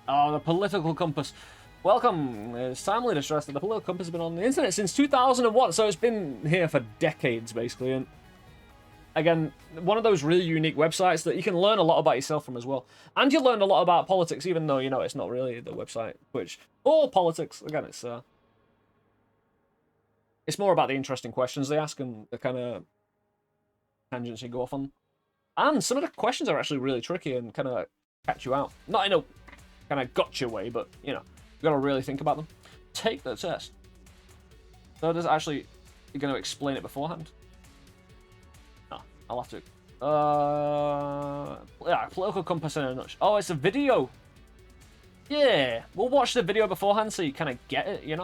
Oh, the political compass. Welcome. It's timely to stress that the political compass has been on the internet since 2001, so it's been here for decades, basically. And again, one of those really unique websites that you can learn a lot about yourself from as well. And you learn a lot about politics, even though, it's not really the website, which, or politics. Again, it's more about the interesting questions they ask and the kind of tangents you go off on. And some of the questions are actually really tricky and kind of catch you out. Not in a kind of gotcha way, but, you gotta really think about them. Take the test. So does it actually, you're going to explain it beforehand? No, I'll have to. Yeah, political compass in a nutshell. Oh, it's a video. Yeah, we'll watch the video beforehand so you kind of get it.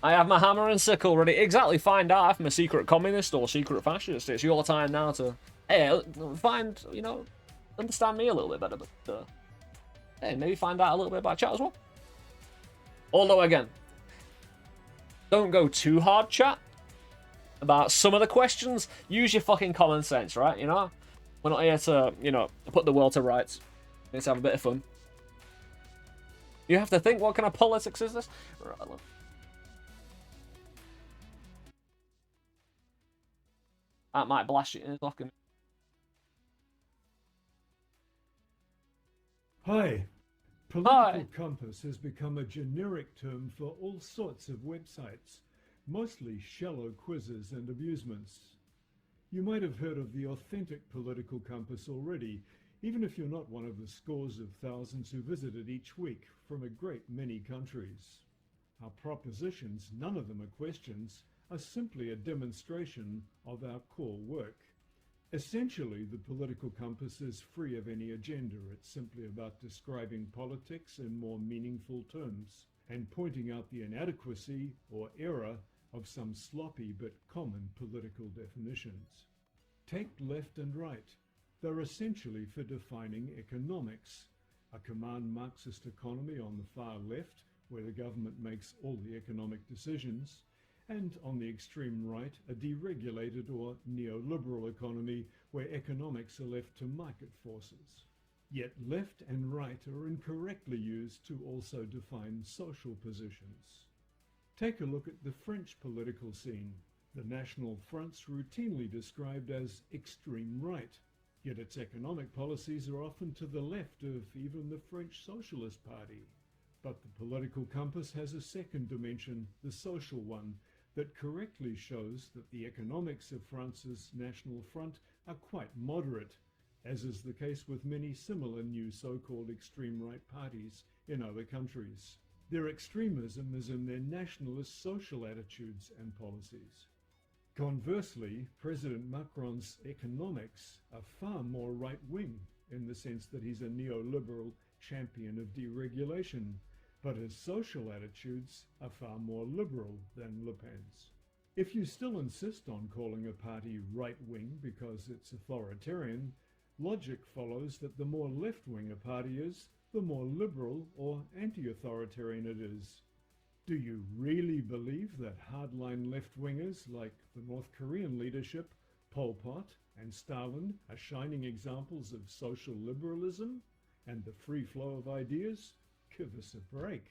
I have my hammer and sickle ready. Exactly, find out if I'm a secret communist or secret fascist. It's your time now to, hey, find, understand me a little bit better. But, hey, maybe find out a little bit about chat as well. Although, again, don't go too hard, chat, about some of the questions. Use your fucking common sense, right? We're not here to, put the world to rights. Let's have a bit of fun. You have to think, what kind of politics is this? Right, look. That might blast you in the fucking... Hi. Political compass has become a generic term for all sorts of websites, mostly shallow quizzes and amusements. You might have heard of the authentic political compass already, even if you're not one of the scores of thousands who visit it each week from a great many countries. Our propositions, none of them are questions, are simply a demonstration of our core work. Essentially, the political compass is free of any agenda. It's simply about describing politics in more meaningful terms and pointing out the inadequacy or error of some sloppy but common political definitions. Take left and right. They're essentially for defining economics. A command Marxist economy on the far left, where the government makes all the economic decisions, and on the extreme right, a deregulated or neoliberal economy where economics are left to market forces. Yet left and right are incorrectly used to also define social positions. Take a look at the French political scene. The National Front's routinely described as extreme right, yet its economic policies are often to the left of even the French Socialist Party. But the political compass has a second dimension, the social one, that correctly shows that the economics of France's National Front are quite moderate, as is the case with many similar new so-called extreme right parties in other countries. Their extremism is in their nationalist social attitudes and policies. Conversely, President Macron's economics are far more right-wing in the sense that he's a neoliberal champion of deregulation, but his social attitudes are far more liberal than Le Pen's. If you still insist on calling a party right-wing because it's authoritarian, logic follows that the more left-wing a party is, the more liberal or anti-authoritarian it is. Do you really believe that hardline left-wingers like the North Korean leadership, Pol Pot and Stalin are shining examples of social liberalism and the free flow of ideas? Give us a break.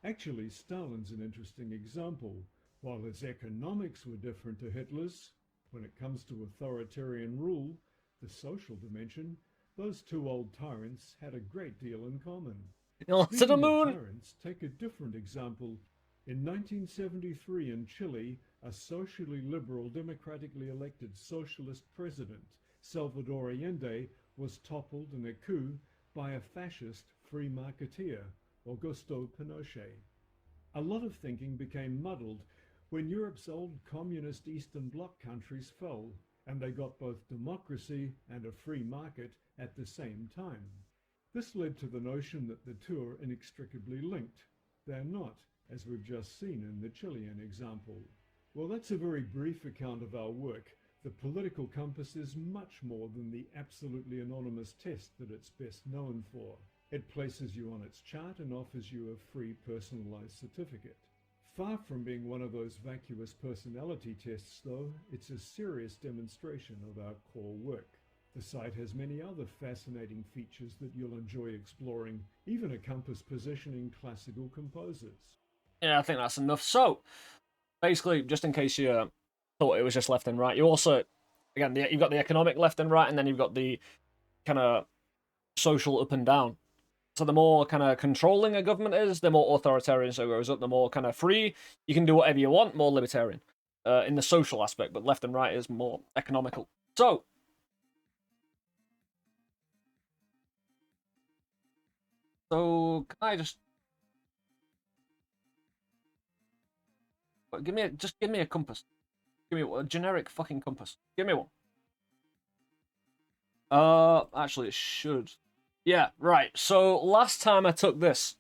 Actually, Stalin's an interesting example. While his economics were different to Hitler's, when it comes to authoritarian rule, the social dimension, those two old tyrants had a great deal in common. To the Speaking moon! of tyrants, take a different example. In 1973 in Chile, a socially liberal, democratically elected socialist president, Salvador Allende, was toppled in a coup by a fascist free marketeer, Augusto Pinochet. A lot of thinking became muddled when Europe's old communist Eastern Bloc countries fell, and they got both democracy and a free market at the same time. This led to the notion that the two are inextricably linked. They're not, as we've just seen in the Chilean example. Well, that's a very brief account of our work. The political compass is much more than the absolutely anonymous test that it's best known for. It places you on its chart and offers you a free personalized certificate. Far from being one of those vacuous personality tests, though, it's a serious demonstration of our core work. The site has many other fascinating features that you'll enjoy exploring, even a compass positioning classical composers. Yeah, I think that's enough. So, basically, just in case you thought it was just left and right, you also, again, you've got the economic left and right, and then you've got the kind of social up and down. So the more kind of controlling a government is, the more authoritarian so it goes up. The more kind of free, you can do whatever you want, more libertarian in the social aspect, but left and right is more economical. So, can I just give me a compass? Give me a generic fucking compass. Give me one. Actually, it should. Yeah, right. So last time I took this,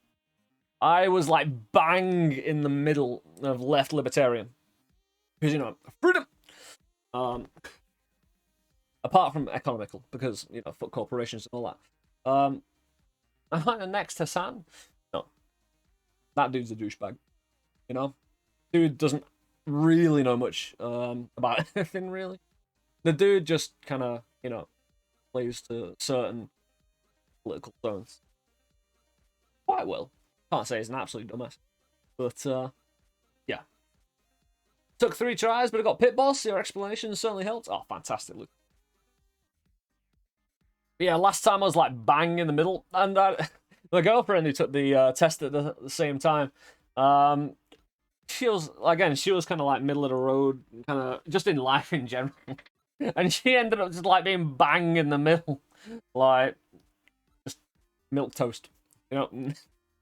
I was like bang in the middle of left libertarian, because freedom. Apart from economical, because fuck corporations and all that. Am I the next Hassan? No, that dude's a douchebag. Dude doesn't really know much about anything really. The dude just kind of plays to certain political zones quite well. Can't say he's an absolute dumbass, but yeah. Took 3 tries, but I got pit boss. Your explanation certainly helped. Oh, fantastic, Luke. But yeah, last time I was like bang in the middle, and my girlfriend who took the test at the same time, she was kind of like middle of the road, kind of just in life in general, and she ended up just like being bang in the middle, like just milk toast,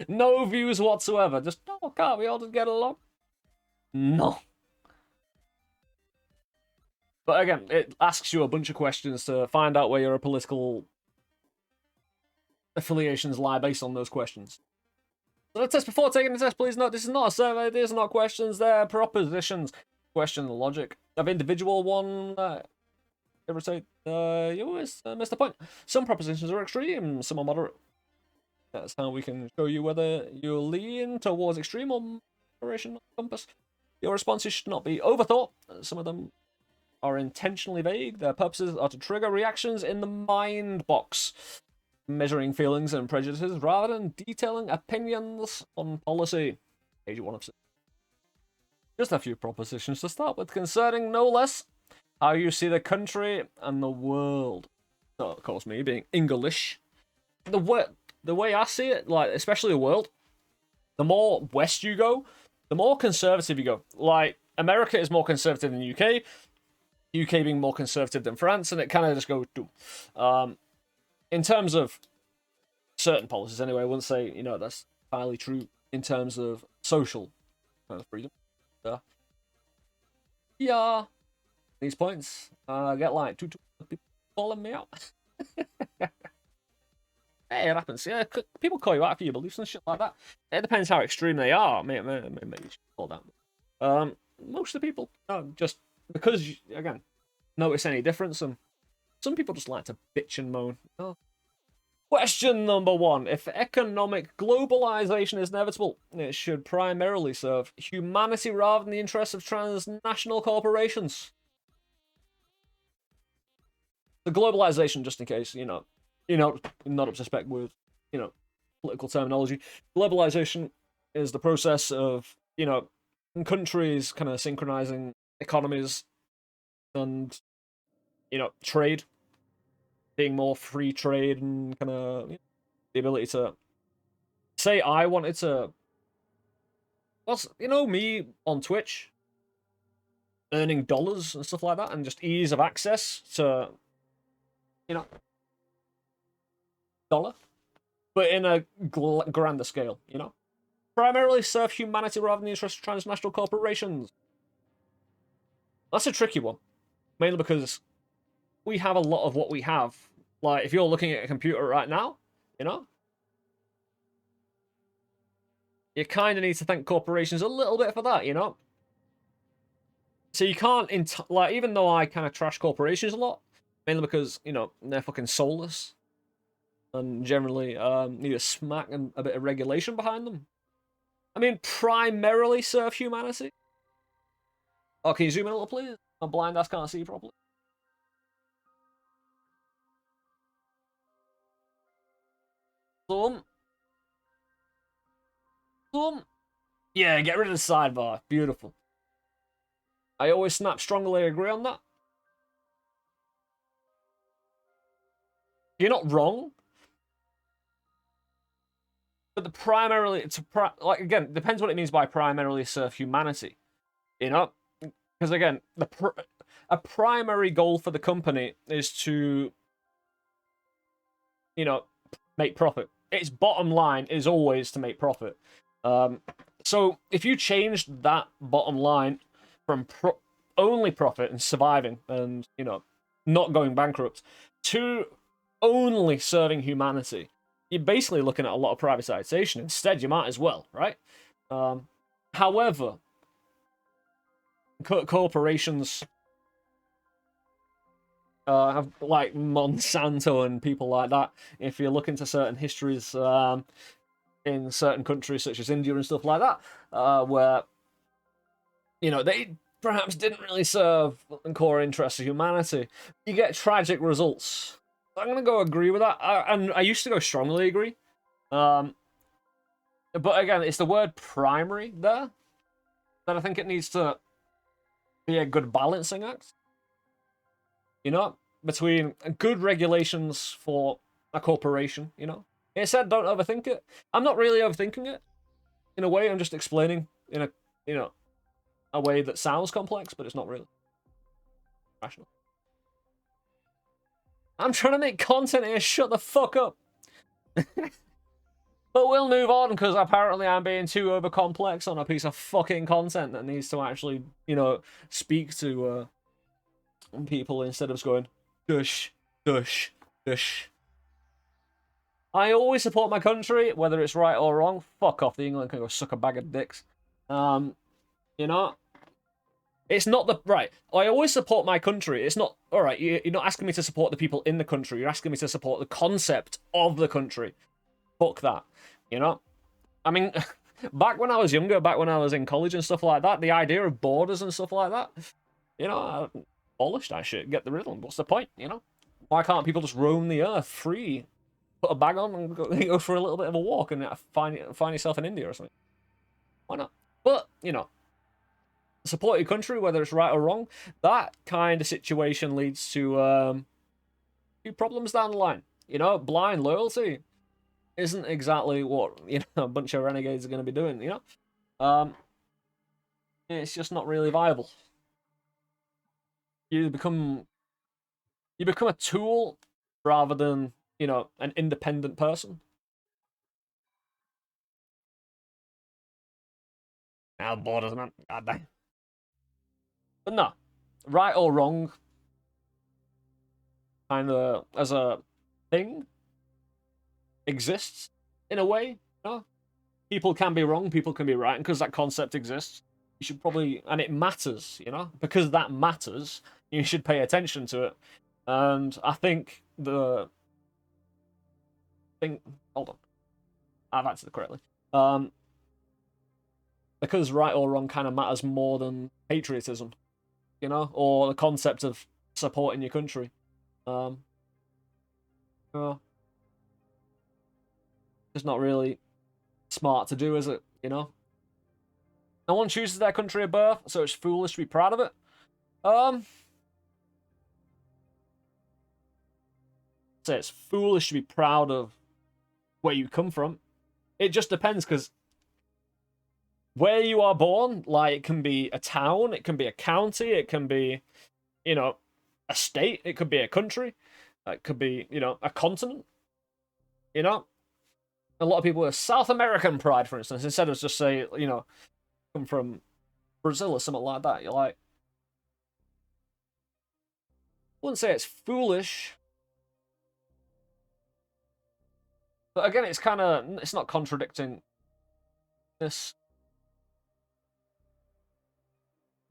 no views whatsoever. Just can't we all just get along? No. But again, it asks you a bunch of questions to find out where your political affiliations lie based on those questions. So the test before taking the test, please note this is not a survey, these are not questions, they're propositions. Question the logic of individual one. Irritate, you always miss the point. Some propositions are extreme, some are moderate. That's how we can show you whether you lean towards extreme or moderation compass. Your responses should not be overthought. Some of them are intentionally vague. Their purposes are to trigger reactions in the mind box, measuring feelings and prejudices rather than detailing opinions on policy. Page 1 of 6. Just a few propositions to start with, concerning no less how you see the country and the world. So, of course, me being English, the way I see it, like especially the world, the more west you go, the more conservative you go. Like America is more conservative than the UK. UK being more conservative than France, and it kind of just goes to. In terms of certain policies, anyway, I wouldn't say that's entirely true in terms of social kind of freedom. Yeah, these points get like two people calling me out. Hey, it happens. Yeah, people call you out for your beliefs and shit like that. It depends how extreme they are. Maybe you should call that. Most of the people, just because again, notice any difference, and some people just like to bitch and moan. Question number 1: if economic globalization is inevitable, it should primarily serve humanity rather than the interests of transnational corporations. The globalization, just in case not up to spec with political terminology. Globalization is the process of countries kind of synchronizing economies and trade, being more free trade, and kind of the ability to say I wanted to, me on Twitch earning dollars and stuff like that, and just ease of access to dollar, but in a grander scale, primarily serve humanity rather than the interests of transnational corporations. That's a tricky one, mainly because we have a lot of what we have. Like, if you're looking at a computer right now, you kind of need to thank corporations a little bit for that, So you can't, even though I kind of trash corporations a lot, mainly because, they're fucking soulless, and generally need a smack and a bit of regulation behind them. I mean, primarily serve humanity. Oh, can you zoom in a little, please? My blind ass can't see properly. Some. Yeah, get rid of the sidebar. Beautiful. I always snap strongly agree on that. You're not wrong. But the primarily, like, again, it depends what it means by primarily serve humanity. You know? Because, again, a primary goal for the company is to, you know, make profit. Its bottom line is always to make profit. So if you changed that bottom line from only profit and surviving and, you know, not going bankrupt to only serving humanity, you're basically looking at a lot of privatization. Instead, you might as well, right? However, corporations have, like Monsanto and people like that, if you look into certain histories in certain countries such as India and stuff like that, where, you know, they perhaps didn't really serve the core interests of humanity, you get tragic results. I'm going to go agree with that. And I used to go strongly agree. But again, it's the word primary there that I think it needs to be a good balancing act. You know, between good regulations for a corporation, you know. It said don't overthink it. I'm not really overthinking it. In a way, I'm just explaining in a, you know, a way that sounds complex, but it's not really rational. I'm trying to make content here, shut the fuck up. But we'll move on, because apparently I'm being too over complex on a piece of fucking content that needs to actually, you know, speak to people instead of just going, dush, dush, dush. I always support my country, whether it's right or wrong. Fuck off, the England can go suck a bag of dicks. You know? It's not the... Right, I always support my country. It's not... Alright, you're not asking me to support the people in the country. You're asking me to support the concept of the country. Fuck that. You know? I mean, back when I was younger, back when I was in college and stuff like that, the idea of borders and stuff like that, you know, I abolished that shit. Get rid of them. What's the point, you know? Why can't people just roam the earth free? Put a bag on and go for a little bit of a walk and find yourself in India or something. Why not? But, you know, support your country, whether it's right or wrong, that kind of situation leads to few problems down the line. You know, blind loyalty isn't exactly what, you know, a bunch of renegades are going to be doing, you know? It's just not really viable. You become a tool rather than, you know, an independent person. Now borders, man. God damn. But no, right or wrong, kind of as a thing, exists in a way. You know? People can be wrong, people can be right, and because that concept exists, you should probably, and it matters, you know, because that matters, you should pay attention to it. And I think hold on, I've answered it correctly. Because right or wrong kind of matters more than patriotism, you know, or the concept of supporting your country. It's not really smart to do, is it? You know, no one chooses their country of birth, so it's foolish to be proud of it. So it's foolish to be proud of where you come from. It just depends, because where you are born, like, it can be a town, it can be a county, it can be, you know, a state, it could be a country, it could be, you know, a continent. You know, a lot of people with South American pride, for instance, instead of just say, you know, come from Brazil or something like that. You're like, I wouldn't say it's foolish, but again, it's not contradicting this.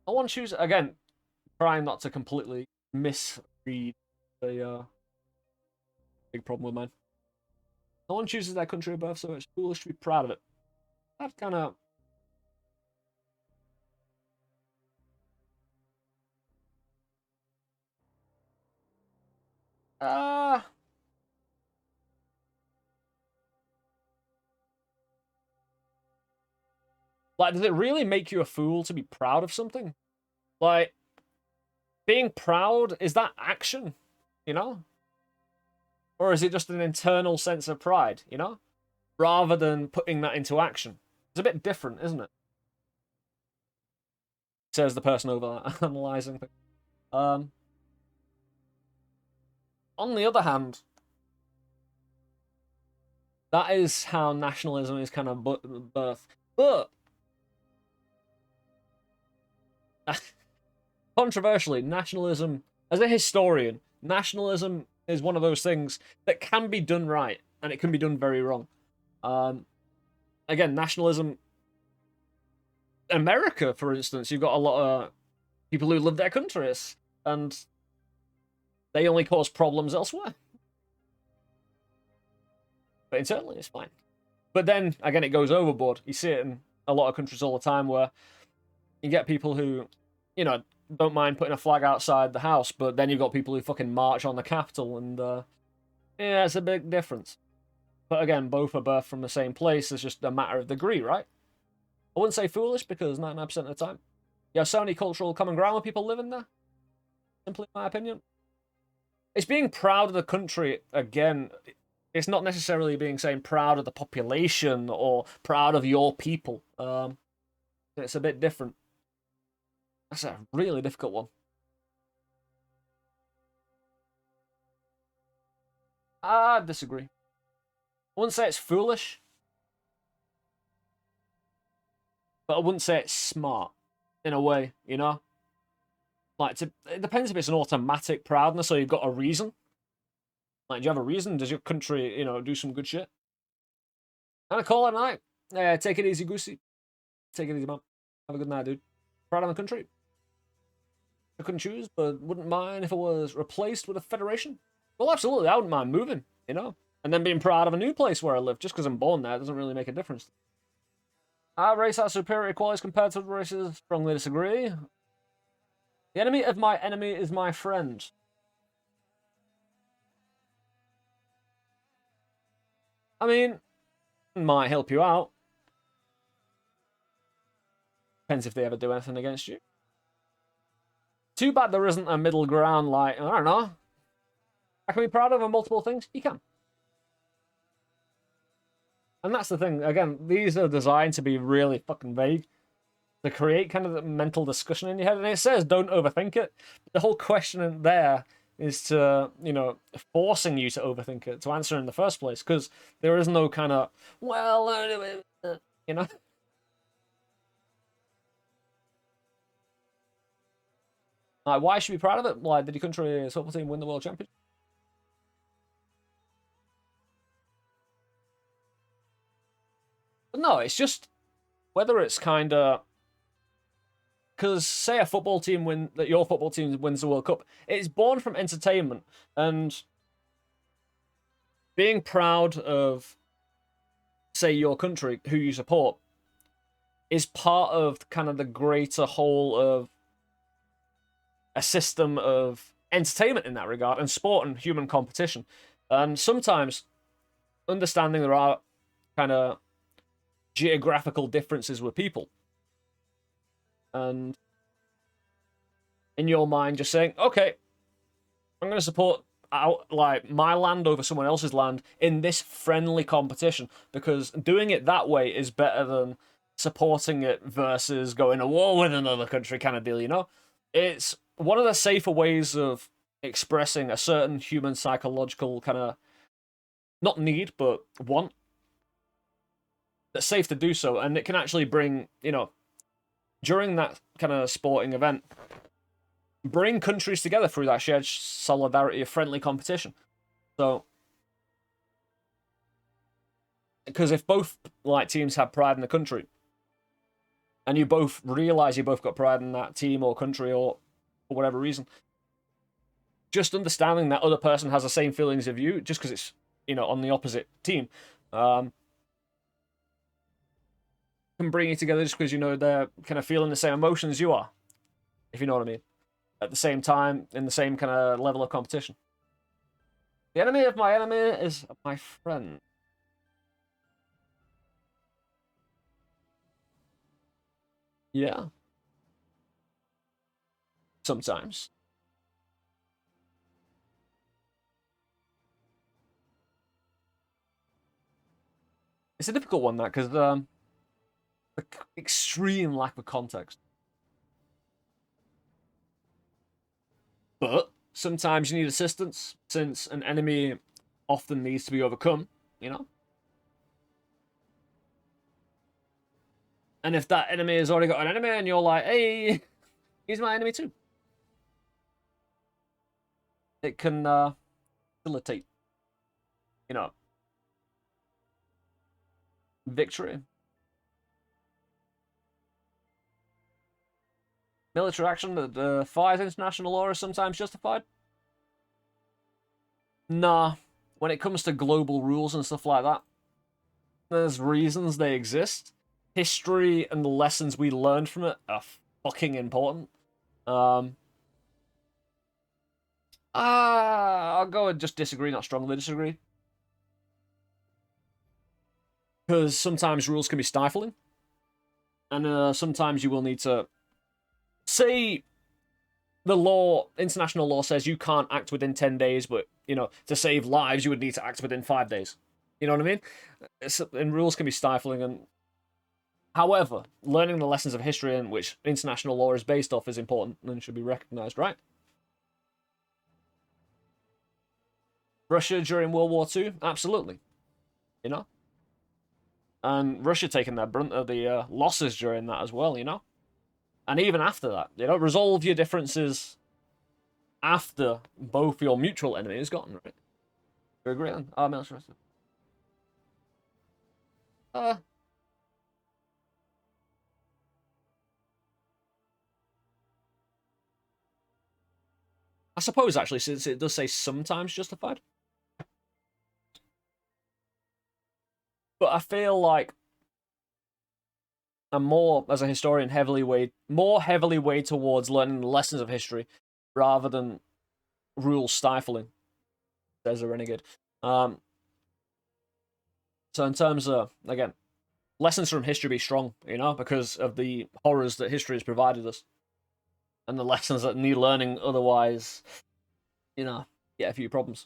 I want to choose, again, trying not to completely misread the big problem with mine. No one chooses their country of birth, so it's foolish to be proud of it. That kind of... Like, does it really make you a fool to be proud of something? Like, being proud, is that action, you know? Or is it just an internal sense of pride, you know? Rather than putting that into action. It's a bit different, isn't it? Says the person over analysing things. On the other hand, that is how nationalism is kind of birthed. But controversially, nationalism, as a historian, nationalism is one of those things that can be done right, and it can be done very wrong. Again, nationalism. America, for instance, you've got a lot of people who love their countries, and they only cause problems elsewhere. But internally, it's fine. But then, again, it goes overboard. You see it in a lot of countries all the time where you get people who, you know, don't mind putting a flag outside the house, but then you've got people who fucking march on the Capitol, and yeah, it's a big difference. But again, both are birthed from the same place. It's just a matter of degree, right? I wouldn't say foolish, because 99% of the time, you have so many cultural common ground with people living there. Simply my opinion. It's being proud of the country, again, it's not necessarily saying proud of the population or proud of your people. It's a bit different. That's a really difficult one. I disagree. I wouldn't say it's foolish, but I wouldn't say it's smart, in a way, you know? Like, it depends if it's an automatic proudness or you've got a reason. Like, do you have a reason? Does your country, you know, do some good shit? And I call it a night. Take it easy, Goosey. Take it easy, man. Have a good night, dude. Proud of the country. I couldn't choose, but wouldn't mind if it was replaced with a federation. Well, absolutely, I wouldn't mind moving, you know? And then being proud of a new place where I live, just because I'm born there doesn't really make a difference. Our race has superior qualities compared to other races. Strongly disagree. The enemy of my enemy is my friend. I mean, might help you out. Depends if they ever do anything against you. Too bad there isn't a middle ground, like, I don't know. I can be proud of multiple things. You can. And that's the thing. Again, these are designed to be really fucking vague. To create kind of the mental discussion in your head. And it says don't overthink it. The whole question there is to, you know, forcing you to overthink it, to answer in the first place. Because there is no kind of, well, you know. Like, why should you be proud of it? Like, did your country's football team win the world championship? But no, it's just whether it's kind of, because say a football team that your football team wins the World Cup, it's born from entertainment, and being proud of, say, your country, who you support, is part of kind of the greater whole of a system of entertainment in that regard, and sport and human competition. And sometimes understanding there are kind of geographical differences with people, and in your mind just saying, okay, I'm going to support like my land over someone else's land in this friendly competition, because doing it that way is better than supporting it versus going to war with another country kind of deal, you know? It's one of the safer ways of expressing a certain human psychological kind of, not need, but want, that's safe to do so, and it can actually bring, you know, during that kind of sporting event, bring countries together through that shared solidarity of friendly competition. So, because if both like teams have pride in the country, and you both realize you both got pride in that team or country, or for whatever reason, just understanding that other person has the same feelings of you, just because it's, you know, on the opposite team, can bring you together just because, you know, they're kind of feeling the same emotions you are, if you know what I mean. At the same time, in the same kind of level of competition. The enemy of my enemy is my friend. Yeah. Sometimes. It's a difficult one, that, because the extreme lack of context. But sometimes you need assistance, since an enemy often needs to be overcome, you know? And if that enemy has already got an enemy and you're like, hey, he's my enemy too, it can facilitate, you know, victory. Military action that defies international law is sometimes justified. Nah, when it comes to global rules and stuff like that, there's reasons they exist. History and the lessons we learned from it are fucking important. I'll go and just disagree, not strongly disagree. Because sometimes rules can be stifling. And sometimes you will need to... Say the law, international law says you can't act within 10 days, but, you know, to save lives, you would need to act within 5 days. You know what I mean? And rules can be stifling. And however, learning the lessons of history in which international law is based off is important and should be recognized, right? Russia during World War II? Absolutely. You know? And Russia taking their brunt of the losses during that as well, you know? And even after that, you know, resolve your differences after both your mutual enemies gotten, right? You agree then? I suppose, actually, since it does say sometimes justified. But I feel like I'm more, as a historian, more heavily weighed towards learning the lessons of history rather than rule stifling, says a renegade. So in terms of, again, lessons from history be strong, you know, because of the horrors that history has provided us. And the lessons that need learning, otherwise, you know, get a few problems.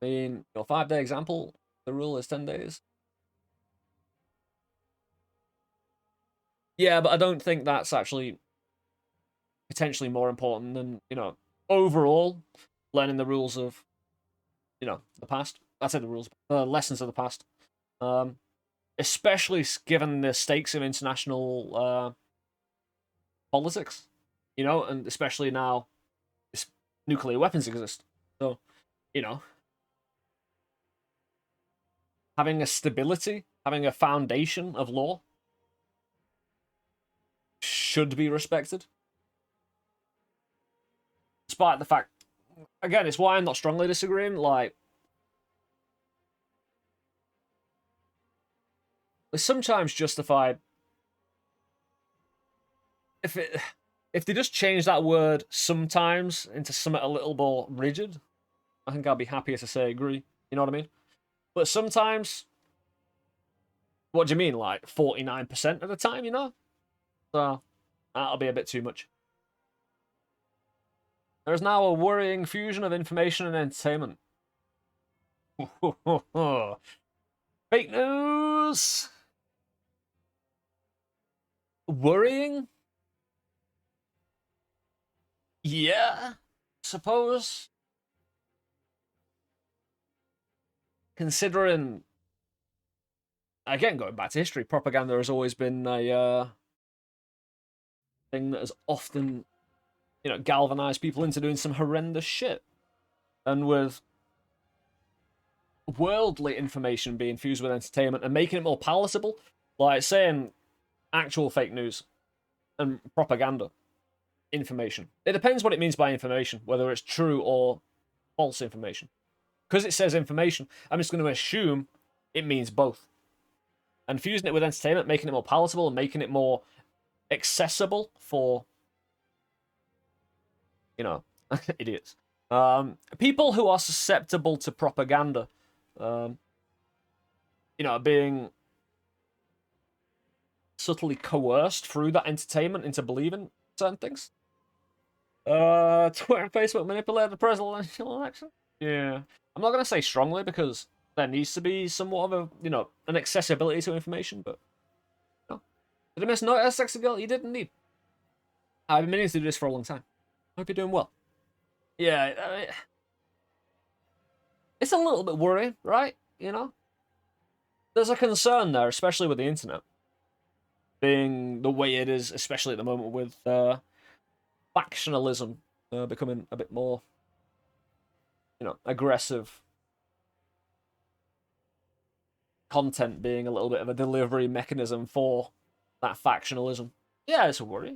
I mean, your 5-day example, the rule is 10 days. Yeah, but I don't think that's actually potentially more important than, you know, overall learning the rules of, you know, the past. I said the rules, lessons of the past. Especially given the stakes of international politics, you know, and especially now nuclear weapons exist. So, you know, having a stability, having a foundation of law should be respected. Despite the fact, again, it's why I'm not strongly disagreeing. Like, it's sometimes justified if they just change that word sometimes into something a little more rigid. I think I'll be happier to say agree. You know what I mean? But sometimes, what do you mean? Like 49% of the time, you know? So that'll be a bit too much. There is now a worrying fusion of information and entertainment. Fake news! Worrying? Yeah, suppose. Considering, again, going back to history, propaganda has always been a thing that has often, you know, galvanized people into doing some horrendous shit. And with worldly information being fused with entertainment and making it more palatable, like saying actual fake news and propaganda information. It depends what it means by information, whether it's true or false information. Because it says information, I'm just going to assume it means both. And fusing it with entertainment, making it more palatable and making it more accessible for, you know, idiots. People who are susceptible to propaganda, you know, being subtly coerced through that entertainment into believing certain things. Twitter and Facebook manipulate the presidential election. Yeah, I'm not gonna say strongly because there needs to be somewhat of a an accessibility to information, but no. Did I miss no accessibility you didn't need? I've been meaning to do this for a long time. Hope you're doing well. Yeah, it's a little bit worrying, right? There's a concern there, especially with the internet being the way it is, especially at the moment with factionalism becoming a bit more, aggressive. Content being a little bit of a delivery mechanism for that factionalism. Yeah, it's a worry.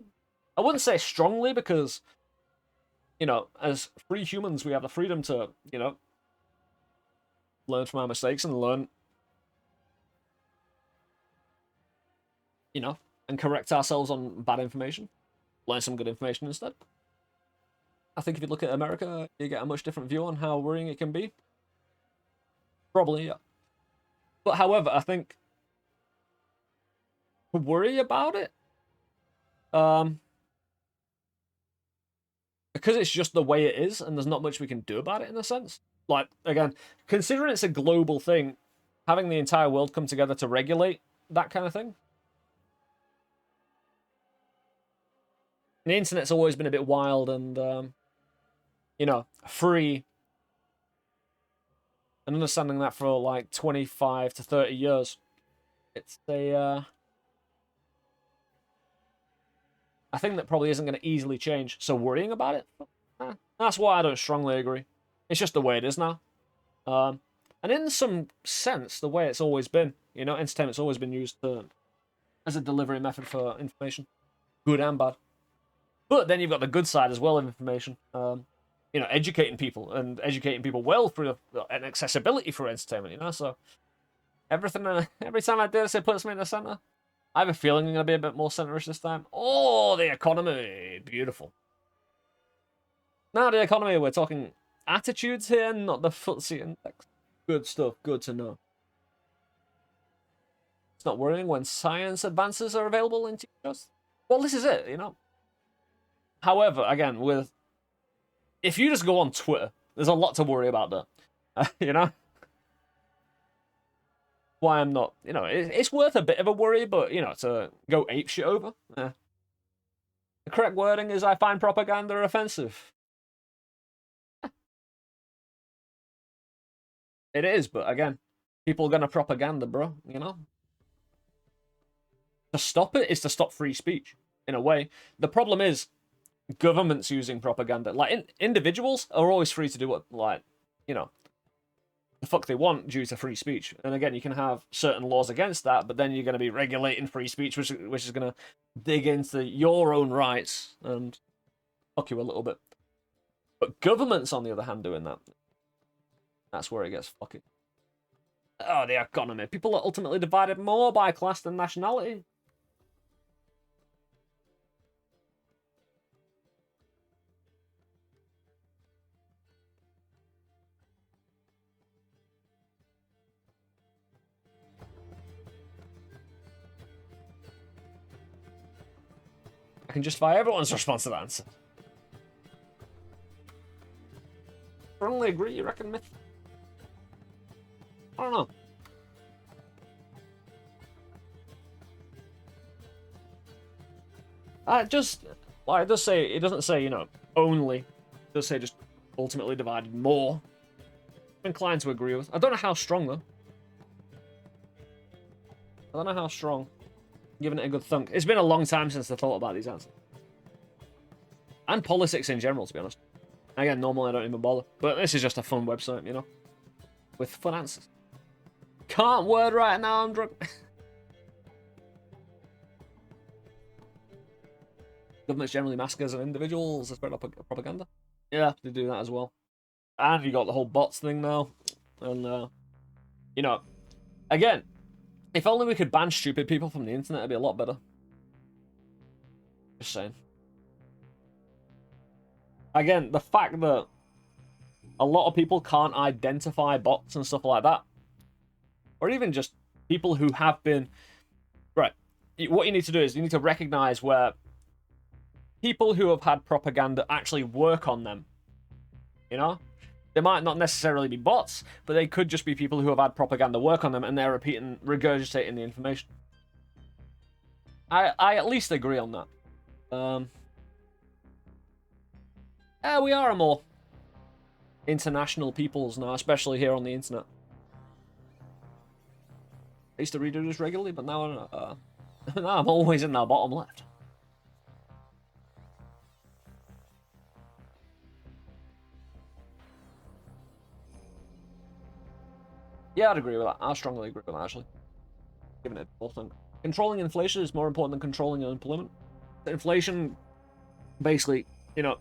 I wouldn't say strongly because, as free humans, we have the freedom to, learn from our mistakes and learn, and correct ourselves on bad information. Learn some good information instead. I think if you look at America, you get a much different view on how worrying it can be. Probably, yeah. But however, I think to worry about it, because it's just the way it is, and there's not much we can do about it in a sense. Like, again, considering it's a global thing, having the entire world come together to regulate that kind of thing. The internet's always been a bit wild and, free. And understanding that for like 25 to 30 years, it's a thing that probably isn't going to easily change. So worrying about it, that's why I don't strongly agree. It's just the way it is now. And in some sense, the way it's always been, entertainment's always been used as a delivery method for information, good and bad. But then you've got the good side as well of information. Educating people and educating people well through an accessibility for entertainment, so every time I dare say put something in the center, I have a feeling I'm going to be a bit more centerish this time. Oh, the economy. Beautiful. Now the economy, we're talking attitudes here, not the FTSE index. Good stuff, good to know. It's not worrying when science advances are available in teachers. Well, this is it, However, again, if you just go on Twitter, there's a lot to worry about there. Why I'm not, it's worth a bit of a worry, but, to go apeshit over. The correct wording is I find propaganda offensive. It is, but again, people are going to propaganda, bro, To stop it is to stop free speech, in a way. The problem is, governments using propaganda. Like, individuals are always free to do what, the fuck they want due to free speech. And again, you can have certain laws against that, but then you're going to be regulating free speech, which is going to dig into your own rights and fuck you a little bit. But governments, on the other hand, doing that, that's where it gets fucking. Oh, the economy. People are ultimately divided more by class than nationality. I can justify everyone's response to that answer. Strongly agree, you reckon, Myth? I don't know. It does say, it doesn't say, only. It does say just ultimately divided more. I'm inclined to agree with. I don't know how strong, though. I don't know how strong. Giving it a good thunk. It's been a long time since I thought about these answers. And politics in general, to be honest. Again, normally I don't even bother. But this is just a fun website, with fun answers. Can't word right now, I'm drunk. Governments generally mask us as individuals to spread up propaganda. Yeah, they do that as well. And you got the whole bots thing now. And, again, if only we could ban stupid people from the internet, it'd be a lot better. Just saying. Again, the fact that a lot of people can't identify bots and stuff like that, or even just people who have been... Right, what you need to do is you need to recognize where people who have had propaganda actually work on them. You know? They might not necessarily be bots, but they could just be people who have had propaganda work on them and they're regurgitating the information. I at least agree on that. We are a more international peoples now, especially here on the internet. I used to redo this regularly, but now, now I'm always in that bottom left. Yeah, I'd agree with that. I strongly agree with that, actually. Giving it both. Controlling inflation is more important than controlling unemployment. Inflation, basically, you know,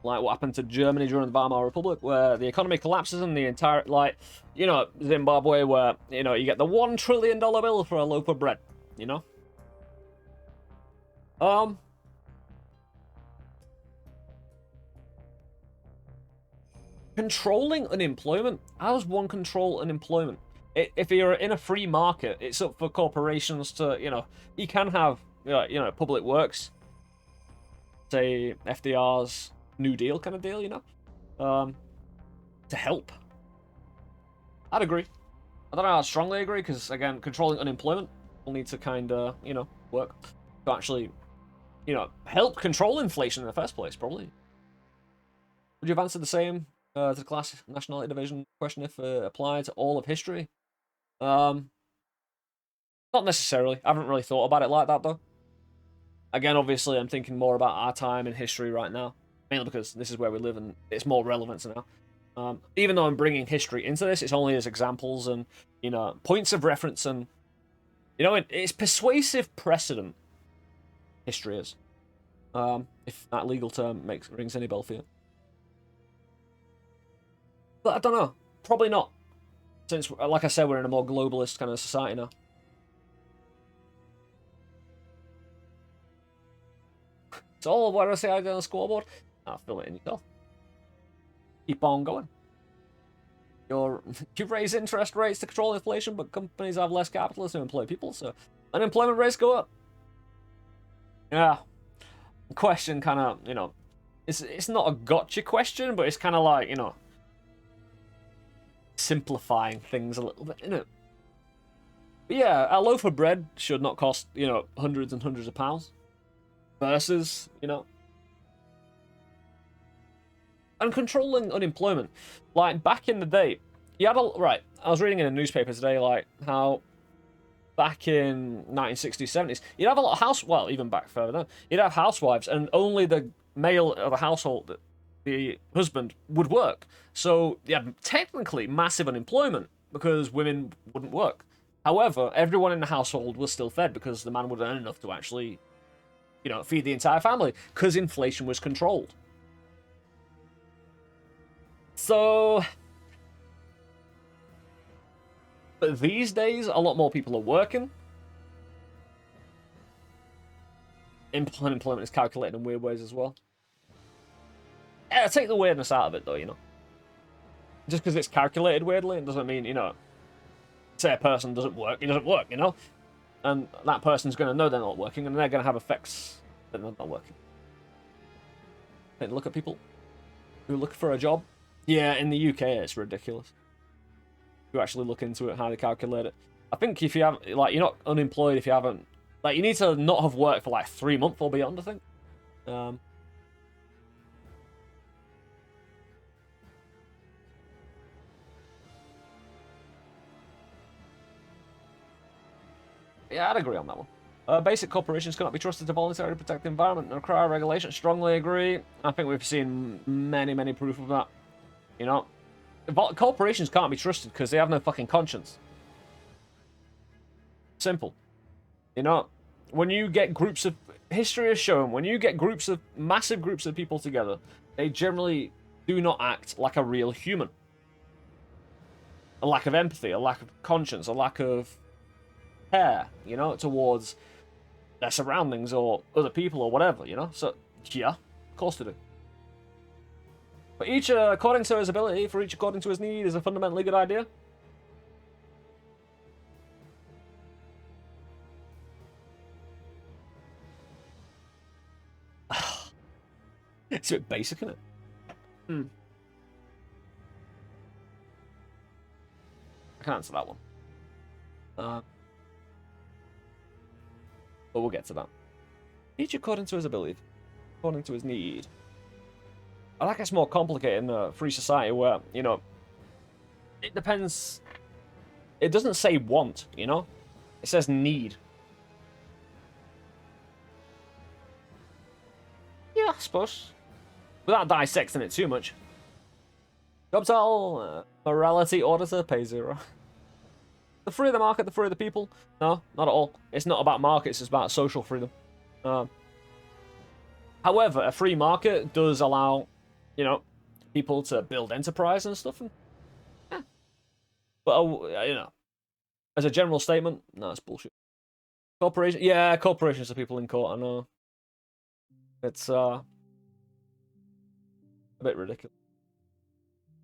like what happened to Germany during the Weimar Republic, where the economy collapses and the entire, like, you know, Zimbabwe, where, you know, you get the $1 trillion bill for a loaf of bread, you know? Controlling unemployment? How does one control unemployment? If you're in a free market, it's up for corporations to, you know, you can have, you know, public works, say FDR's New Deal kind of deal, you know, to help. I'd agree. I don't know, I'd strongly agree, because, again, controlling unemployment will need to kind of, you know, work to actually, you know, help control inflation in the first place, probably. Would you have answered the same to the class nationality division question if applied to all of history? Not necessarily. I haven't really thought about it like that, though. Again, obviously, I'm thinking more about our time in history right now. Mainly because this is where we live and it's more relevant now. Even though I'm bringing history into this, it's only as examples and, you know, points of reference and, you know, it's persuasive precedent. History is. If that legal term rings any bell for you. But I don't know. Probably not. Since, like I said, we're in a more globalist kind of society now. It's all what I say I do on the scoreboard. I'll fill it in yourself. Keep on going. You raise interest rates to control inflation, but companies have less capital to employ people, so unemployment rates go up. Yeah. Question kind of, you know, it's not a gotcha question, but it's kind of like, you know, simplifying things a little bit, innit? But yeah, a loaf of bread should not cost, you know, hundreds and hundreds of pounds. Versus, you know. And controlling unemployment. Like, back in the day, you had a... Right, I was reading in a newspaper today, like, how back in 1960s, 70s, you'd have a lot of well, even back further than, you'd have housewives, and only the male of the household, the husband, would work. So you had technically massive unemployment because women wouldn't work. However, everyone in the household was still fed because the man would earn enough to actually, you know, feed the entire family because inflation was controlled. So, but these days, a lot more people are working. Unemployment is calculated in weird ways as well. Yeah, take the weirdness out of it, though, you know. Just because it's calculated weirdly, it doesn't mean, you know, say a person doesn't work, he doesn't work, you know? And that person's going to know they're not working, and they're going to have effects that they're not working. Take a look at people who look for a job. Yeah, in the UK, it's ridiculous. You actually look into it, how they calculate it. I think if you have, like, you're not unemployed if you haven't, like, you need to not have worked for, like, 3 months or beyond, I think. Yeah, I'd agree on that one. Basic corporations cannot be trusted to voluntarily protect the environment and require regulation. Strongly agree. I think we've seen many, many proof of that. You know, corporations can't be trusted because they have no fucking conscience. Simple. You know, when you get groups of... History has shown, when you get groups of... massive groups of people together, they generally do not act like a real human. A lack of empathy, a lack of conscience, a lack of care, you know, towards their surroundings or other people or whatever, you know? So, yeah, of course they do. But each according to his ability, for each according to his need, is a fundamentally good idea. It's a bit basic, isn't it? I can answer that one. But we'll get to that. Each according to his ability, according to his need. I like it's more complicated in a free society where, you know, it depends. It doesn't say want, you know? It says need. Yeah, I suppose. Without dissecting it too much. Job title, morality auditor, pay 0. The free of the market, the free of the people. No, not at all. It's not about markets, it's about social freedom. However, a free market does allow, you know, people to build enterprise and stuff. And, yeah. But, you know, as a general statement, no, it's bullshit. Corporation, yeah, corporations are people in court, I know. It's, a bit ridiculous.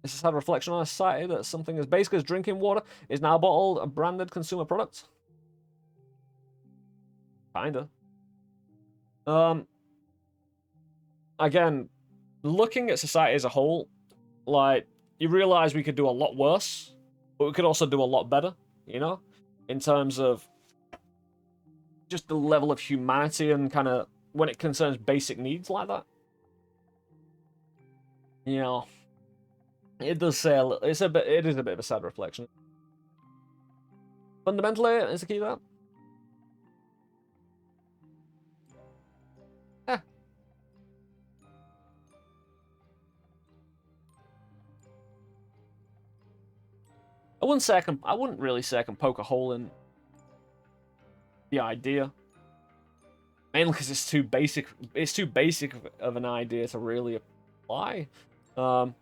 This has had a reflection on a society that something as basic as drinking water is now bottled a branded consumer product. Kinda. Again, looking at society as a whole, like, you realize we could do a lot worse, but we could also do a lot better, you know? In terms of just the level of humanity and kind of when it concerns basic needs like that. You know, it does say it is a bit of a sad reflection. Fundamentally, is the key to that. I wouldn't really say I can poke a hole in the idea. Mainly because it's too basic. It's too basic of an idea to really apply. But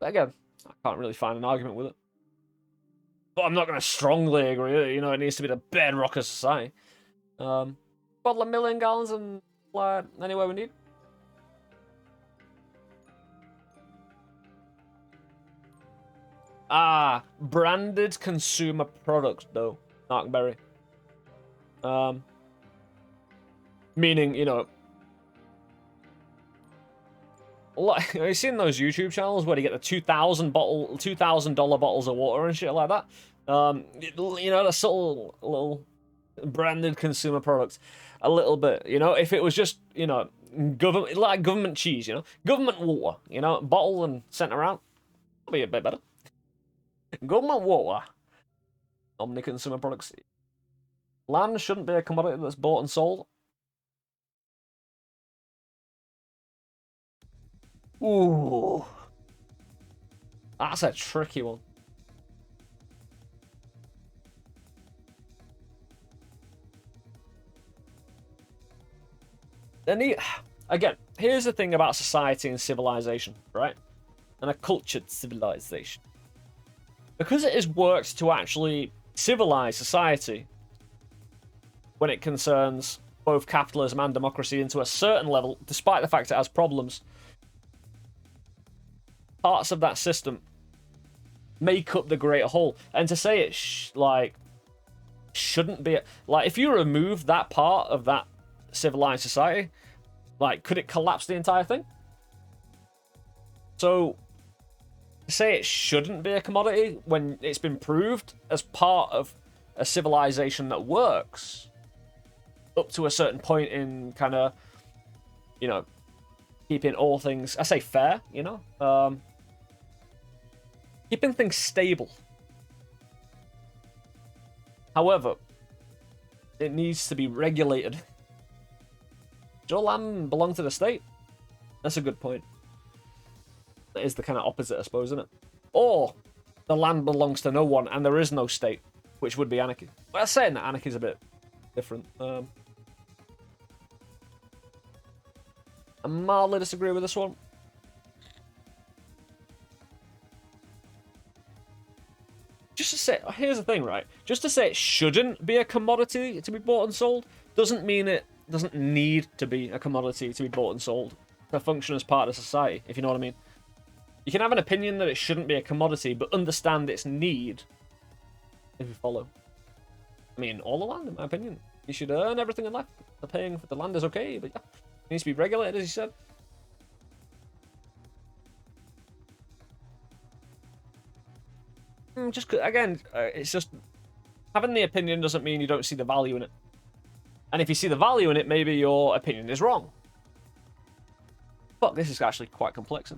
again, I can't really find an argument with it. But I'm not going to strongly agree. You know, it needs to be the bedrock of society. Bottle a million gallons and fly anywhere we need. Ah, branded consumer product though, Markberry. Meaning, you know, like, have you seen those YouTube channels where they get the $2,000 bottles of water and shit like that? You know, the subtle little branded consumer products, a little bit. You know, if it was just, you know, government cheese, you know, government water, you know, bottled and sent around, that'd be a bit better. Government water, omni consumer products. Land shouldn't be a commodity that's bought and sold. Ooh. That's a tricky one. Again, here's the thing about society and civilization, right? And a cultured civilization. Because it has worked to actually civilize society when it concerns both capitalism and democracy into a certain level, despite the fact it has problems, parts of that system make up the greater whole. And to say it shouldn't be, like, if you remove that part of that civilized society, like, could it collapse the entire thing? So to say it shouldn't be a commodity when it's been proved as part of a civilization that works up to a certain point in kind of, you know, keeping all things, I say fair, you know, keeping things stable. However, it needs to be regulated. Does your land belong to the state? That's a good point. That is the kind of opposite, I suppose, isn't it? Or the land belongs to no one and there is no state, which would be anarchy. Well, saying that anarchy is a bit different. I mildly disagree with this one. Just to say, here's the thing, right? Just to say it shouldn't be a commodity to be bought and sold doesn't mean it doesn't need to be a commodity to be bought and sold to function as part of society, if you know what I mean. You can have an opinion that it shouldn't be a commodity, but understand its need, if you follow. I mean, all the land, in my opinion. You should earn everything in life. The paying for the land is okay, but needs to be regulated, as you said. Just again, it's just having the opinion doesn't mean you don't see the value in it. And if you see the value in it, maybe your opinion is wrong. Fuck, this is actually quite complex.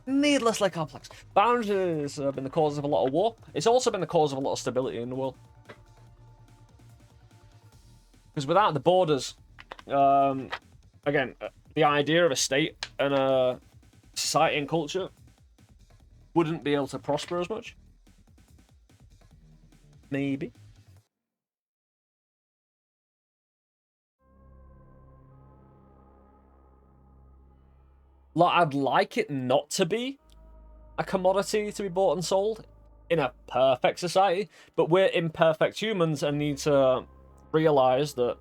Needlessly complex. Boundaries have been the cause of a lot of war. It's also been the cause of a lot of stability in the world. Because without the borders, again, the idea of a state and a society and culture wouldn't be able to prosper as much. Maybe. Like, I'd like it not to be a commodity to be bought and sold in a perfect society, but we're imperfect humans and need to realize that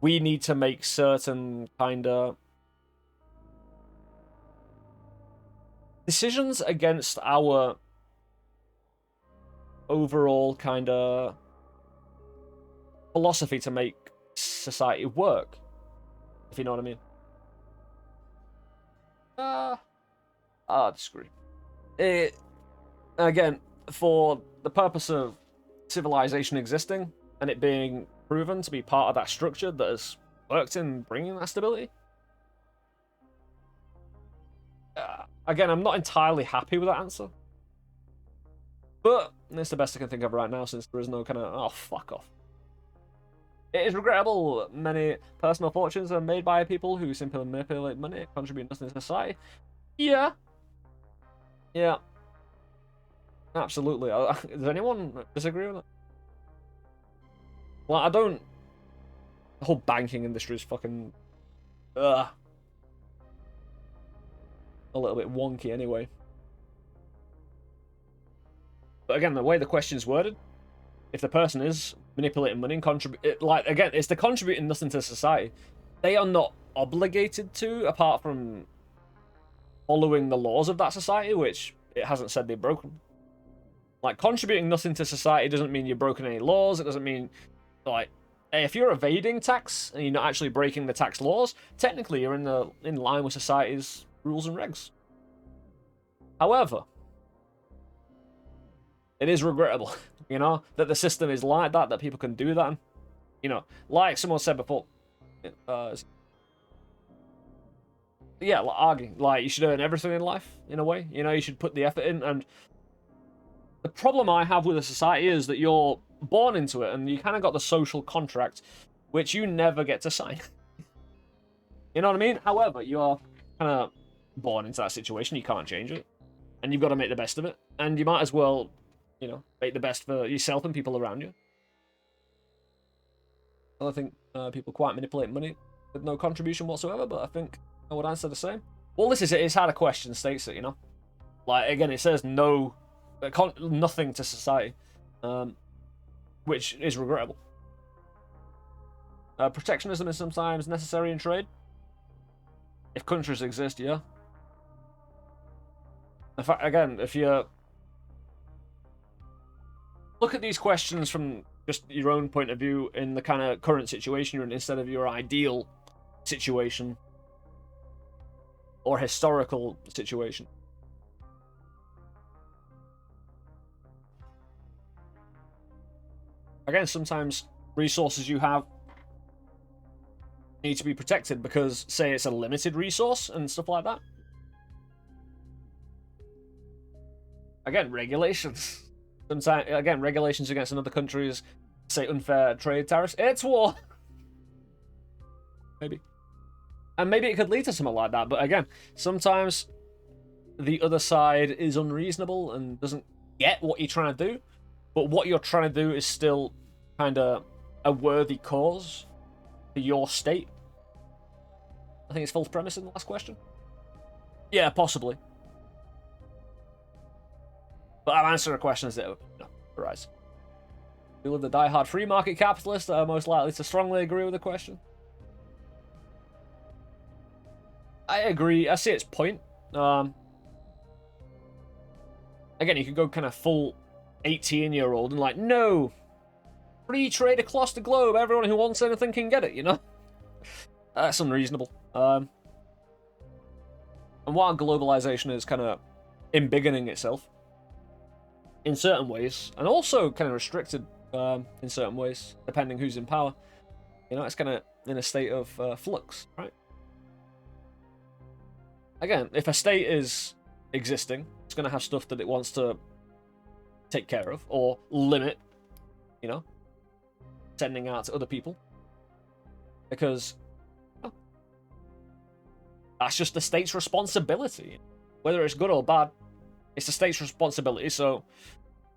we need to make certain kind of decisions against our overall kind of philosophy to make society work, if you know what I mean. I disagree. Again, for the purpose of civilization existing and it being proven to be part of that structure that has worked in bringing that stability. Again, I'm not entirely happy with that answer. But it's the best I can think of right now since there is no kind of, oh, fuck off. It is regrettable many personal fortunes are made by people who simply manipulate money and contribute nothing to society. Yeah. Yeah. Absolutely. Does anyone disagree with that? Well, I don't... The whole banking industry is fucking... a little bit wonky anyway. But again, the way the question's worded, if the person is manipulating money and contribute, like, again, it's the contributing nothing to society. They are not obligated to, apart from following the laws of that society, which it hasn't said they've broken. Like, contributing nothing to society doesn't mean you've broken any laws. It doesn't mean, like, if you're evading tax and you're not actually breaking the tax laws, technically you're in line with society's rules and regs. However, it is regrettable, you know, that the system is like that people can do that. You know, like someone said before, yeah, like arguing, like you should earn everything in life, in a way. You know, you should put the effort in. And the problem I have with a society is that you're born into it and you kind of got the social contract, which you never get to sign. You know what I mean? However, you're kind of born into that situation. You can't change it. And you've got to make the best of it. And you might as well, you know, make the best for yourself and people around you. I think people quite manipulate money with no contribution whatsoever, but I think I would answer the same. Well, this is it. It's how the question states it, you know? Like, again, it says no, nothing to society, which is regrettable. Protectionism is sometimes necessary in trade. If countries exist, yeah. In fact, again, if you look at these questions from just your own point of view in the kind of current situation you're in instead of your ideal situation or historical situation. Again, sometimes resources you have need to be protected because, say, it's a limited resource and stuff like that. Again, regulations. Sometimes, again, regulations against another country's, say, unfair trade tariffs. It's war. Maybe. And maybe it could lead to something like that. But again, sometimes the other side is unreasonable and doesn't get what you're trying to do. But what you're trying to do is still kind of a worthy cause for your state. I think it's false premise in the last question. Yeah, possibly. But I'm answering questions that arise. We live the die-hard free market capitalists that are most likely to strongly agree with the question. I agree. I see its point. Again, you could go kind of full 18-year-old and like, no, free trade across the globe. Everyone who wants anything can get it, you know? That's unreasonable. And while globalization is kind of embiggening itself in certain ways, and also kind of restricted in certain ways, depending who's in power, you know, it's kind of in a state of flux, right? Again, if a state is existing, it's going to have stuff that it wants to take care of or limit, you know, sending out to other people. Because well, that's just the state's responsibility. Whether it's good or bad, it's the state's responsibility, so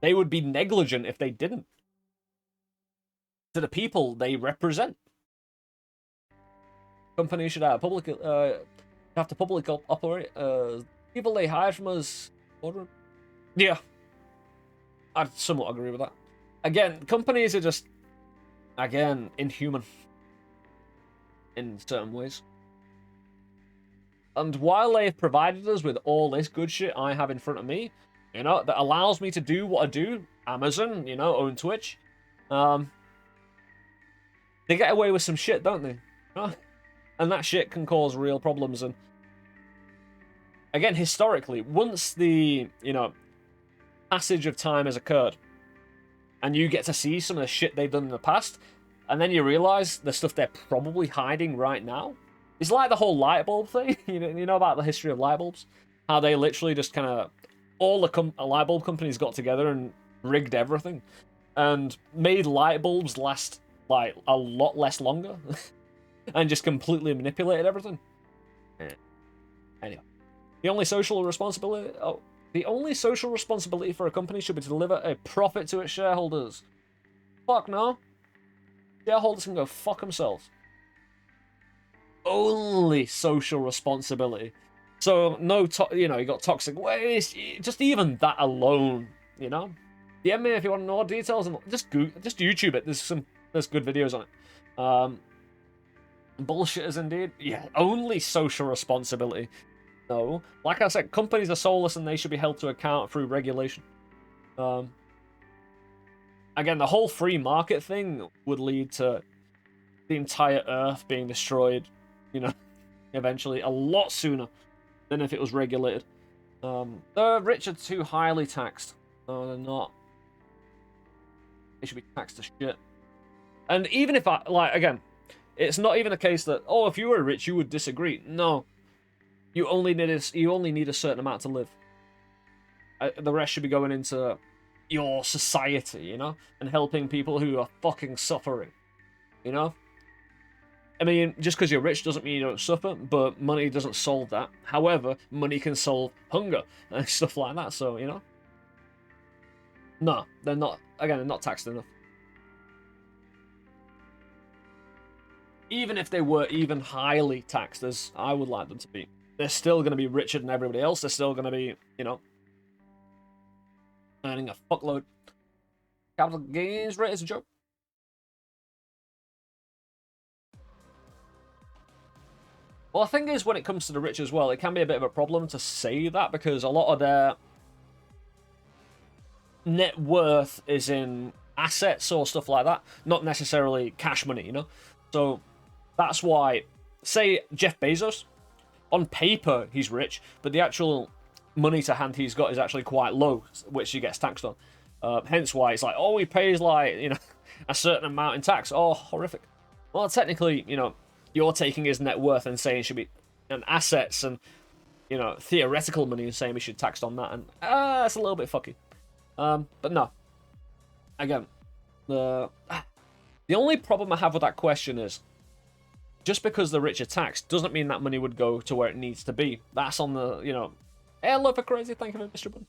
they would be negligent if they didn't. To the people they represent. Companies should have public, have to publicly operate. People they hire from us. Yeah, I'd somewhat agree with that. Again, companies are just, again, inhuman in certain ways. And while they've provided us with all this good shit I have in front of me, you know, that allows me to do what I do, Amazon, you know, own Twitch, they get away with some shit, don't they? And that shit can cause real problems. And again, historically, once the, you know, passage of time has occurred, and you get to see some of the shit they've done in the past, and then you realize the stuff they're probably hiding right now. It's like the whole light bulb thing. You know about the history of light bulbs? How they literally just kind of, all the light bulb companies got together and rigged everything. And made light bulbs last, like, a lot less longer. And just completely manipulated everything. Anyway. The only social responsibility for a company should be to deliver a profit to its shareholders. Fuck no. Shareholders can go fuck themselves. Only social responsibility. So no, you know, you got toxic waste. Just even that alone, you know. DM me if you want more details, and just YouTube it. There's good videos on it. Bullshitters indeed. Yeah, only social responsibility. No, like I said, companies are soulless and they should be held to account through regulation. Again, the whole free market thing would lead to the entire Earth being destroyed, you know, eventually, a lot sooner than if it was regulated. The rich are too highly taxed. No, they're not. They should be taxed to shit. And even if again, it's not even a case that, oh, if you were rich, you would disagree. No. You only need a certain amount to live. The rest should be going into your society, you know, and helping people who are fucking suffering, you know. I mean, just because you're rich doesn't mean you don't suffer, but money doesn't solve that. However, money can solve hunger and stuff like that. So, you know, no, they're not. Again, they're not taxed enough. Even if they were even highly taxed, as I would like them to be, they're still going to be richer than everybody else. They're still going to be, you know, earning a fuckload. Capital gains rate is a joke. Well, the thing is, when it comes to the rich as well, it can be a bit of a problem to say that, because a lot of their net worth is in assets or stuff like that, not necessarily cash money, you know? So that's why, say, Jeff Bezos, on paper, he's rich, but the actual money to hand he's got is actually quite low, which he gets taxed on. Hence why it's like, oh, he pays, like, you know, a certain amount in tax. Oh, horrific. Well, technically, you know, you're taking his net worth and saying it should be and assets and, you know, theoretical money and saying we should tax on that, and that's a little bit fucky. But no. Again, the only problem I have with that question is, just because the rich are taxed doesn't mean that money would go to where it needs to be. That's on the, you know, hello for crazy, thank you for Mr. Bun.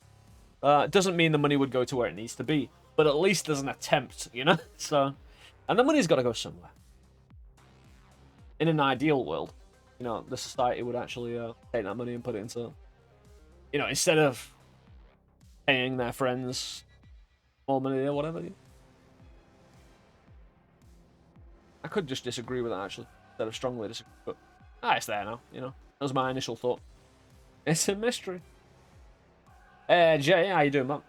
Doesn't mean the money would go to where it needs to be, but at least there's an attempt, you know? So, and the money's got to go somewhere. In an ideal world, you know, the society would actually take that money and put it into, you know, instead of paying their friends more money or whatever. I could just disagree with that, actually, instead of strongly disagree, but it's there now, you know. That was my initial thought. It's a mystery. Jay, how you doing, man?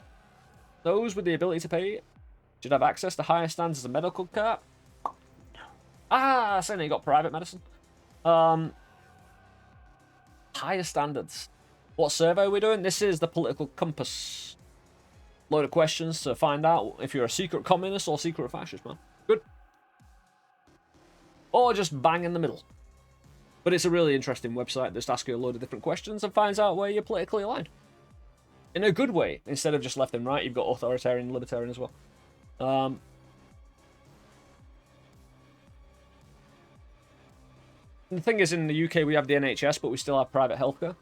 Those with the ability to pay should have access to higher standards of medical care. Saying that you got private medicine. Higher standards. What survey are we doing? This is the Political Compass. Load of questions to find out if you're a secret communist or secret fascist, man. Good. Or just bang in the middle. But it's a really interesting website. Just asks you a load of different questions and finds out where you're politically aligned. In a good way. Instead of just left and right, you've got authoritarian and libertarian as well. The thing is, in the UK, we have the NHS, but we still have private healthcare.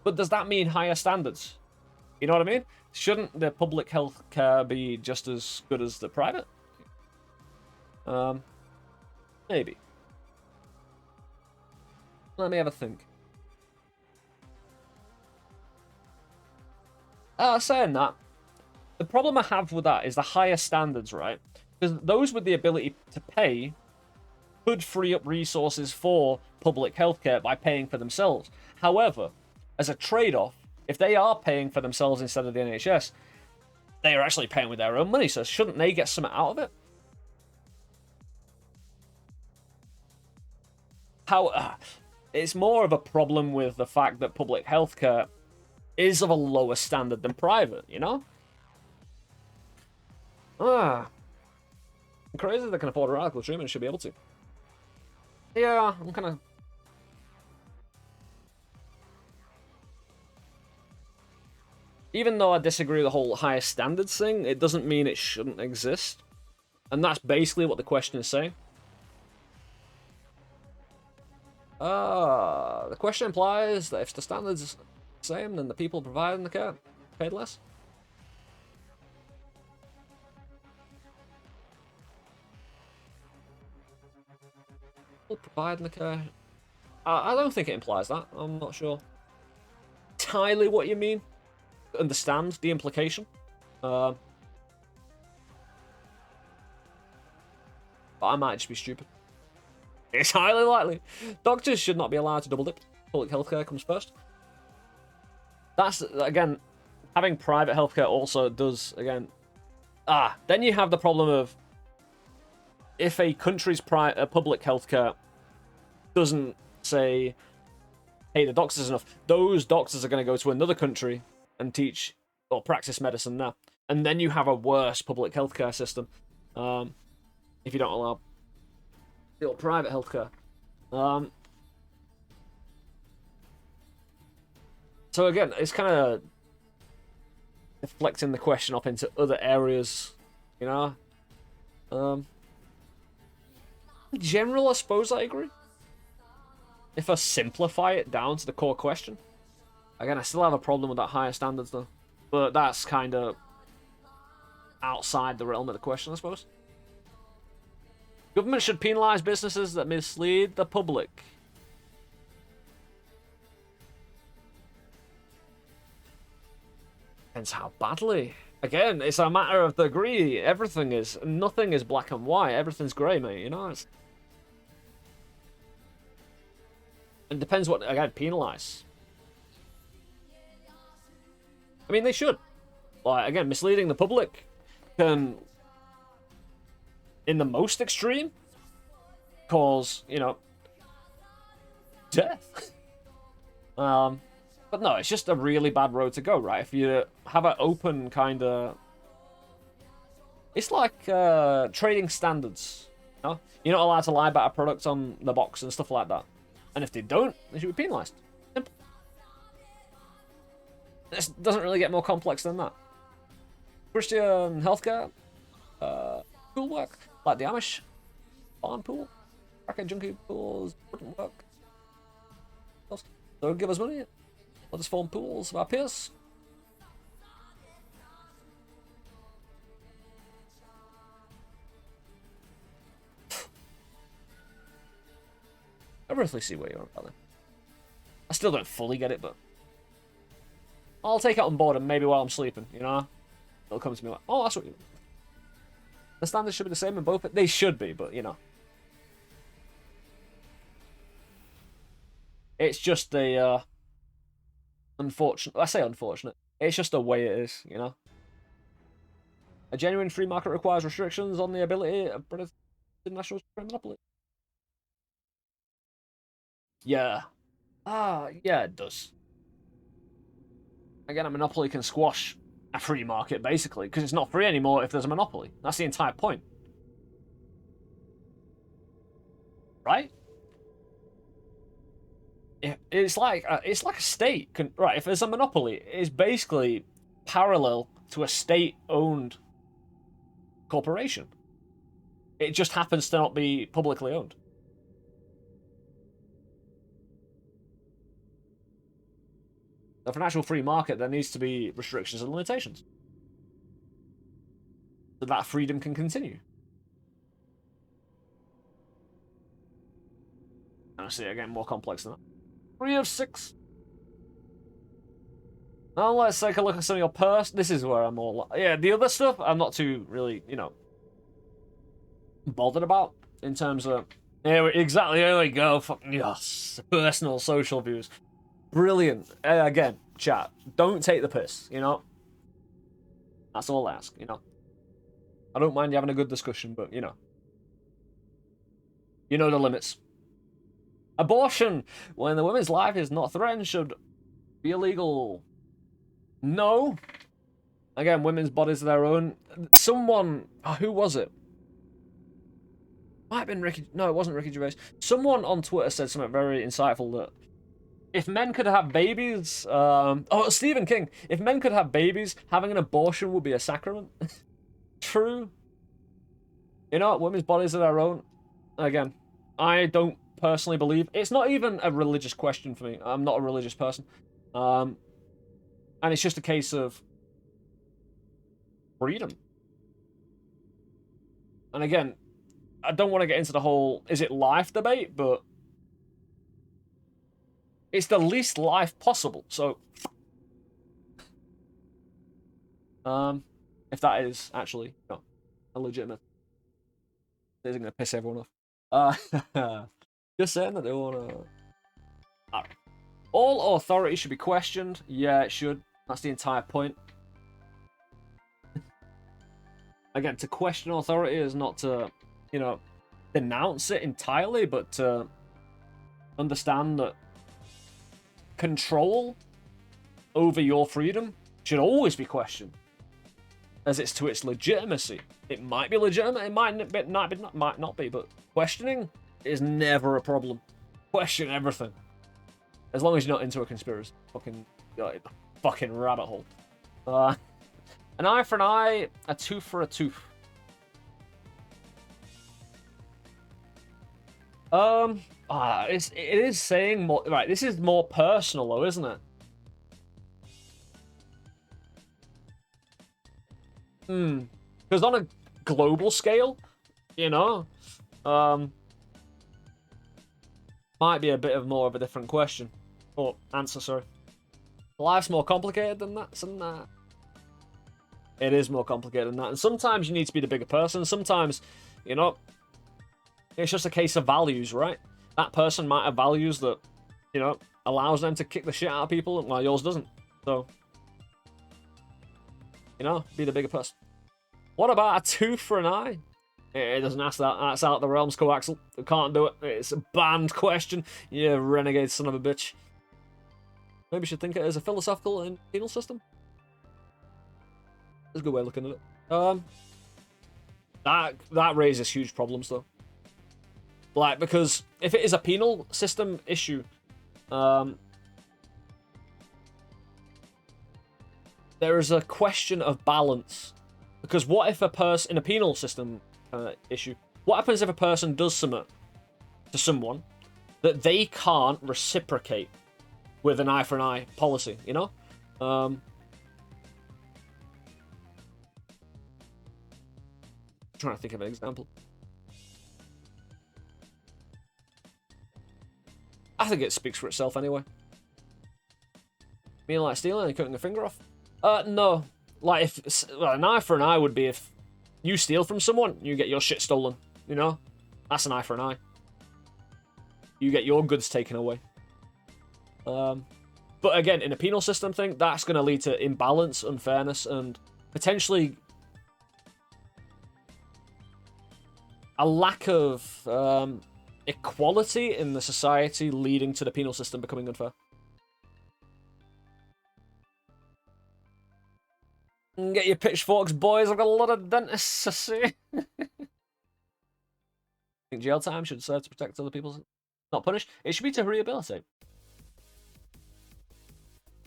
But does that mean higher standards? You know what I mean? Shouldn't the public healthcare be just as good as the private? Maybe. Let me have a think. Saying that, the problem I have with that is the higher standards, right? Because those with the ability to pay could free up resources for public healthcare by paying for themselves. However, as a trade-off, if they are paying for themselves instead of the NHS, they are actually paying with their own money, so shouldn't they get something out of it? It's more of a problem with the fact that public healthcare is of a lower standard than private, you know? Crazy they can afford radical treatment, should be able to. Yeah, I'm kind of... Even though I disagree with the whole higher standards thing, it doesn't mean it shouldn't exist. And that's basically what the question is saying. The question implies that if the standards are the same, then the people providing the care paid less. People providing the care... I don't think it implies that. I'm not sure entirely what you mean. Understand the implication. But I might just be stupid. It's highly likely. Doctors should not be allowed to double dip. Public healthcare comes first. That's, again, having private healthcare also does, again... then you have the problem of if a country's public healthcare doesn't say, hey, the doctors enough, those doctors are going to go to another country and teach or practice medicine there. And then you have a worse public healthcare system if you don't allow the private healthcare. So again, it's kind of deflecting the question up into other areas, you know? In general, I suppose I agree. If I simplify it down to the core question. Again, I still have a problem with that higher standards, though. But that's kind of outside the realm of the question, I suppose. Government should penalise businesses that mislead the public. Depends how badly. Again, it's a matter of degree. Everything is... Nothing is black and white. Everything's grey, mate, you know? It depends what, again, penalise. I mean, they should. Like, again, misleading the public can, in the most extreme, cause, you know, death. But no, it's just a really bad road to go, right? If you have an open kind of... It's like trading standards, you know? You're not allowed to lie about a product on the box and stuff like that. And if they don't, they should be penalised. Simple. This doesn't really get more complex than that. Christian healthcare, pool work, like the Amish, farm pool, cracker junkie pools wouldn't work. Don't give us money. Let us form pools of our peers. I really see where you're at, brother. I still don't fully get it, but I'll take it on board and maybe while I'm sleeping, you know? It'll come to me like, oh, that's what you... The standards should be the same in both. They should be, but, you know. It's just a, unfortunate... I say unfortunate. It's just the way it is, you know? A genuine free market requires restrictions on the ability of British international monopoly. Yeah. Yeah, it does. Again, a monopoly can squash a free market, basically, because it's not free anymore if there's a monopoly. That's the entire point. Right? It's like a state. Right, if there's a monopoly, it's basically parallel to a state-owned corporation. It just happens to not be publicly owned. So for an actual free market, there needs to be restrictions and limitations. So that freedom can continue. And I see it again more complex than that. 3 of 6. Now let's take a look at some of your purse. This is where I'm all... Yeah, the other stuff I'm not too really, bothered about in terms of... Yeah, exactly, there we go. Fucking yes. Personal social views. Brilliant. Again, chat, don't take the piss, That's all I ask, I don't mind you having a good discussion, but, you know the limits. Abortion, when the woman's life is not threatened, should be illegal. No. Again, women's bodies are their own. Someone, who was it? Might have been Ricky. No, it wasn't Ricky Gervais. Someone on Twitter said something very insightful that if men could have babies, Stephen King. If men could have babies, having an abortion would be a sacrament. True. Women's bodies are their own. Again, I don't personally believe it's not even a religious question for me. I'm not a religious person, and it's just a case of freedom. And again, I don't want to get into the whole is it life debate, but it's the least life possible. So, if that is actually a legitimate, it isn't going to piss everyone off. Just saying that they want to. Right. All authority should be questioned. Yeah, it should. That's the entire point. Again, to question authority is not to, denounce it entirely, but to understand that control over your freedom should always be questioned, as it's to its legitimacy. It might be legitimate, it might not be, but questioning is never a problem. Question everything, as long as you're not into a conspiracy. Fucking rabbit hole. An eye for an eye, a tooth for a tooth. It is saying more. Right, this is more personal though, isn't it? Because on a global scale, might be a bit of more of a different question. Or answer, sorry. Life's more complicated than that, isn't that? It is more complicated than that. And sometimes you need to be the bigger person. Sometimes, it's just a case of values, right? That person might have values that, allows them to kick the shit out of people, while yours doesn't. So, be the bigger person. What about a tooth for an eye? It doesn't ask that. That's out the realms, Coaxel. We can't do it. It's a banned question. You renegade son of a bitch. Maybe you should think of it as a philosophical and penal system. That's a good way of looking at it. That raises huge problems, though. Like, because if it is a penal system issue, there is a question of balance. Because what if a person in a penal system issue, what happens if a person does something to someone that they can't reciprocate with an eye for an eye policy, Trying to think of an example. I think it speaks for itself anyway. Mean like stealing and cutting a finger off? No. Like, an eye for an eye would be if you steal from someone, you get your shit stolen. That's an eye for an eye. You get your goods taken away. But again, in a penal system thing, that's going to lead to imbalance, unfairness, and potentially a lack of equality in the society leading to the penal system becoming unfair. Get your pitchforks, boys. I've got a lot of dentists to see. I think jail time should serve to protect other people, not punish. It should be to rehabilitate.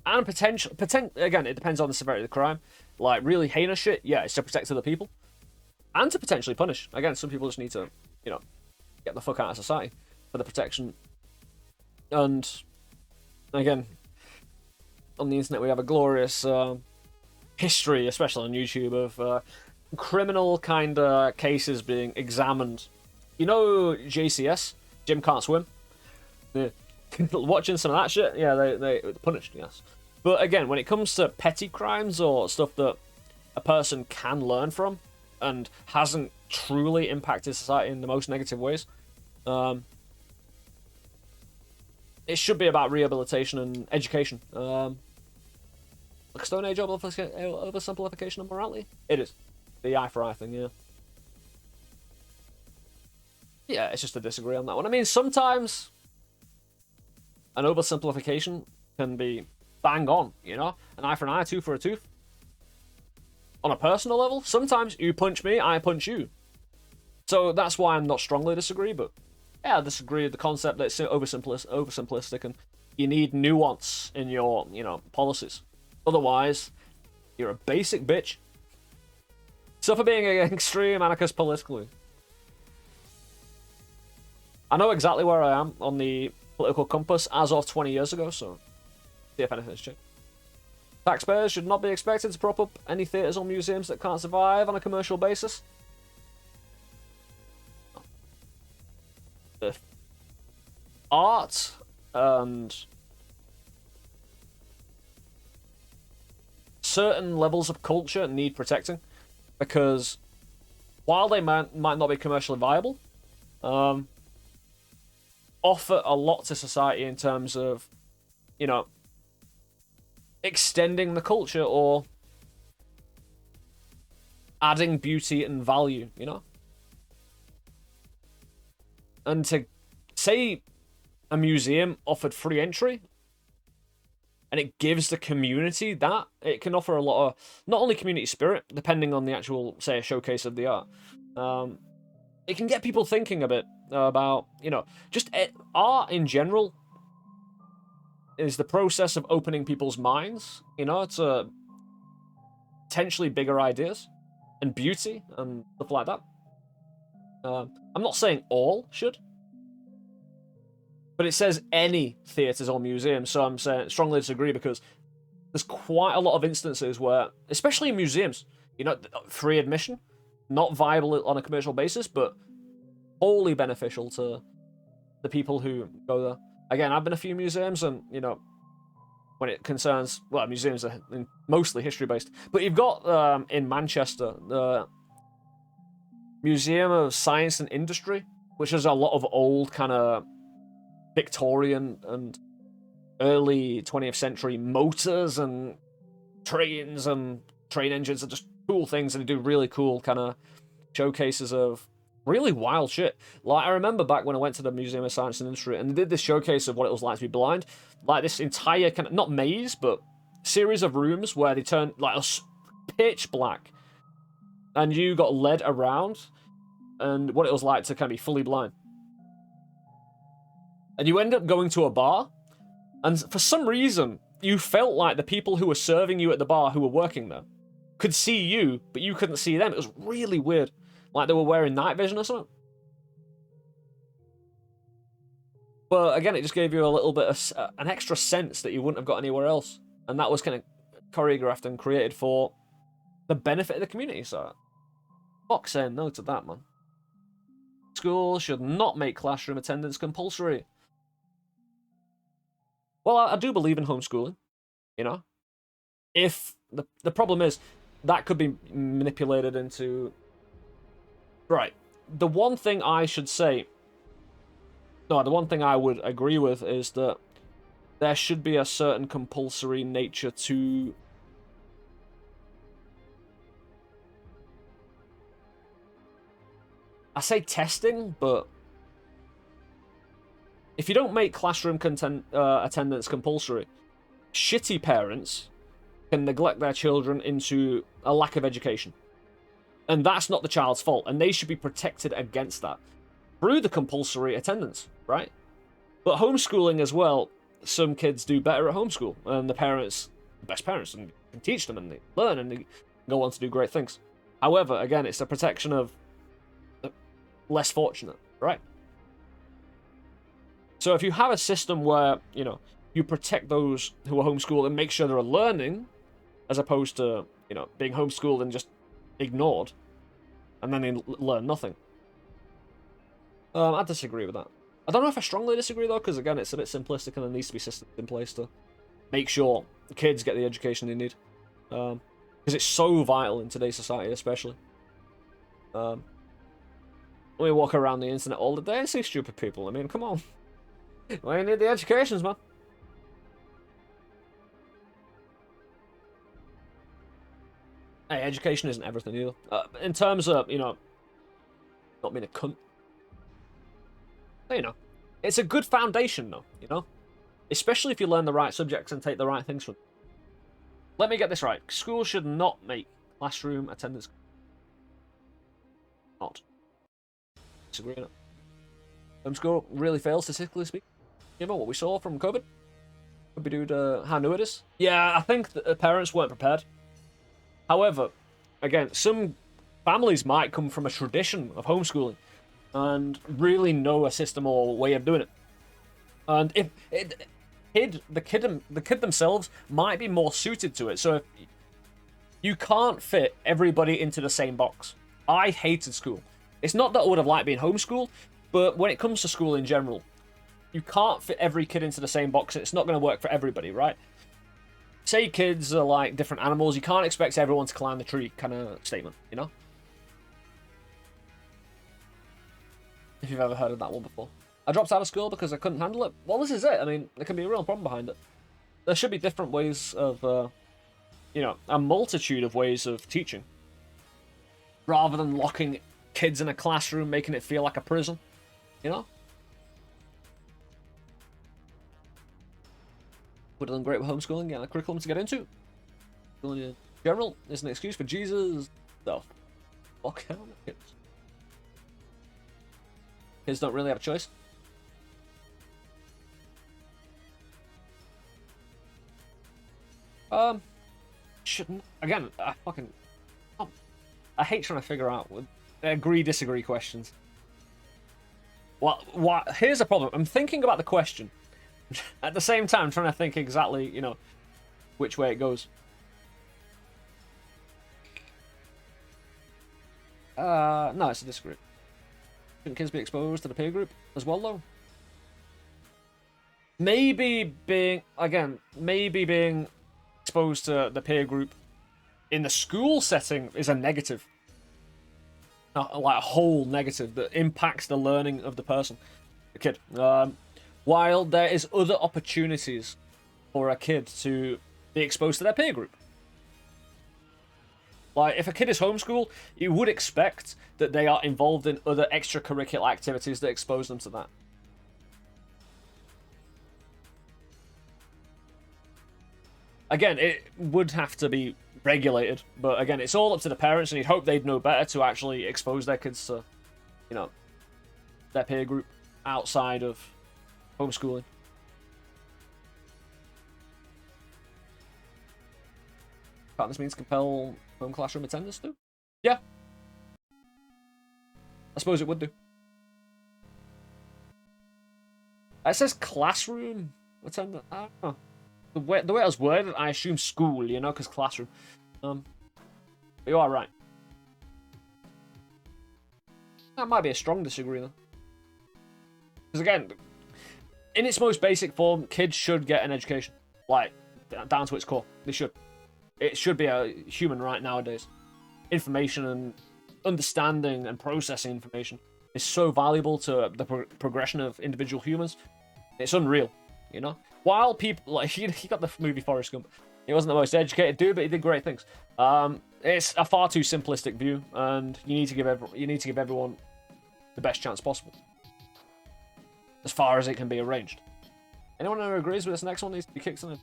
And potential, again, it depends on the severity of the crime. Like, really heinous shit, yeah, it's to protect other people. And to potentially punish. Again, some people just need to, you know, get the fuck out of society for the protection. And, again, on the internet we have a glorious history, especially on YouTube, of criminal kind of cases being examined. You know JCS? Jim Can't Swim? Yeah. Watching some of that shit, yeah, they punished, yes. But again, when it comes to petty crimes or stuff that a person can learn from and hasn't truly impacted society in the most negative ways, it should be about rehabilitation and education. Like Stone Age oversimplification of morality? It is. The eye for eye thing, yeah. Yeah, it's just a disagree on that one. I mean, sometimes an oversimplification can be bang on, you know? An eye for an eye, tooth for a tooth. On a personal level, sometimes you punch me, I punch you. So that's why I'm not strongly disagree, but yeah, I disagree with the concept that it's oversimplistic and you need nuance in your, you know, policies. Otherwise, you're a basic bitch. Suffer being an extreme anarchist politically. I know exactly where I am on the political compass as of 20 years ago, so see if anything has changed. Taxpayers should not be expected to prop up any theatres or museums that can't survive on a commercial basis. The art and certain levels of culture need protecting, because while they might not be commercially viable, offer a lot to society in terms of, you know, extending the culture or adding beauty and value, you know? And to say a museum offered free entry and it gives the community that, it can offer a lot of, not only community spirit, depending on the actual, say, a showcase of the art, it can get people thinking a bit about, you know, just art in general is the process of opening people's minds, you know, to potentially bigger ideas and beauty and stuff like that. I'm not saying all should, but it says any theatres or museums, so I'm saying strongly disagree, because there's quite a lot of instances where, especially in museums, you know, free admission, not viable on a commercial basis, but wholly beneficial to the people who go there. Again, I've been a few museums, and, you know, when it concerns, well, museums are mostly history-based, but you've got, in Manchester, the Museum of Science and Industry, which has a lot of old kind of Victorian and early 20th century motors and trains and train engines and just cool things, and they do really cool kind of showcases of really wild shit. Like, I remember back when I went to the Museum of Science and Industry and they did this showcase of what it was like to be blind. Like, this entire kind of, not maze, but series of rooms where they turned, like, pitch black. And you got led around and what it was like to kind of be fully blind. And you end up going to a bar, and for some reason, you felt like the people who were serving you at the bar who were working there could see you, but you couldn't see them. It was really weird. Like they were wearing night vision or something. But again, it just gave you a little bit of an extra sense that you wouldn't have got anywhere else. And that was kind of choreographed and created for the benefit of the community. So, fuck saying no to that, man. Schools should not make classroom attendance compulsory. Well, I do believe in homeschooling, you know? If the problem is, that could be manipulated into... Right, the one thing I should say... No, the one thing I would agree with is that there should be a certain compulsory nature to... I say testing, but if you don't make classroom attendance compulsory, shitty parents can neglect their children into a lack of education. And that's not the child's fault, and they should be protected against that through the compulsory attendance, right? But homeschooling as well, some kids do better at homeschool, and the parents, the best parents, and can teach them, and they learn, and they go on to do great things. However, again, it's the protection of the less fortunate, right? So if you have a system where, you know, you protect those who are homeschooled and make sure they're learning, as opposed to, you know, being homeschooled and just ignored, and then they learn nothing. I disagree with that. I don't know if I strongly disagree, though, because, again, it's a bit simplistic and there needs to be systems in place to make sure kids get the education they need. Because it's so vital in today's society, especially. We walk around the internet all the day and see stupid people. I mean, come on. We need the educations, man. Hey, education isn't everything either. In terms of, you know, not being a cunt. You know, it's a good foundation, though, you know? Especially if you learn the right subjects and take the right things from them. Let me get this right. Schools should not make classroom attendance. Not. Disagree on it. Homeschool really fails, statistically speaking. Given what we saw from COVID. Could be due to how new it is. Yeah, I think the parents weren't prepared. However, again, some families might come from a tradition of homeschooling and really know a system or way of doing it. And if the kid themselves might be more suited to it. So if you can't fit everybody into the same box. I hated school. It's not that I would have liked being homeschooled, but when it comes to school in general, you can't fit every kid into the same box. It's not going to work for everybody, right? Say kids are like different animals. You can't expect everyone to climb the tree kind of statement, you know? If you've ever heard of that one before. I dropped out of school because I couldn't handle it. Well, this is it. I mean, there can be a real problem behind it. There should be different ways of, you know, a multitude of ways of teaching. Rather than locking kids in a classroom, making it feel like a prison, you know? Would have done great with homeschooling, getting a curriculum to get into. Schooling in general is an excuse for Jesus stuff. Fuck out of kids. Kids don't really have a choice. Shouldn't again. I hate trying to figure out with agree-disagree questions. What? Here's the problem. I'm thinking about the question. At the same time, trying to think exactly, you know, which way it goes. No, it's a disagree. Shouldn't kids be exposed to the peer group as well, though? Maybe being exposed to the peer group in the school setting is a negative. Like a whole negative that impacts the learning of the person, the kid. While there is other opportunities for a kid to be exposed to their peer group. Like, if a kid is homeschooled, you would expect that they are involved in other extracurricular activities that expose them to that. Again, it would have to be regulated, but again, it's all up to the parents, and you'd hope they'd know better to actually expose their kids to, you know, their peer group outside of homeschooling. Can't this means compel home classroom attendance too? Yeah. I suppose it would do. It says classroom attendance. I don't know. The way it was worded, I assume school, you know, because classroom. But you are right. That might be a strong disagree, though. Because again, in its most basic form, kids should get an education. Like, down to its core. They should. It should be a human right nowadays. Information and understanding and processing information is so valuable to the progression of individual humans. It's unreal, you know? While people, like, he got the movie Forrest Gump. He wasn't the most educated dude, but he did great things. It's a far too simplistic view, and you need to give everyone the best chance possible. as far as it can be arranged. Anyone who agrees with this next one needs to be kicked in the...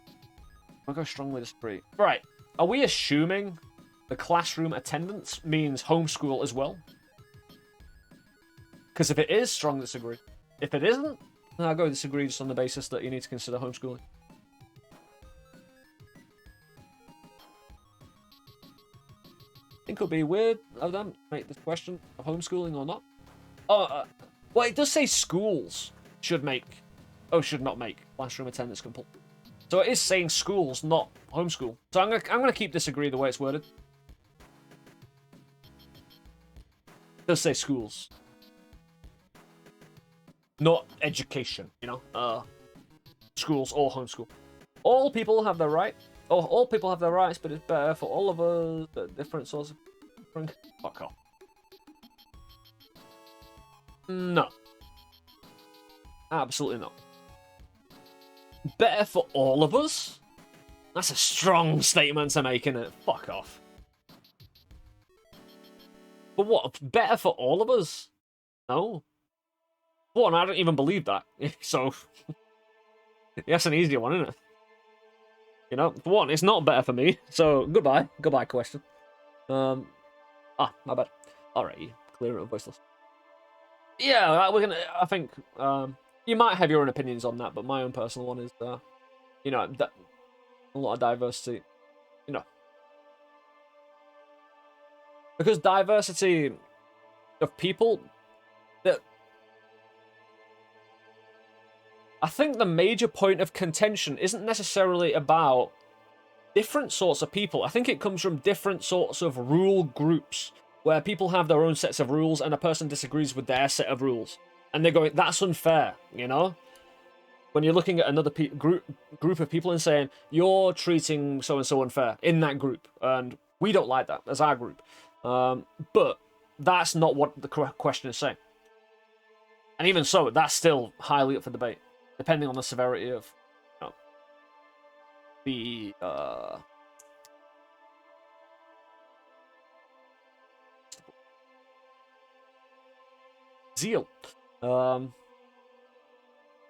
I'll go strongly disagree. Right, are we assuming the classroom attendance means homeschool as well? Because if it is, strong disagree. If it isn't, then I'll go disagree just on the basis that you need to consider homeschooling. I think it would be weird of them to make this question of homeschooling or not. Oh, well, it does say schools should not make classroom attendance compulsory. So it is saying schools, not homeschool. So I'm gonna keep disagree the way it's worded. It does say schools, not education. You know, schools or homeschool. All people have their right. All people have their rights, but it's better for all of us. But different sorts of... Fuck off. No. Absolutely not. Better for all of us? That's a strong statement to make, isn't it? Fuck off. But what? Better for all of us? No. One, I don't even believe that. So, that's an easier one, isn't it? You know, for one, it's not better for me. So, goodbye. Goodbye, question. My bad. Alright, clear it, voiceless. Yeah, we're gonna... I think, you might have your own opinions on that, but my own personal one is, you know, that a lot of diversity, you know. Because diversity of people, that... I think the major point of contention isn't necessarily about different sorts of people. I think it comes from different sorts of rule groups, where people have their own sets of rules and a person disagrees with their set of rules. And they're going, that's unfair, you know? When you're looking at another group of people and saying, you're treating so-and-so unfair in that group, and we don't like that as our group. But that's not what the question is saying. And even so, that's still highly up for debate, depending on the severity of, you know, the zeal. I'm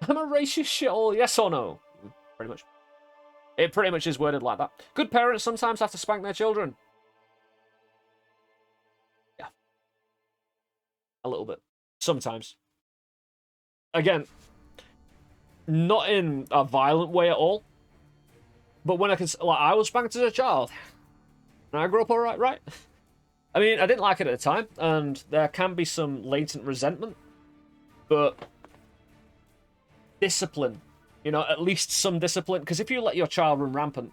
a racist shithole, yes or no? Pretty much. It pretty much is worded like that. Good parents sometimes have to spank their children. Yeah. A little bit. Sometimes. Again, not in a violent way at all. But when I was spanked as a child. And I grew up alright, right? I mean, I didn't like it at the time, and there can be some latent resentment. But discipline, you know, at least some discipline. Because if you let your child run rampant,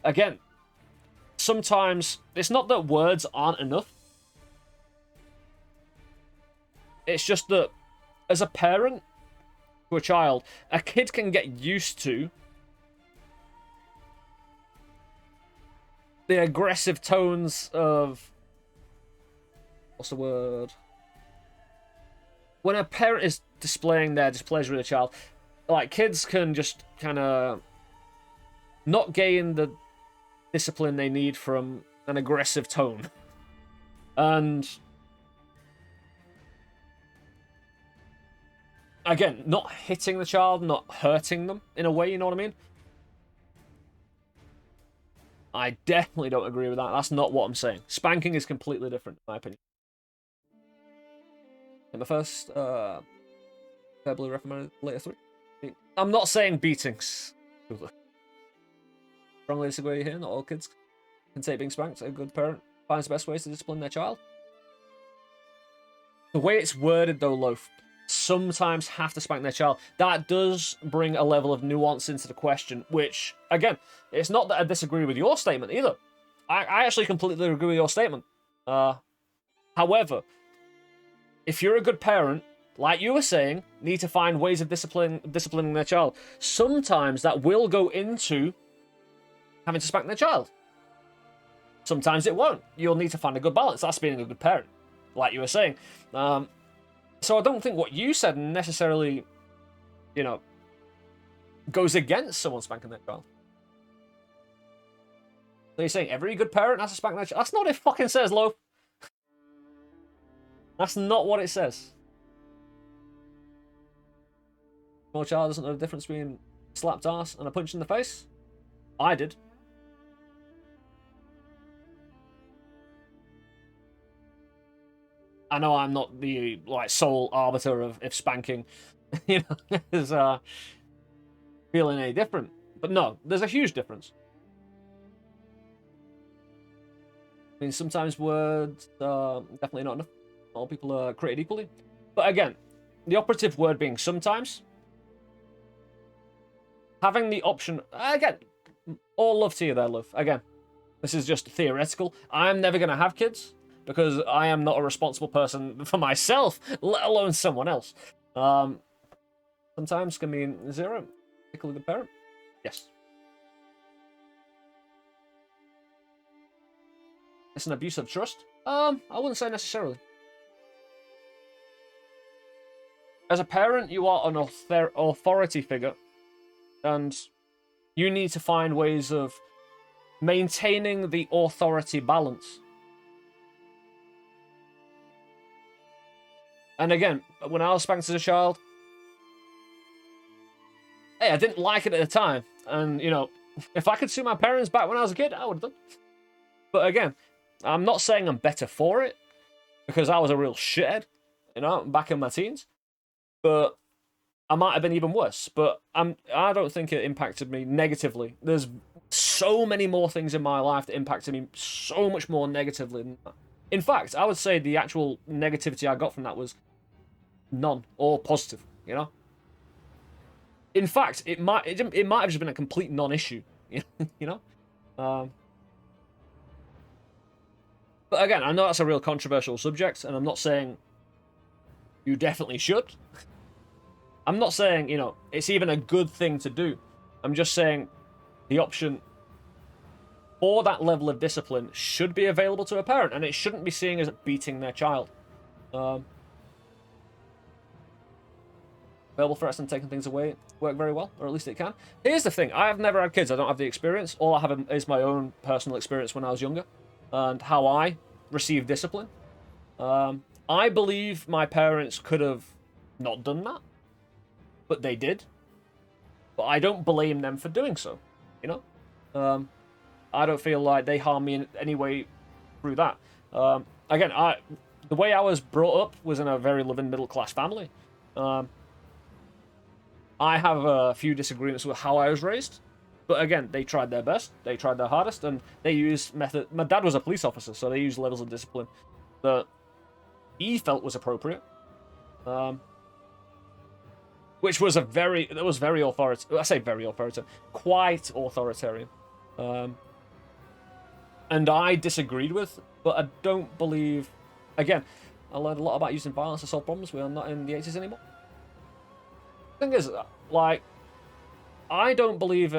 again, sometimes it's not that words aren't enough. It's just that as a parent to a child, a kid can get used to the aggressive tones of... What's the word? When a parent is displaying their displeasure with a child, like, kids can just kind of not gain the discipline they need from an aggressive tone. And again, not hitting the child, not hurting them in a way, you know what I mean? I definitely don't agree with that. That's not what I'm saying. Spanking is completely different, in my opinion. In my first, verbally recommended later 3. I'm not saying beatings. Strongly disagree here. Not all kids can take being spanked. A good parent finds the best ways to discipline their child. The way it's worded, though, Loaf, sometimes have to spank their child. That does bring a level of nuance into the question, which, again, it's not that I disagree with your statement either. I actually completely agree with your statement. However, if you're a good parent, like you were saying, need to find ways of disciplining their child. Sometimes that will go into having to spank their child. Sometimes it won't. You'll need to find a good balance. That's being a good parent, like you were saying. So I don't think what you said necessarily, you know, goes against someone spanking their child. So you're saying every good parent has to spank their child? That's not what it fucking says, Lo. That's not what it says. Small child doesn't know the difference between slapped ass and a punch in the face. I did. I know I'm not the sole arbiter of if spanking, is feeling any different, but no, there's a huge difference. I mean, sometimes words are definitely not enough. All people are created equally, but again, the operative word being sometimes. Having the option again, all love to you there, love. Again, this is just theoretical. I'm never gonna have kids. Because I am not a responsible person for myself, let alone someone else. Sometimes can mean zero. Particularly good parent. Yes. It's an abuse of trust. I wouldn't say necessarily. As a parent, you are an authority figure, and you need to find ways of maintaining the authority balance. And again, when I was spanked as a child, hey, I didn't like it at the time. And, if I could sue my parents back when I was a kid, I would have done. But again, I'm not saying I'm better for it, because I was a real shithead, back in my teens. But I might have been even worse. But I don't think it impacted me negatively. There's so many more things in my life that impacted me so much more negatively than that. In fact, I would say the actual negativity I got from that was none or positive, In fact, it might have just been a complete non-issue, But again, I know that's a real controversial subject, and I'm not saying you definitely should. I'm not saying, it's even a good thing to do. I'm just saying the option for that level of discipline should be available to a parent, and it shouldn't be seen as beating their child. Verbal threats and taking things away work very well, or at least it can. Here's the thing, I have never had kids, I don't have the experience. All I have is my own personal experience when I was younger, and how I received discipline. I believe my parents could have not done that, but they did. But I don't blame them for doing so, I don't feel like they harmed me in any way through that. Again, the way I was brought up was in a very loving middle-class family. I have a few disagreements with how I was raised, but again, they tried their best, they tried their hardest, and they used method. My dad was a police officer, so they used levels of discipline that he felt was appropriate, which was very authoritative. I say very authoritative, quite authoritarian, and I disagreed with, but I don't believe. Again, I learned a lot about using violence to solve problems. We are not in the 80s anymore. Thing is, I don't believe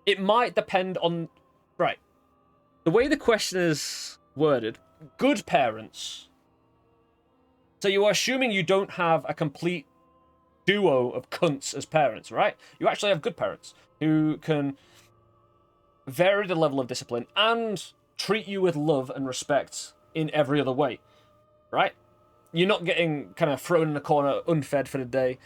it might depend on, right, the way the question is worded. Good parents, so you are assuming you don't have a complete duo of cunts as parents, right? You actually have good parents who can vary the level of discipline and treat you with love and respect in every other way, right? You're not getting kind of thrown in the corner, unfed for the day,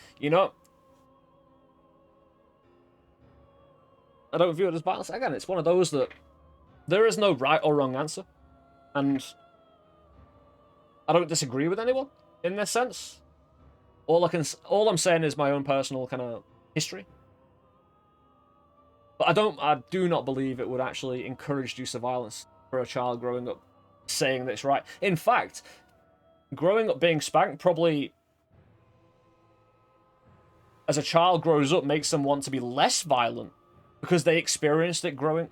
I don't view it as violence. Again, it's one of those that there is no right or wrong answer. And I don't disagree with anyone in this sense. All I'm saying is my own personal kind of history. But I do not believe it would actually encourage use of violence for a child growing up saying that it's right. In fact, growing up being spanked probably, as a child grows up, makes them want to be less violent because they experienced it growing.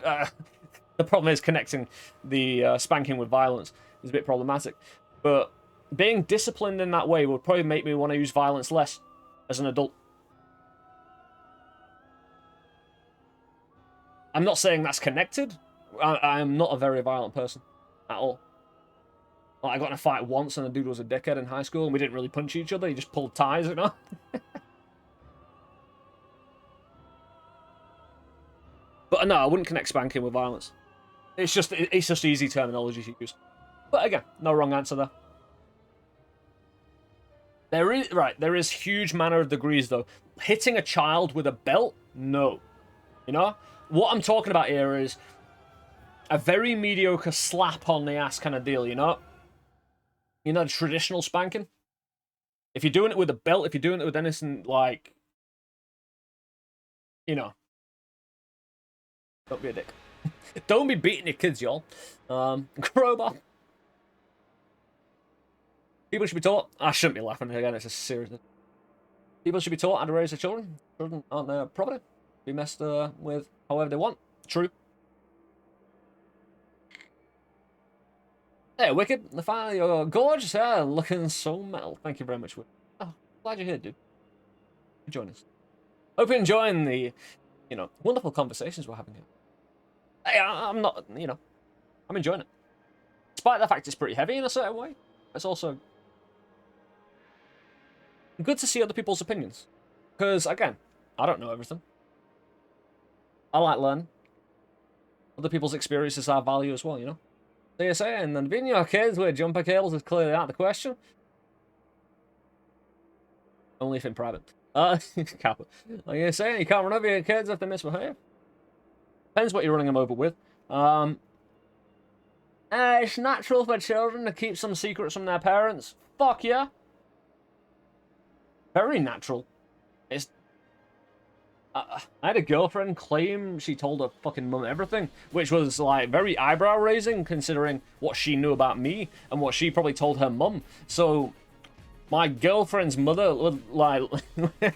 The problem is connecting the spanking with violence is a bit problematic. But being disciplined in that way would probably make me want to use violence less as an adult. I'm not saying that's connected. I'm not a very violent person at all. I got in a fight once and the dude was a dickhead in high school and we didn't really punch each other. He just pulled ties, But no, I wouldn't connect spanking with violence. It's just easy terminology to use. But again, no wrong answer there. There is huge manner of degrees though. Hitting a child with a belt, no. You know what I'm talking about here is a very mediocre slap on the ass kind of deal. You know, traditional spanking. If you're doing it with a belt, if you're doing it with anything like, don't be a dick. Don't be beating your kids, y'all. Crowbar. People should be taught. I shouldn't be laughing again. It's a serious. People should be taught how to raise their children. Children aren't their property. Be messed with however they want. True. Hey, Wicked. Finally, you're gorgeous hair, looking so metal. Thank you very much, Wicked. Oh, glad you're here, dude. Join us. Hope you're enjoying the, wonderful conversations we're having here. Hey, I'm not, I'm enjoying it. Despite the fact it's pretty heavy in a certain way, it's also good to see other people's opinions. Because, again, I don't know everything. I like learning. Other people's experiences have value as well, you know? So you're saying, and being your kids with jumper cables is clearly out of the question. Only if in private. Kappa. Like you're saying, you can't run over your kids if they misbehave. Depends what you're running them over with. It's natural for children to keep some secrets from their parents. Fuck yeah. Very natural. It's. I had a girlfriend claim she told her fucking mum everything, which was like very eyebrow raising considering what she knew about me and what she probably told her mum. So my girlfriend's mother would like, I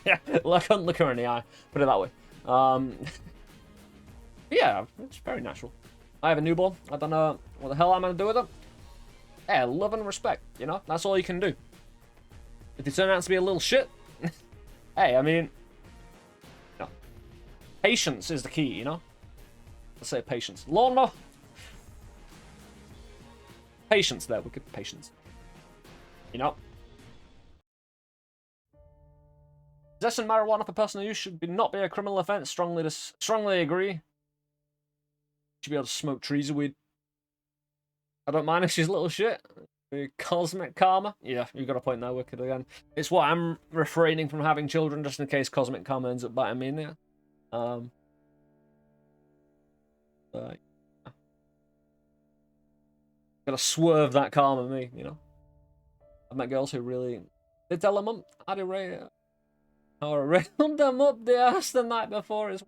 couldn't look her in the eye. Put it that way. Yeah, it's very natural. I have a newborn. I don't know what the hell I'm gonna do with them. Yeah, love and respect. You know, that's all you can do. If you turn out to be a little shit, hey, I mean. Patience is the key, you know? Let's say patience. Lawnmower. Patience there, wicked patience. You know? Possessing marijuana for personal use should not be a criminal offense. Strongly agree. Should be able to smoke trees of weed. I don't mind if she's a little shit. Cosmic karma. Yeah, you got a point there, wicked again. It's what I'm refraining from having children just in case cosmic karma ends up biting me in there. Gotta swerve that karma me, you know. I've met girls who really did tell their mum how to railed them up the ass the night before as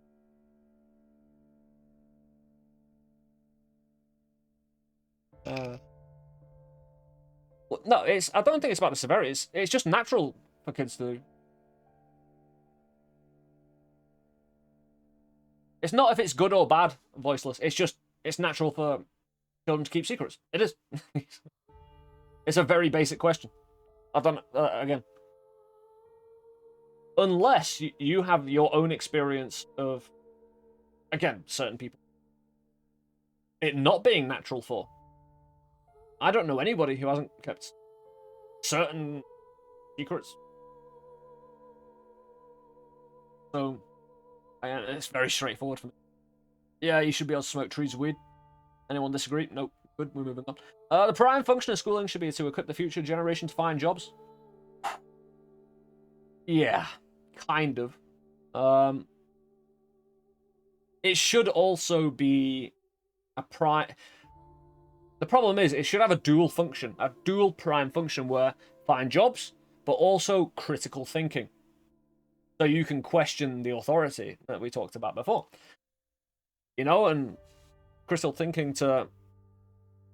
well, no, I don't think it's about the severity, it's just natural for kids to do. It's not if it's good or bad, voiceless. It's natural for children to keep secrets. It is. It's a very basic question. I've done again. Unless you have your own experience of, again, certain people. It not being natural for. I don't know anybody who hasn't kept certain secrets. So, it's very straightforward for me. Yeah, you should be able to smoke trees of weed. Anyone disagree? Nope. Good, we're moving on. The prime function of schooling should be to equip the future generation to find jobs. Yeah, kind of. It should also be a prime... The problem is, it should have a dual function. A dual prime function where find jobs, but also critical thinking. So you can question the authority that we talked about before. You know, and critical thinking to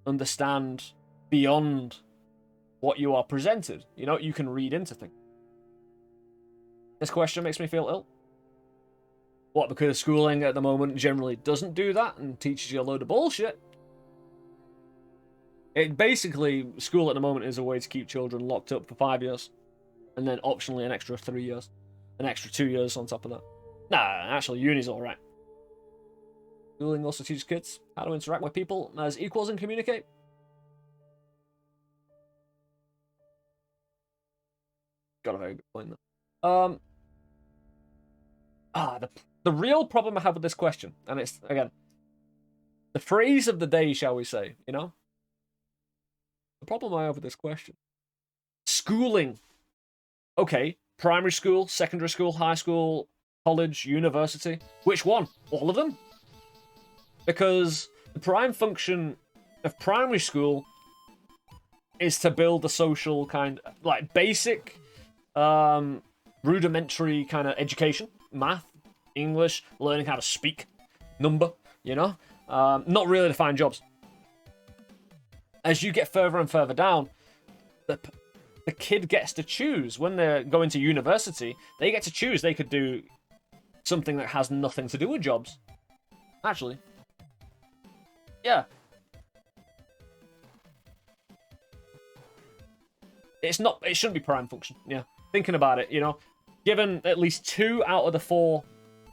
understand beyond what you are presented. You know, you can read into things. This question makes me feel ill. What, because schooling at the moment generally doesn't do that and teaches you a load of bullshit? It basically, school at the moment is a way to keep children locked up for 5 years. And then optionally an extra 3 years. An extra 2 years on top of that. Nah, actually, uni's alright. Schooling also teaches kids how to interact with people as equals and communicate. Got a very good point there. The real problem I have with this question, and it's, again, the phrase of the day, shall we say, you know? The problem I have with this question. Schooling Okay, primary school, secondary school, high school, college, university. Which one? All of them? Because the prime function of primary school is to build a social kind, like basic, rudimentary kind of education, math, English, learning how to speak, number, you know? Not really to find jobs. As you get further and further down, the kid gets to choose. When they're going to university, they get to choose. They could do something that has nothing to do with jobs. Actually. Yeah. It shouldn't be prime function. Yeah. Thinking about it, you know, given at least 2 out of the 4,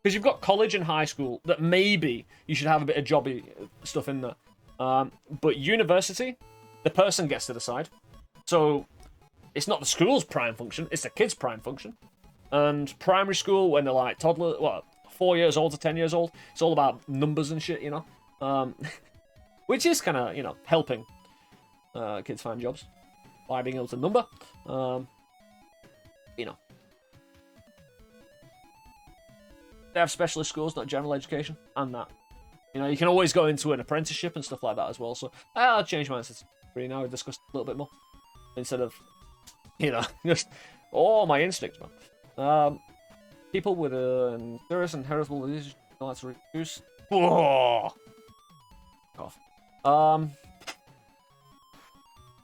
because you've got college and high school that maybe you should have a bit of jobby stuff in there. But university, the person gets to decide. So it's not the school's prime function, it's the kid's prime function. And primary school, when they're like toddler, 4 years old to 10 years old, it's all about numbers and shit, you know? Which is kind of, you know, helping kids find jobs by being able to number. You know. They have specialist schools, not general education, and that. You know, you can always go into an apprenticeship and stuff like that as well. So I'll change my answer to now. We've discussed a little bit more instead of, you know, just my instincts, man. People with serious and heritable disease like to reduce. Whoa! Cough.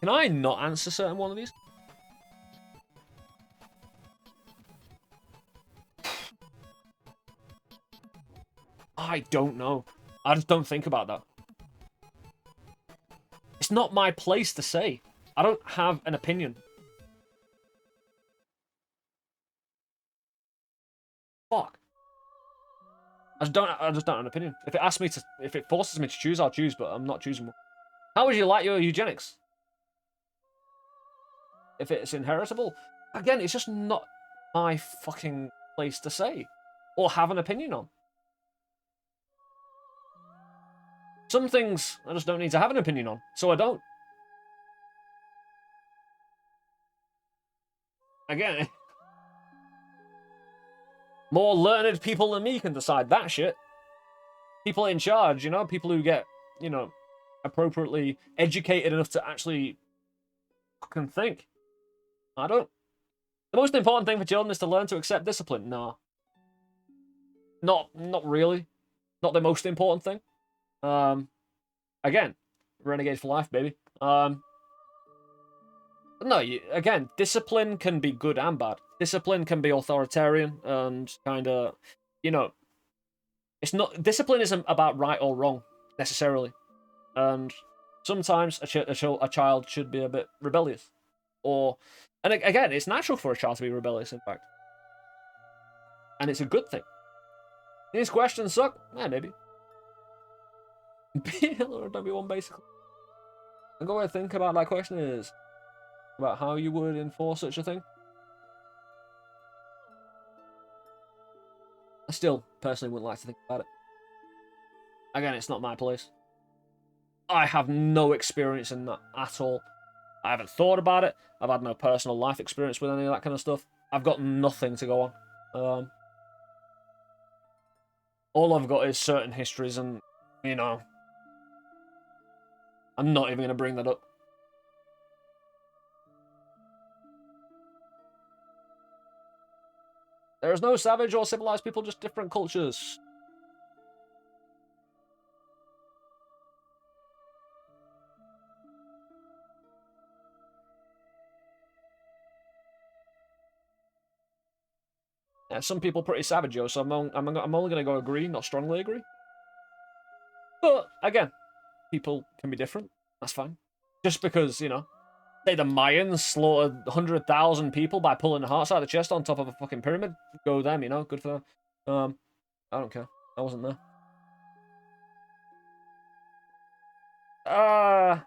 Can I not answer certain one of these? I don't know. I just don't think about that. It's not my place to say. I don't have an opinion. Fuck. I just don't have an opinion. If it forces me to choose, I'll choose, but I'm not choosing one. How would you like your eugenics? If it's inheritable? Again, it's just not my fucking place to say. Or have an opinion on. Some things I just don't need to have an opinion on, so I don't. Again, more learned people than me can decide that shit. People in charge, you know, people who get, you know, appropriately educated enough to actually fucking think. I don't. The most important thing for children is to learn to accept discipline. Nah. Not really. Not the most important thing. Again, renegade for life, baby. No, again, discipline can be good and bad. Discipline can be authoritarian and kind of, you know, it's not. Discipline isn't about right or wrong necessarily, and sometimes a child should be a bit rebellious, and again, it's natural for a child to be rebellious, in fact, and it's a good thing. These questions suck. Yeah, maybe. Be Hitler or don't be one, basically. And go and think about that question is about how you would enforce such a thing. I still personally wouldn't like to think about it. Again, it's not my place. I have no experience in that at all. I haven't thought about it. I've had no personal life experience with any of that kind of stuff. I've got nothing to go on. All I've got is certain histories, and, you know, I'm not even going to bring that up. There is no savage or civilized people, just different cultures. Yeah, some people pretty savage, yo, so I'm only going to go agree, not strongly agree. But, again, people can be different. That's fine. Just because, you know, say the Mayans slaughtered 100,000 people by pulling the hearts out of the chest on top of a fucking pyramid. Go them, you know, good for them. I don't care. I wasn't there. I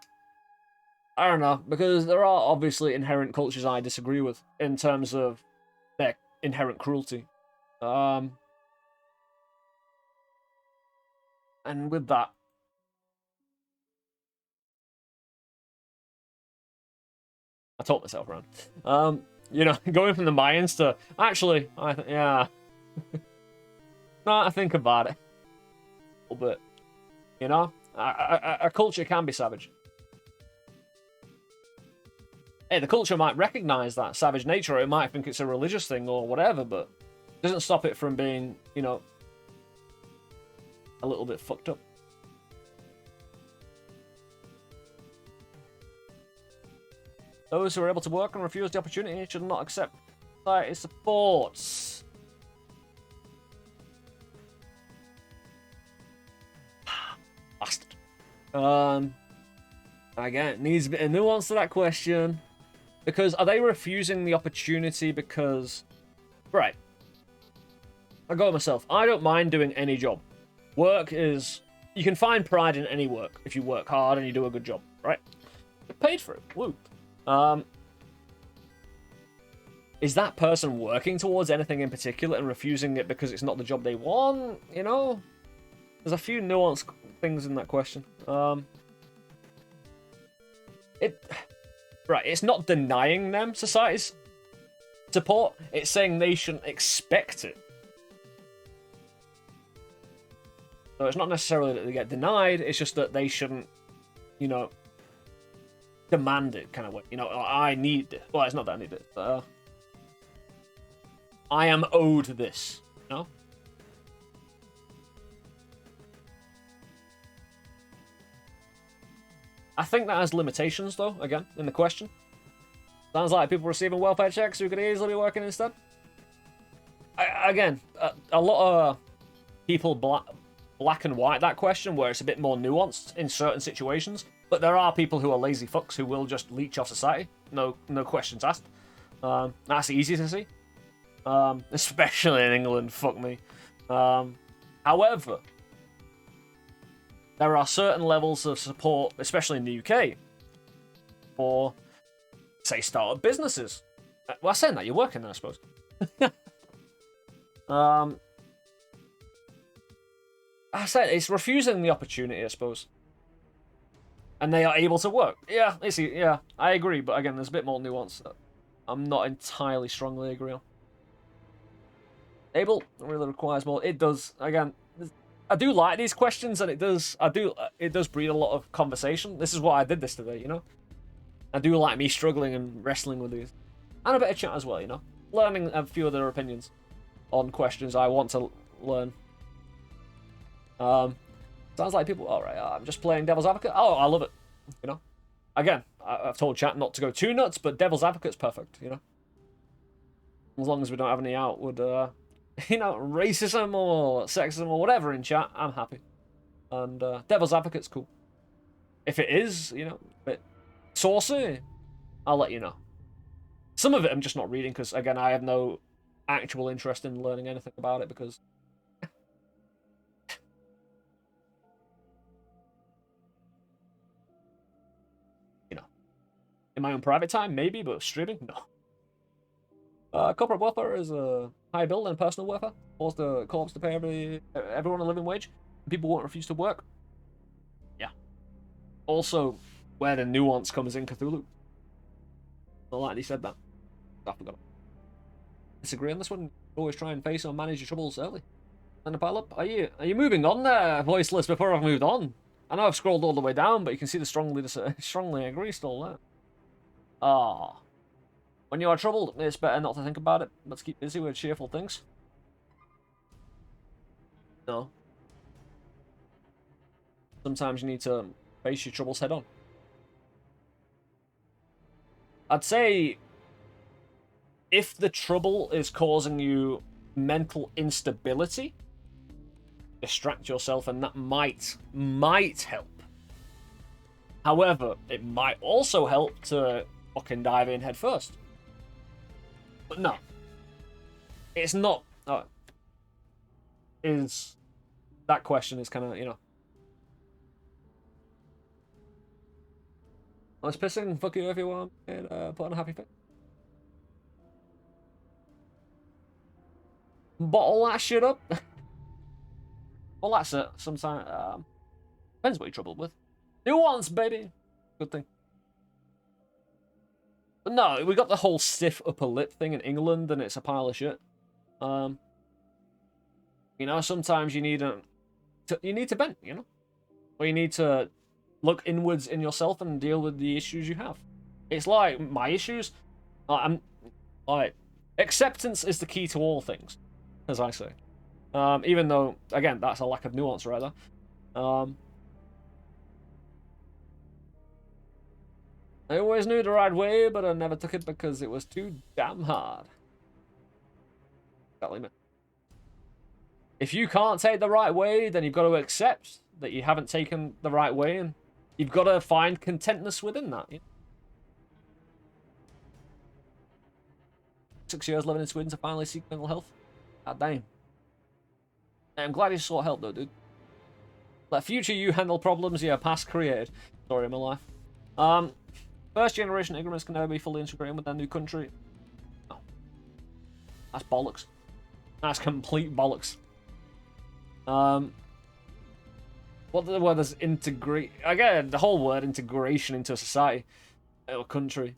don't know, because there are obviously inherent cultures I disagree with in terms of their inherent cruelty. And with that, I talked myself around. You know, going from the Mayans to actually, yeah. No, I think about it a little bit. You know, a culture can be savage. Hey, the culture might recognize that savage nature, or it might think it's a religious thing or whatever, but it doesn't stop it from being, you know, a little bit fucked up. Those who are able to work and refuse the opportunity should not accept society supports. Bastard. Again, it needs a bit of nuance to that question. Because are they refusing the opportunity because... Right. I go with myself. I don't mind doing any job. Work is... You can find pride in any work if you work hard and you do a good job, right? You're paid for it. Woo. Is that person working towards anything in particular and refusing it because it's not the job they want? You know? There's a few nuanced things in that question. Right, it's not denying them society's support. It's saying they shouldn't expect it. So it's not necessarily that they get denied, it's just that they shouldn't, you know, demand it, kind of way. You know, I need it. Well, it's not that I need it, but I am owed this, you know? I think that has limitations, though, again, in the question. Sounds like people receiving welfare checks who could easily be working instead. Again, a lot of people black and white that question, where it's a bit more nuanced in certain situations. But there are people who are lazy fucks who will just leech off society. No questions asked. That's easy to see. Especially in England, fuck me. However... There are certain levels of support, especially in the UK, for, say, startup businesses. Well, saying that, you're working there, I suppose. I said it's refusing the opportunity, I suppose. And they are able to work. Yeah, I agree, but again, there's a bit more nuance that I'm not entirely strongly agree on. Able really requires more. It does, again... I do like these questions, and it does breed a lot of conversation. This is why I did this today, you know? I do like me struggling and wrestling with these. And a bit of chat as well, you know? Learning a few of their opinions on questions I want to learn. Sounds like people... Alright, I'm just playing Devil's Advocate. Oh, I love it, you know? Again, I've told chat not to go too nuts, but Devil's Advocate's perfect, you know? As long as we don't have any outward... you know, racism or sexism or whatever in chat, I'm happy. And Devil's Advocate's cool. If it is, you know, a bit saucy, I'll let you know. Some of it I'm just not reading because, again, I have no actual interest in learning anything about it because... you know, in my own private time, maybe, but streaming, no. Corporate welfare is a high bill than personal welfare. Force the corps to pay everyone a living wage. People won't refuse to work. Yeah. Also, where the nuance comes in Cthulhu. Not like he said that. I forgot. Disagree on this one. Always try and face or manage your troubles early. And a pile up. Are you moving on there, voiceless? Before I've moved on, I know I've scrolled all the way down, but you can see the strongly agree still there. Ah. When you are troubled, it's better not to think about it. Let's keep busy with cheerful things. No. Sometimes you need to face your troubles head on. I'd say if the trouble is causing you mental instability, distract yourself and that might help. However, it might also help to fucking dive in head first. But no, it's not. Is that question is kind of, you know. I was pissing. Fuck you, everyone, and put on a happy face. Bottle that shit up. Well, that's it. Sometimes depends what you're troubled with. Nuance, baby. Good thing. No, we got the whole stiff upper lip thing in England, and it's a pile of shit. You know, sometimes you need to bend, you know, or you need to look inwards in yourself and deal with the issues you have. It's like my issues. I'm like acceptance is the key to all things, as I say. Even though, again, that's a lack of nuance right there. I always knew the right way, but I never took it because it was too damn hard. If you can't take the right way, then you've got to accept that you haven't taken the right way, and you've got to find contentness within that. You know? 6 years living in Sweden to finally seek mental health. God damn. I'm glad you sought help though, dude. Let future you handle problems your past created. Story of my life. First generation immigrants can never be fully integrated with their new country. No. That's bollocks. That's complete bollocks. What the word is integrate? Again, the whole word integration into a society or country.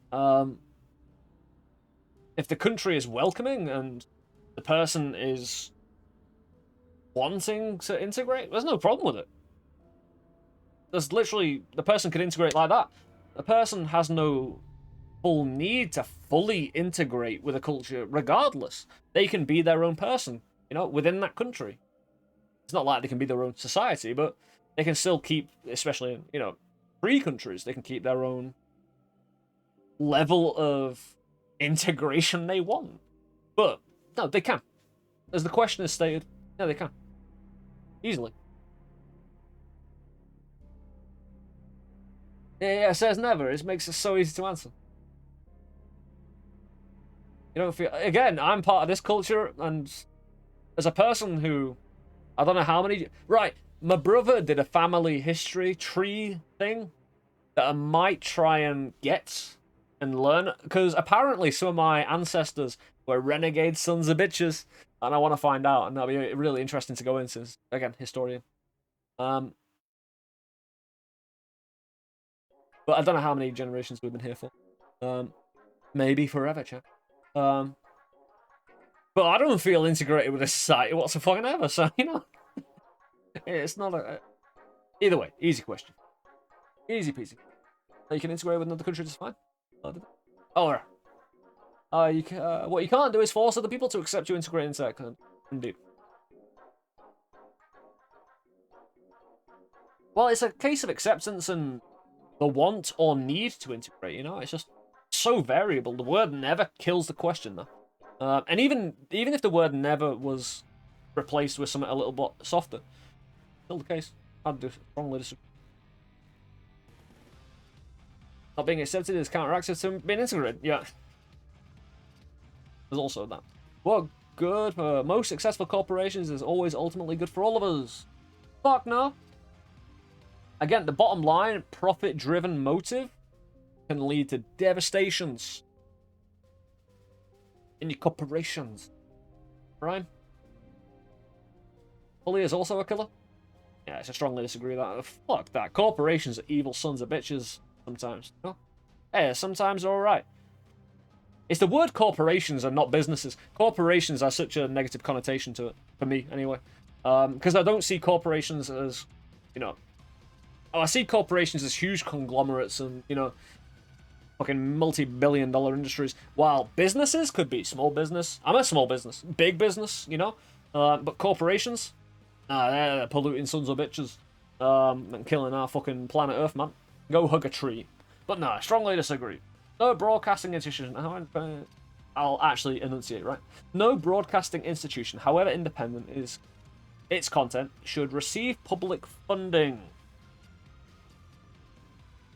If the country is welcoming and the person is wanting to integrate, there's no problem with it. There's literally, the person could integrate like that. The person has no full need to fully integrate with a culture regardless. They can be their own person, you know, within that country. It's not like they can be their own society, but they can still keep, especially in, you know, free countries, they can keep their own level of integration they want. But, no, they can. As the question is stated, yeah, they can. Easily. Yeah, it says never. It makes it so easy to answer. You don't feel... Again, I'm part of this culture, and as a person who... I don't know how many... Right, my brother did a family history tree thing that I might try and get and learn, because apparently some of my ancestors were renegade sons of bitches, and I want to find out, and that'll be really interesting to go into. Again, historian. But I don't know how many generations we've been here for. Maybe forever, chat. But I don't feel integrated with this society whatsoever, so, you know. It's not a... Either way, easy question. Easy peasy. You can integrate with another country just fine. Oh, what you can't do is force other people to accept you integrate into that country. Indeed. Well, it's a case of acceptance and the want or need to integrate, you know? It's just so variable. The word never kills the question, though. And even if the word never was replaced with something a little bit softer, still the case. I'd strongly disagree. Not being accepted is counteracted to being integrated. Yeah. There's also that. What good for most successful corporations is always ultimately good for all of us. Fuck no. Again, the bottom line, profit-driven motive can lead to devastations in your corporations. Right? Bully is also a killer? Yeah, I strongly disagree with that. Fuck that. Corporations are evil sons of bitches sometimes. No? Hey, sometimes they're alright. It's the word corporations and not businesses. Corporations have such a negative connotation to it, for me, anyway. Because I don't see corporations as, you know... I see corporations as huge conglomerates and, you know, fucking multi-billion-dollar industries, while businesses could be small business. I'm a small business. Big business, you know? But corporations, they're polluting sons of bitches. And killing our fucking planet Earth, man. Go hug a tree. But no, I strongly disagree. No broadcasting institution... I'll actually enunciate, right? No broadcasting institution, however independent is its content, should receive public funding.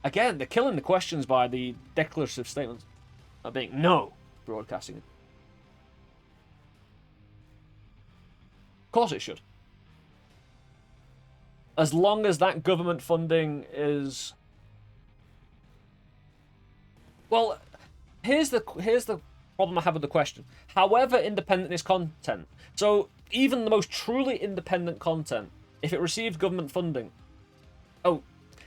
Again, they're killing the questions by the declarative statements of being no broadcasting. Of course it should. As long as that government funding is... Well, here's the problem I have with the question. However independent is content. So, even the most truly independent content, if it receives government funding... Oh...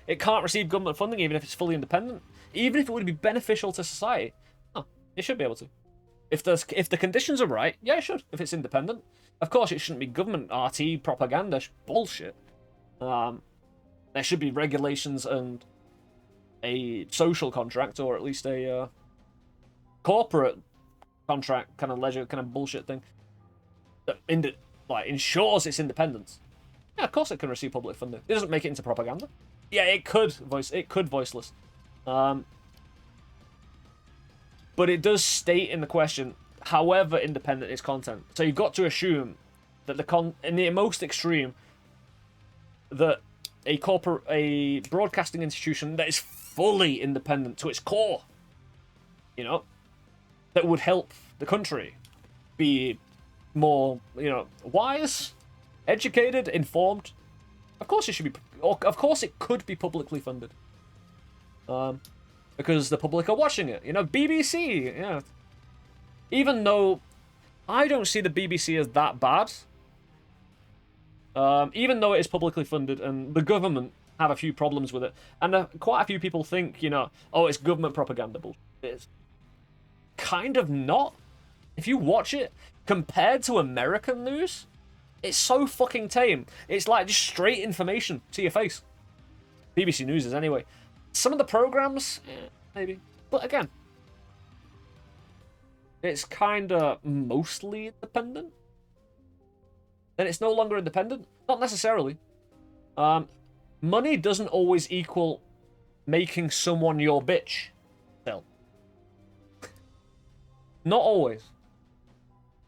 It can't receive government funding even if it's fully independent. Even if it would be beneficial to society. It should be able to. If the conditions are right, yeah, it should. If it's independent, of course, it shouldn't be government RT propaganda bullshit. There should be regulations and a social contract, or at least a corporate contract, kind of leisure, kind of bullshit thing that ensures its independence. Yeah, of course it can receive public funding. It doesn't make it into propaganda. Yeah, it could voiceless. But it does state in the question, however independent its content. So you've got to assume that in the most extreme, that a broadcasting institution that is fully independent to its core, that would help the country be more, wise, educated, informed. Of course it should be, of course it could be publicly funded. Because the public are watching it. BBC, yeah. Even though I don't see the BBC as that bad, even though it is publicly funded and the government have a few problems with it, and quite a few people think, oh, it's government propaganda bullshit. It's kind of not. If you watch it, compared to American news, it's so fucking tame. It's like just straight information to your face. BBC News is anyway. Some of the programs, maybe. But again, it's kind of mostly independent. Then it's no longer independent? Not necessarily. Money doesn't always equal making someone your bitch. Still. Not always.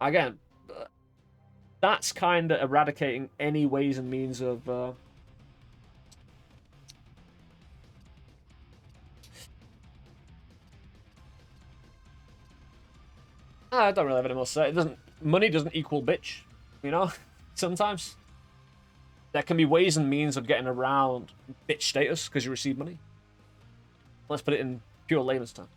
Again, that's kind of eradicating any ways and means of... I don't really have any more to say. Money doesn't equal bitch, Sometimes there can be ways and means of getting around bitch status because you receive money. Let's put it in pure layman's terms.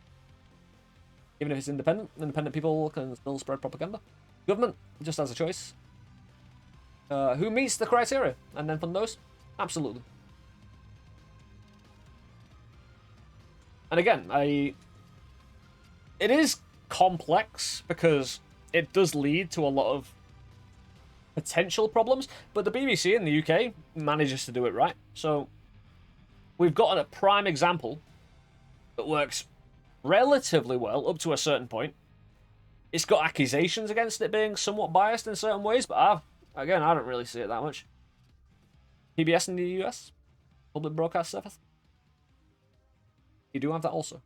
Even if it's independent people can still spread propaganda. Government just has a choice. Who meets the criteria and then fund those? Absolutely. And again, it is complex because it does lead to a lot of potential problems, but the BBC in the UK manages to do it right. So we've got a prime example that works relatively well up to a certain point. It's got accusations against it being somewhat biased in certain ways, but I don't really see it that much. PBS in the US, Public Broadcast Service, you do have that also.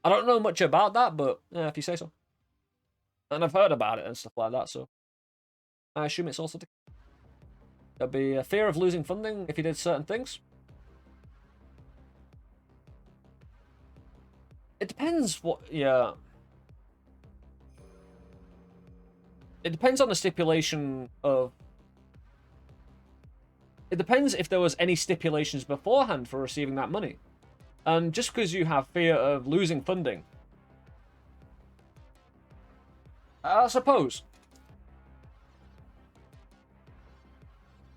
I don't know much about that, but yeah, if you say so. And I've heard about it and stuff like that, so I assume it's also... There'd be a fear of losing funding if you did certain things. It depends what... Yeah. It depends on the stipulation of... It depends if there was any stipulations beforehand for receiving that money. And just because you have fear of losing funding, I suppose.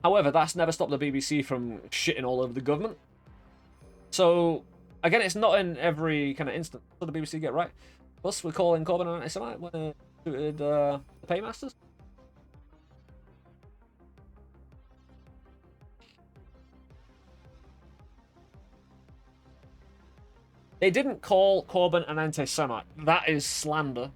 However, that's never stopped the BBC from shitting all over the government. So, again, it's not in every kind of instance that the BBC get right. Plus, we're calling Corbyn an anti-Semite when it suited the paymasters. They didn't call Corbyn an anti-Semite. That is slander.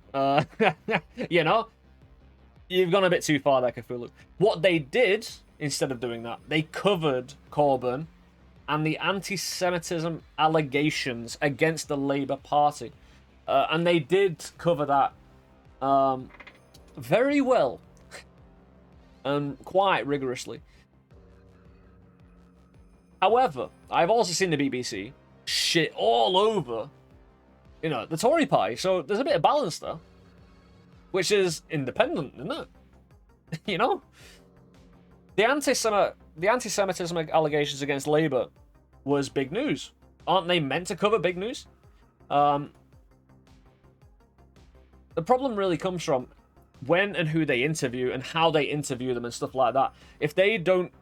You've gone a bit too far there, Cthulhu. What they did, instead of doing that, they covered Corbyn and the anti-Semitism allegations against the Labour Party. And they did cover that very well and quite rigorously. However, I've also seen the BBC shit all over, the Tory party. So there's a bit of balance there, which is independent, isn't it? The anti-Semitism allegations against Labour was big news. Aren't they meant to cover big news? The problem really comes from when and who they interview and how they interview them and stuff like that. If they don't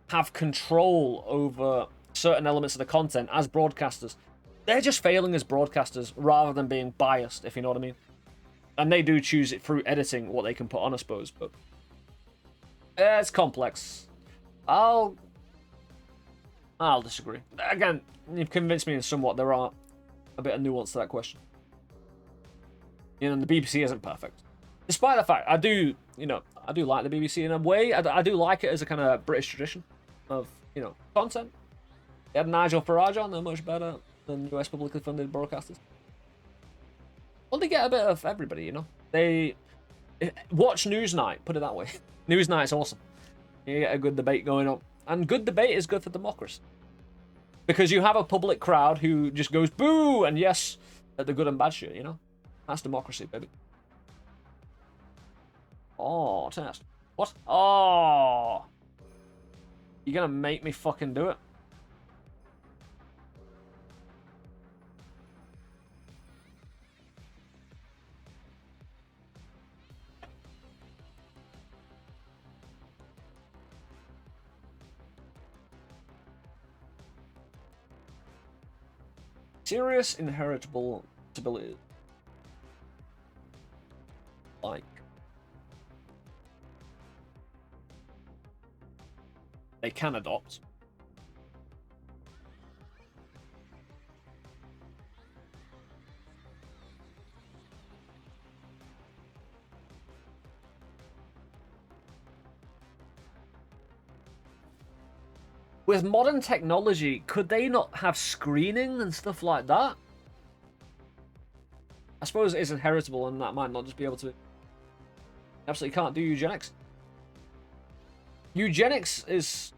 have control over certain elements of the content as broadcasters, they're just failing as broadcasters rather than being biased, if you know what I mean. And they do choose it through editing what they can put on, I suppose, but it's complex. I'll disagree. Again, you've convinced me in somewhat there are a bit of nuance to that question. You know, the BBC isn't perfect. Despite the fact I do like the BBC in a way. I do like it as a kind of British tradition of, content. They had Nigel Farage on, they're much better than US publicly funded broadcasters. Well, they get a bit of everybody, They watch Newsnight, put it that way. Newsnight's awesome. You get a good debate going on. And good debate is good for democracy. Because you have a public crowd who just goes boo and yes at the good and bad shit, That's democracy, baby. Oh, test. What? Oh! You're gonna make me fucking do it? Serious inheritable disabilities. Like. They can adopt. With modern technology, could they not have screening and stuff like that? I suppose it is inheritable and that might not just be able to... Absolutely can't do eugenics. Eugenics is...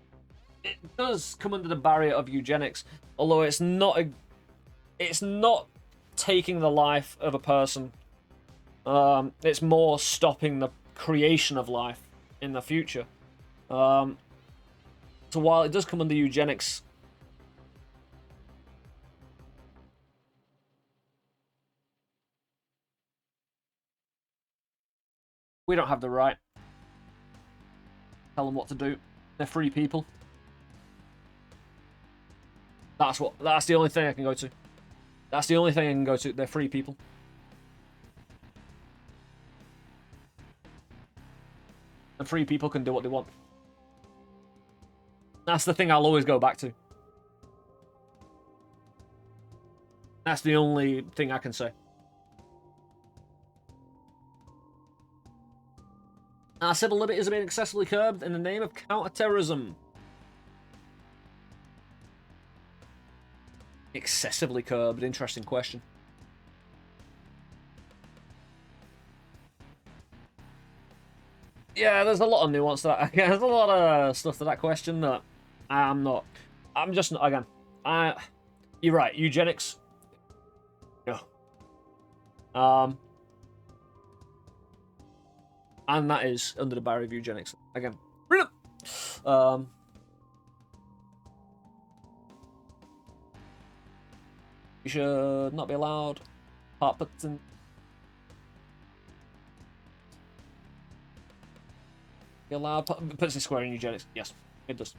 It does come under the barrier of eugenics, although it's not taking the life of a person. It's more stopping the creation of life in the future. So while it does come under eugenics, we don't have the right. Tell them what to do. They're free people. That's the only thing I can go to. That's the only thing I can go to. They're free people. And free people can do what they want. That's the thing I'll always go back to. That's the only thing I can say. Our civil liberties are being excessively curbed in the name of counter-terrorism. Excessively curbed. Interesting question. Yeah, there's a lot of nuance to that. There's a lot of stuff to that question that I'm just not, again. You're right, eugenics. No. And that is under the barrier of eugenics. Again. You should not be allowed. Heart button. Be allowed. Puts a square in eugenics. Yes, it does.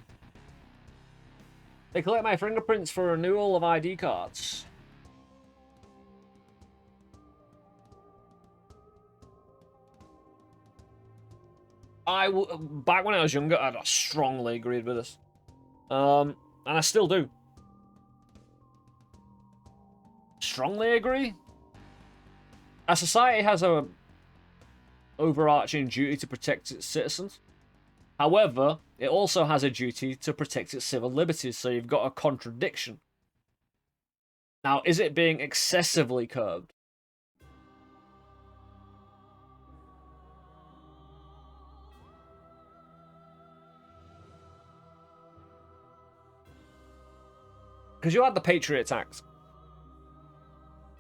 They collect my fingerprints for renewal of ID cards. Back when I was younger, I strongly agreed with this. And I still do. Strongly agree. A society has a overarching duty to protect its citizens. However, it also has a duty to protect its civil liberties, so you've got a contradiction. Now, is it being excessively curbed? Because you had the Patriot Act.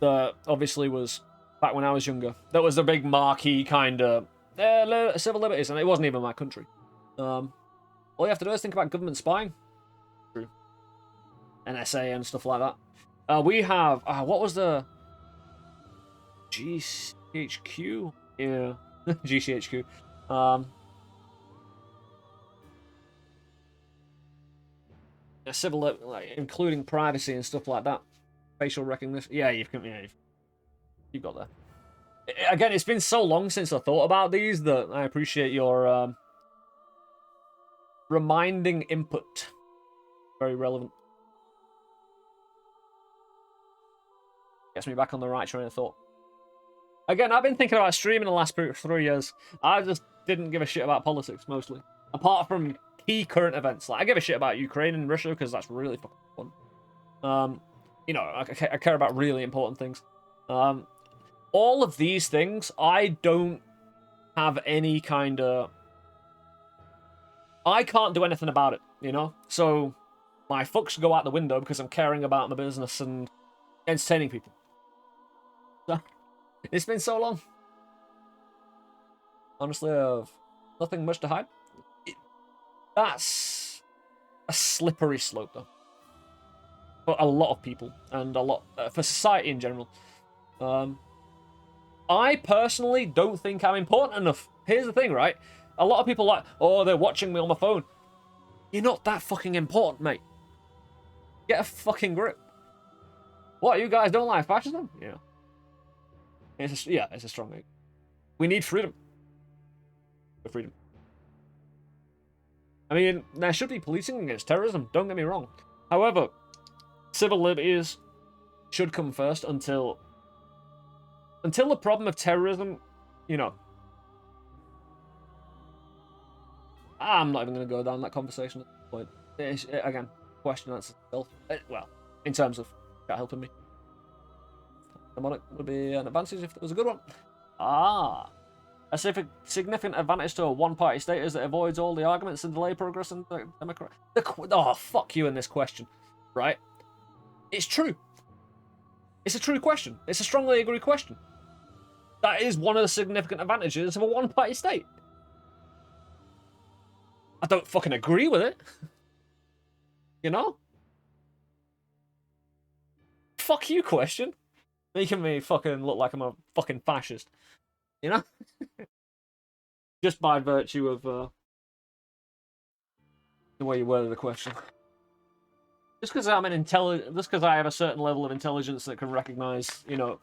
That obviously was back when I was younger. That was the big marquee kind of civil liberties, and it wasn't even my country. All you have to do is think about government spying. True. NSA and stuff like that. We have... what was the... GCHQ? Yeah. GCHQ. Civil, like, including privacy and stuff like that. facial recognition. Yeah, you've got that. Again, it's been so long since I thought about these that I appreciate your reminding input. Very relevant. Gets me back on the right train of thought. Again, I've been thinking about streaming the last 3 years. I just didn't give a shit about politics, mostly. Apart from key current events. Like, I give a shit about Ukraine and Russia, because that's really fucking fun. You know, I care about really important things. All of these things, I don't have any kind of... I can't do anything about it, you know? So, my fucks go out the window because I'm caring about my business and entertaining people. So, it's been so long. Honestly, I've nothing much to hide. That's a slippery slope, though. For a lot of people, and a lot... for society in general. I personally don't think I'm important enough. Here's the thing, right? A lot of people are like, oh, they're watching me on my phone. You're not that fucking important, mate. Get a fucking grip. What, you guys don't like fascism? Yeah. It's a strong thing. We need freedom. For freedom. I mean, there should be policing against terrorism, don't get me wrong. However, civil liberties should come first until the problem of terrorism, you know. I'm not even going to go down that conversation at this point. Again, question answers itself. Well, in terms of that helping me. Demonic would be an advantage if it was a good one. A significant advantage to a one-party state is that it avoids all the arguments and delay progress and democracy. Oh, fuck you in this question, right? It's true. It's a true question. It's a strongly agree question. That is one of the significant advantages of a one-party state. I don't fucking agree with it. You know? Fuck you, question. Making me fucking look like I'm a fucking fascist. You know? Just by virtue of the way you worded the question. Just because I'm just because I have a certain level of intelligence that can recognize, you know,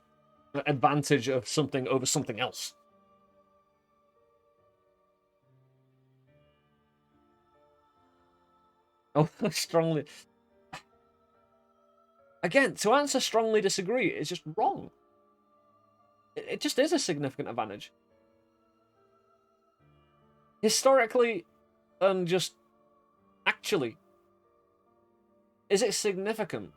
the advantage of something over something else. Oh, strongly... Again, to answer strongly disagree is just wrong. It just is a significant advantage. Historically, and just actually, is it significant?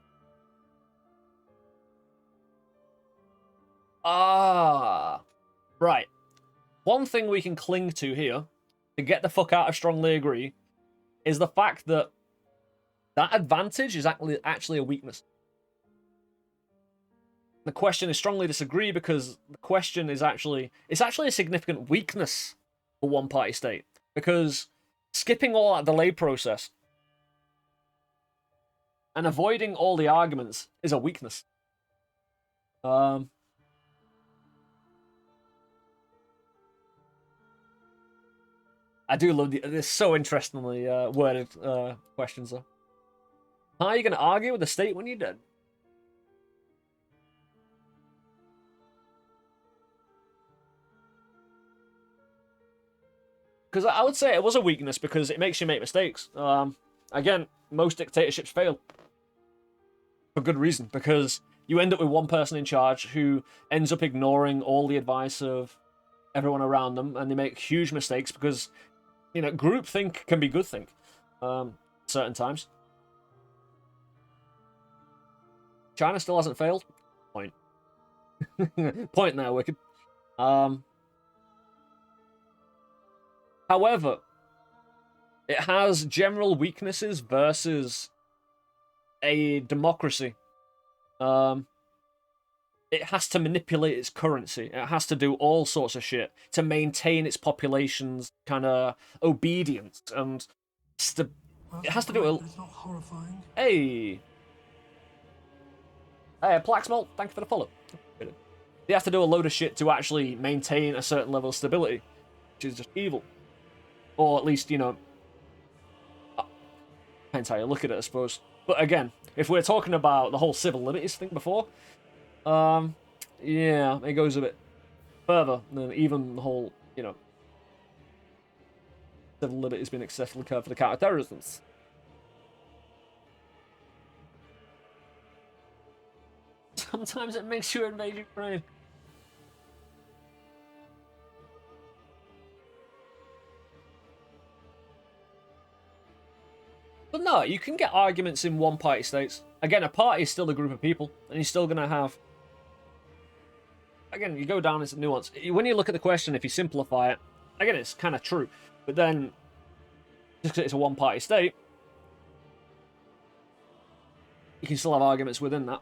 Right. One thing we can cling to here, to get the fuck out of strongly agree, is the fact that that advantage is actually a weakness. The question is strongly disagree because the question is it's actually a significant weakness for one-party state. Because skipping all that delay process and avoiding all the arguments is a weakness. I do love this so interestingly worded questions though. How are you going to argue with the state when you're dead? Because I would say it was a weakness because it makes you make mistakes. Again, most dictatorships fail. For good reason, because you end up with one person in charge who ends up ignoring all the advice of everyone around them, and they make huge mistakes because, you know, groupthink can be good think. Certain times. China still hasn't failed. Point. Point there, Wicked. However, it has general weaknesses versus a democracy. It has to manipulate its currency. It has to do all sorts of shit to maintain its population's kind of obedience and it has to do a... That's not horrifying. Hey, Plaxmol, thank you for the follow. They have to do a load of shit to actually maintain a certain level of stability, which is just evil. Or at least, you know, depends how you look at it, I suppose. But again, if we're talking about the whole civil liberties thing before, yeah, it goes a bit further than even the whole, you know, civil liberties being excessively curved for the counter-terrorism. Sometimes it makes you invade Ukraine. But no, you can get arguments in one-party states. Again, a party is still a group of people, and you're still going to have... Again, you go down into nuance. When you look at the question, if you simplify it, again, it's kind of true. But then, just because it's a one-party state, you can still have arguments within that.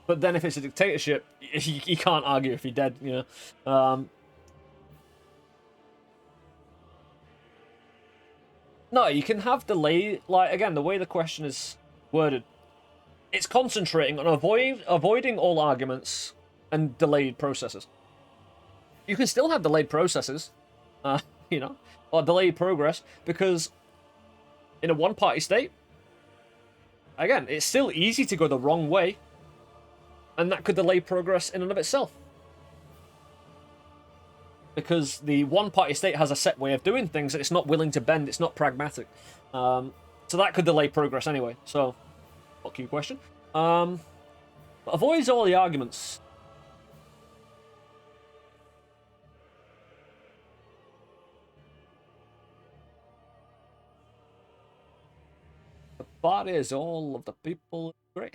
But then if it's a dictatorship, you can't argue if you're dead, you know. No, you can have delay. Like, again, the way the question is worded, it's concentrating on avoiding all arguments and delayed processes. You can still have delayed processes, you know, or delayed progress, because in a one-party state, again, it's still easy to go the wrong way, and that could delay progress in and of itself. Because the one-party state has a set way of doing things, and it's not willing to bend, it's not pragmatic. So that could delay progress anyway, so, fuck you question. But avoids all the arguments. The bodies, all of the people, great.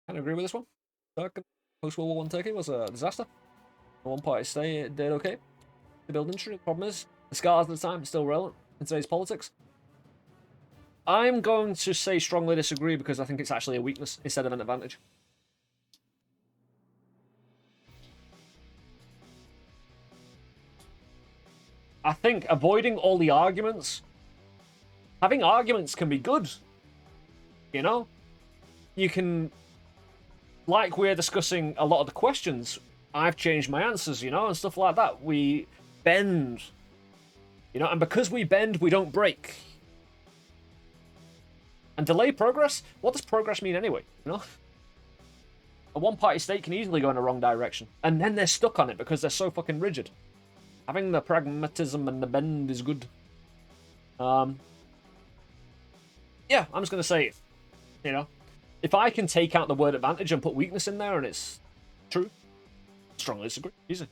Kind of agree with this one. Post-World War I Turkey was a disaster. The one-party state did okay to build industry. The problem is, the scars at the time are still relevant in today's politics. I'm going to say strongly disagree because I think it's actually a weakness instead of an advantage. I think avoiding all the arguments... Having arguments can be good. You know? You can... Like we're discussing a lot of the questions, I've changed my answers, you know, and stuff like that. We bend, you know, and because we bend, we don't break. And delay progress? What does progress mean anyway, you know? A one-party state can easily go in the wrong direction, and then they're stuck on it because they're so fucking rigid. Having the pragmatism and the bend is good. Yeah, I'm just going to say, you know, if I can take out the word advantage and put weakness in there and it's true, strongly disagree. Easy.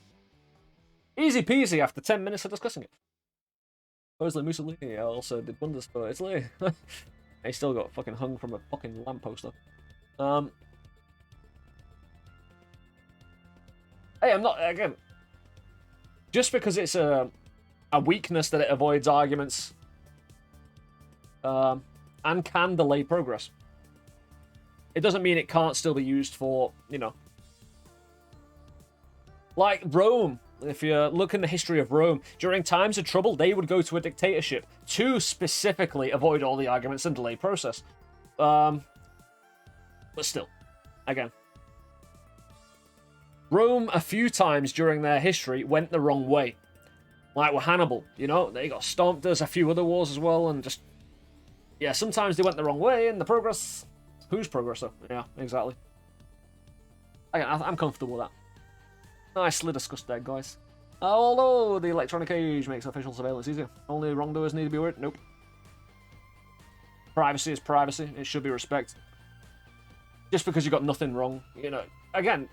Easy peasy after 10 minutes of discussing it. Supposedly Mussolini also did wonders for Italy. He still got fucking hung from a fucking lamppost though. Hey, I'm not, again, just because it's a weakness that it avoids arguments and can delay progress. It doesn't mean it can't still be used for, you know... Like Rome, if you look in the history of Rome, during times of trouble, they would go to a dictatorship to specifically avoid all the arguments and delay process. But still, again. Rome, a few times during their history, went the wrong way. Like with Hannibal, you know, they got stomped. There's a few other wars as well, and just... Yeah, sometimes they went the wrong way, and the progress... Whose progress, though? Yeah, exactly. Again, I'm comfortable with that. Nicely discussed there, guys. Although the electronic age makes official surveillance easier. Only wrongdoers need to be worried. Nope. Privacy is privacy. It should be respected. Just because you got nothing wrong, you know. Again,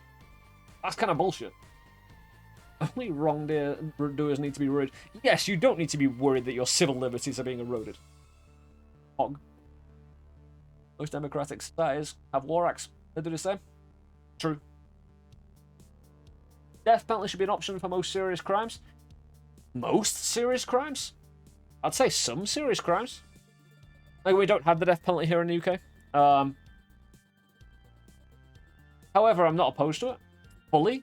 that's kind of bullshit. Only wrongdoers need to be worried. Yes, you don't need to be worried that your civil liberties are being eroded. Hog. Most democratic societies have war acts. They do the same. True. Death penalty should be an option for most serious crimes. Most serious crimes? I'd say some serious crimes. Like, we don't have the death penalty here in the UK. However, I'm not opposed to it. Fully.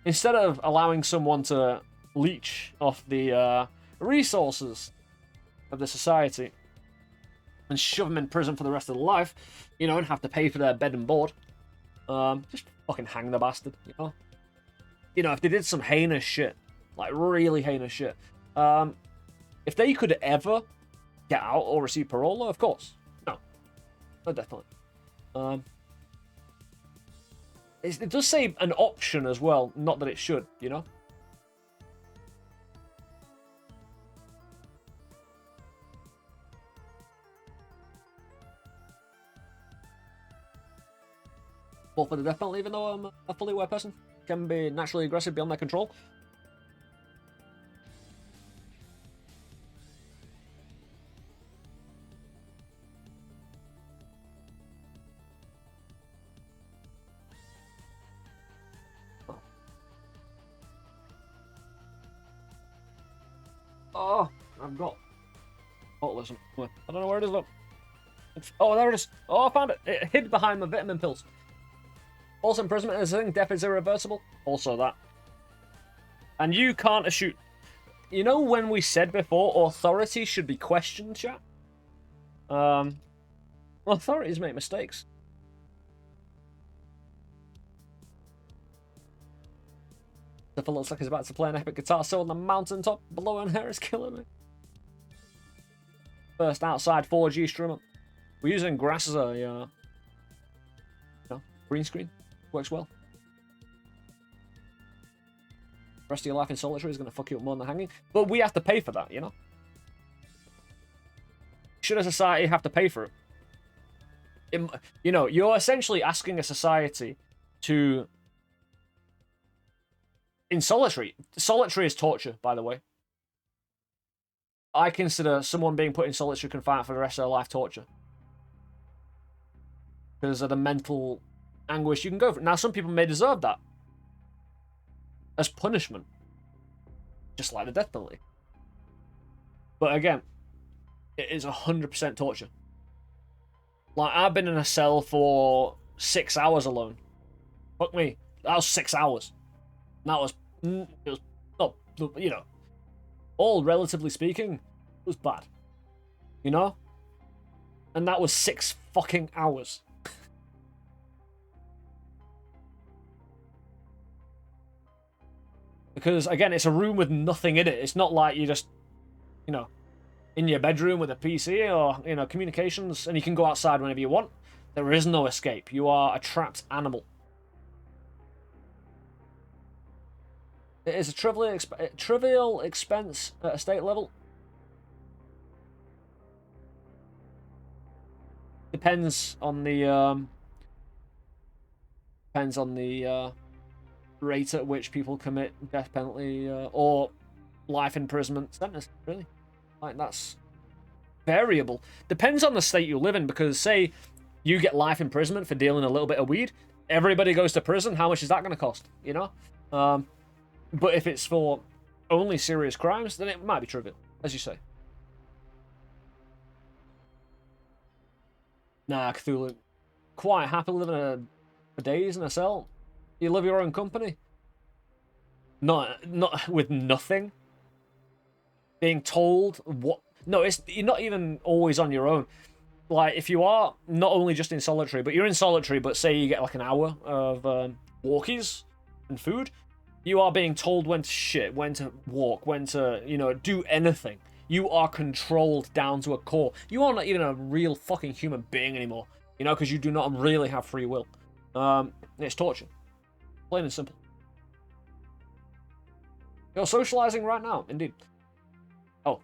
Instead of allowing someone to leech off the resources of the society and shove them in prison for the rest of their life, you know, and have to pay for their bed and board, Just fucking hang the bastard, you know? You know, if they did some heinous shit, like really heinous shit, if they could ever get out or receive parole, of course. No, definitely. It does say an option as well, not that it should, you know? Fall for the death penalty, even though I'm a fully aware person, can be naturally aggressive beyond their control. Oh, I've got... Oh, listen. I don't know where it is, though. Oh, there it is. Oh, I found it. It hid behind my vitamin pills. Also, imprisonment is a thing. Death is irreversible. Also that. And you can't shoot. You know when we said before, authority should be questioned, chat? Authorities make mistakes. It looks like he's about to play an epic guitar solo on the mountaintop below, and hair is killing me. First outside 4G streamer. We're using grass as a green screen. Works well. The rest of your life in solitary is going to fuck you up more than hanging. But we have to pay for that, you know? Should a society have to pay for it? You know, you're essentially asking a society to... In solitary. Solitary is torture, by the way. I consider someone being put in solitary confinement for the rest of their life torture. Because of the mental anguish you can go through. Now, some people may deserve that. As punishment. Just like the death penalty. But again, it is 100% torture. Like, I've been in a cell for 6 hours alone. Fuck me. That was 6 hours. And that was... It was... Oh, you know... All relatively speaking, it was bad. You know? And that was 6 fucking hours. Because, again, it's a room with nothing in it. It's not like you just, you know, in your bedroom with a PC or, you know, communications, and you can go outside whenever you want. There is no escape. You are a trapped animal. It is a trivial expense at a state level. Depends on the rate at which people commit death penalty or life imprisonment sentence, really. Like, that's variable. Depends on the state you live in, because say you get life imprisonment for dealing a little bit of weed, everybody goes to prison, how much is that going to cost, you know? But if it's for only serious crimes, then it might be trivial, as you say. Nah, Cthulhu. Quite happy living for days in a cell. You live your own company. Not with nothing. Being told what... No, you're not even always on your own. Like, if you are not only just in solitary, but you're in solitary, but say you get like an hour of walkies and food, you are being told when to shit, when to walk, when to, you know, do anything. You are controlled down to a core. You are not even a real fucking human being anymore. You know, because you do not really have free will. It's torture. Plain and simple. You're socializing right now, indeed. Oh.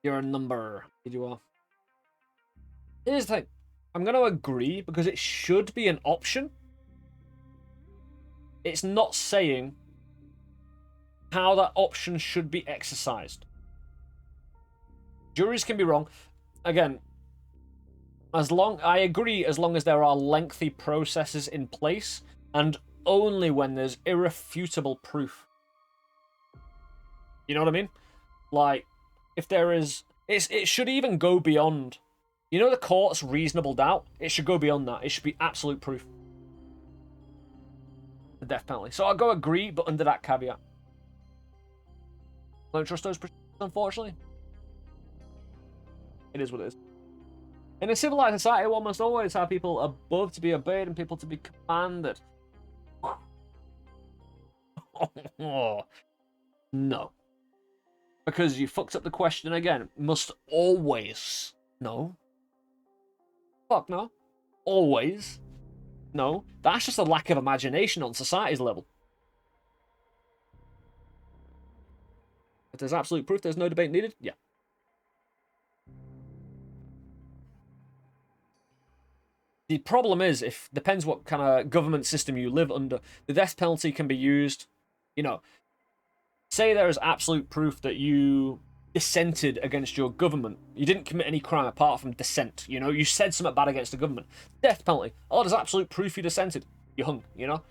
You're a number. You are. Here's the thing. I'm going to agree because it should be an option. It's not saying how that option should be exercised. Juries can be wrong. Again, I agree as long as there are lengthy processes in place and only when there's irrefutable proof. You know what I mean? Like, if there is... It should even go beyond... You know the court's reasonable doubt? It should go beyond that. It should be absolute proof. the death penalty. So I'll go agree, but under that caveat. Don't trust those procedures, unfortunately. It is what it is. In a civilized society, one must always have people above to be obeyed and people to be commanded. No. Because you fucked up the question again. Must always. No. Fuck no. Always. No. That's just a lack of imagination on society's level. If there's absolute proof there's no debate needed, yeah. The problem is, depends what kind of government system you live under, the death penalty can be used, you know, say there is absolute proof that you dissented against your government. You didn't commit any crime apart from dissent, you know, you said something bad against the government. Death penalty. Oh, there's absolute proof you dissented. You hung, you know?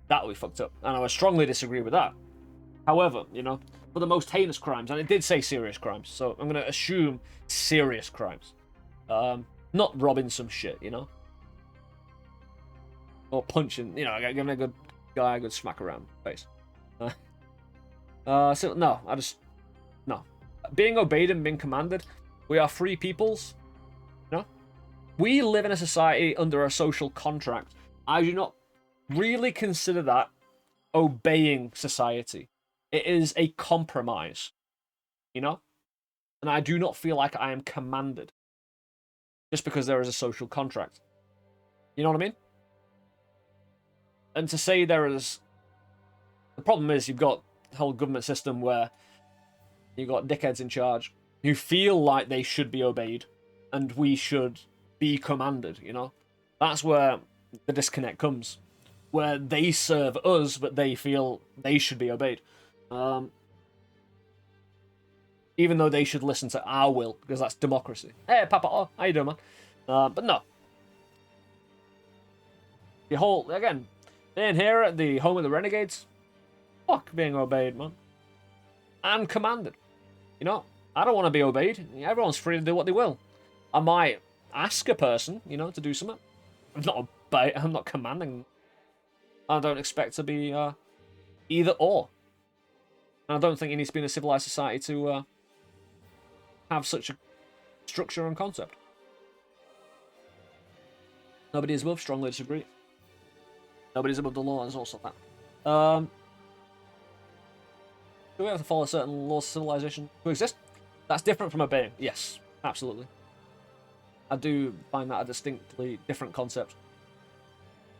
That would be fucked up. And I would strongly disagree with that. However, you know, for the most heinous crimes, and it did say serious crimes, so I'm going to assume serious crimes. Not robbing some shit, you know? Or punching, you know, giving a good guy a good smack around the face. So, no, no. Being obeyed and being commanded, we are free peoples, you know? We live in a society under a social contract. I do not really consider that obeying society. It is a compromise, you know? And I do not feel like I am commanded just because there is a social contract. You know what I mean? And to say there is... The problem is you've got the whole government system where you've got dickheads in charge who feel like they should be obeyed and we should be commanded, you know? That's where the disconnect comes. Where they serve us, but they feel they should be obeyed. Even though they should listen to our will, because that's democracy. Hey, Papa, oh, how you doing, man? But no. The whole, again, being here at the home of the renegades, fuck being obeyed, man. And commanded. You know, I don't want to be obeyed. Everyone's free to do what they will. I might ask a person, you know, to do something. I'm not commanding. I don't expect to be either or. And I don't think it needs to be in a civilized society to have such a structure and concept. Nobody is above, strongly disagree. Nobody's above the law, there's also that. Do we have to follow certain laws of civilization to exist? That's different from obeying. Yes, absolutely. I do find that a distinctly different concept.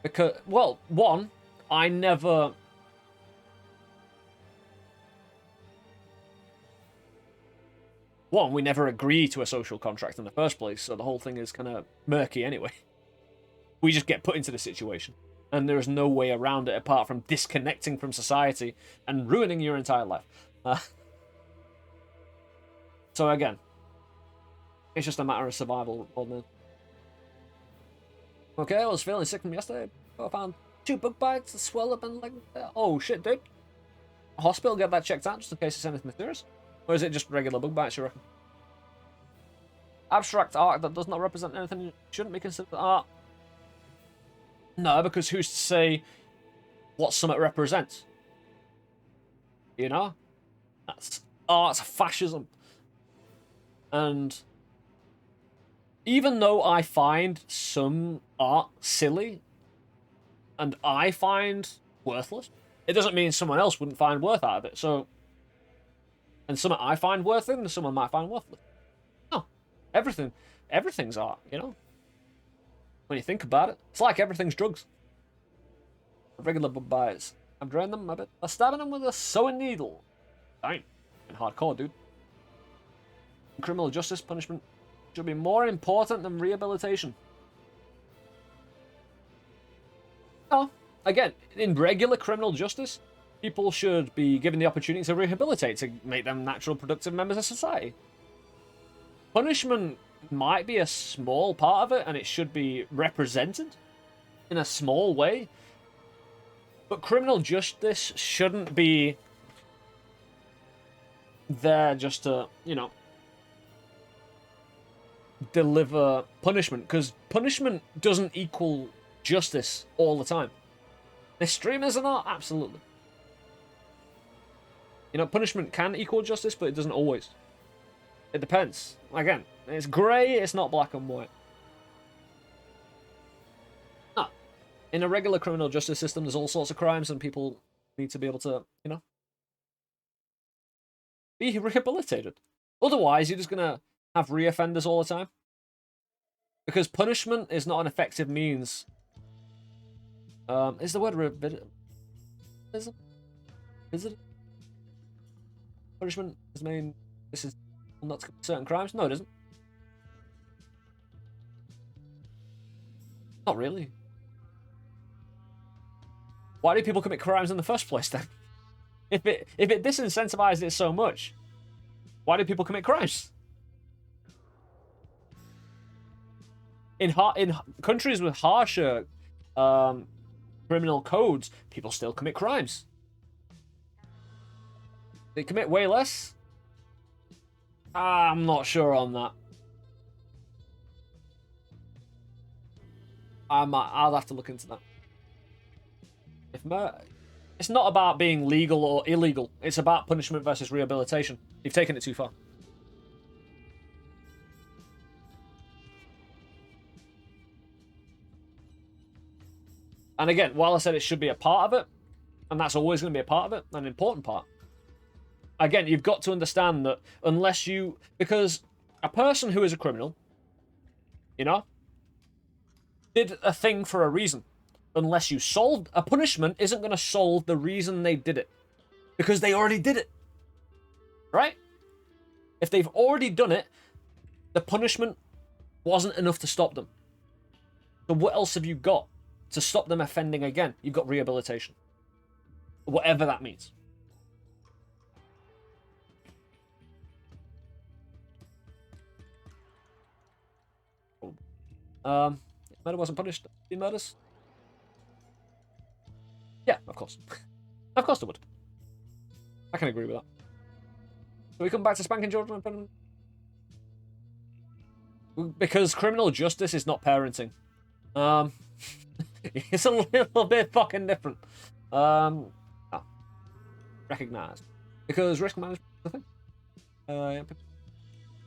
Because, well, one, I never... One, we never agree to a social contract in the first place, so the whole thing is kind of murky anyway. We just get put into the situation, and there is no way around it apart from disconnecting from society and ruining your entire life. So again, it's just a matter of survival, old man. Okay, I was feeling sick from yesterday. I found 2 bug bites that swell up and like, oh shit, dude. Hospital, get that checked out just in case it's anything mysterious. Or is it just regular bug bites, you reckon? Abstract art that does not represent anything shouldn't be considered art. No, because who's to say what something represents? You know? That's art's fascism. And even though I find some art silly and I find worthless, it doesn't mean someone else wouldn't find worth out of it. So, and something I find worth it and someone might find worthless. No, everything's art, you know? When you think about it, it's like everything's drugs. Regular bug bites. I've drained them a bit. I'm stabbing them with a sewing needle. Dang. Hardcore, dude. Criminal justice punishment should be more important than rehabilitation. No. Again, in regular criminal justice, people should be given the opportunity to rehabilitate, to make them natural, productive members of society. Punishment might be a small part of it, and it should be represented in a small way. But criminal justice shouldn't be there just to, you know, deliver punishment, because punishment doesn't equal justice all the time. This streamers or not? Absolutely. You know, punishment can equal justice, but it doesn't always. It depends. Again, it's grey, it's not black and white. No. In a regular criminal justice system, there's all sorts of crimes, and people need to be able to, you know, be rehabilitated. Otherwise, you're just going to have reoffenders all the time. Because punishment is not an effective means. Is the word punishment does mean this is not to commit certain crimes? No, it doesn't. Not really. Why do people commit crimes in the first place then? If it disincentivized it so much, why do people commit crimes? In countries with harsher criminal codes, people still commit crimes. They commit way less? I'm not sure on that. I'll have to look into that. It's not about being legal or illegal. It's about punishment versus rehabilitation. You've taken it too far. And again, while I said it should be a part of it, and that's always going to be a part of it, an important part, again, you've got to understand that because a person who is a criminal, you know, did a thing for a reason. Unless you solved a punishment isn't going to solve the reason they did it. Because they already did it. Right? If they've already done it, the punishment wasn't enough to stop them. So what else have you got to stop them offending again? You've got rehabilitation. Whatever that means. Murder wasn't punished in murders? Yeah, of course. Of course it would. I can agree with that. So we come back to spanking children? Because criminal justice is not parenting. It's a little bit fucking different. Oh. Recognized. Because risk management is the thing.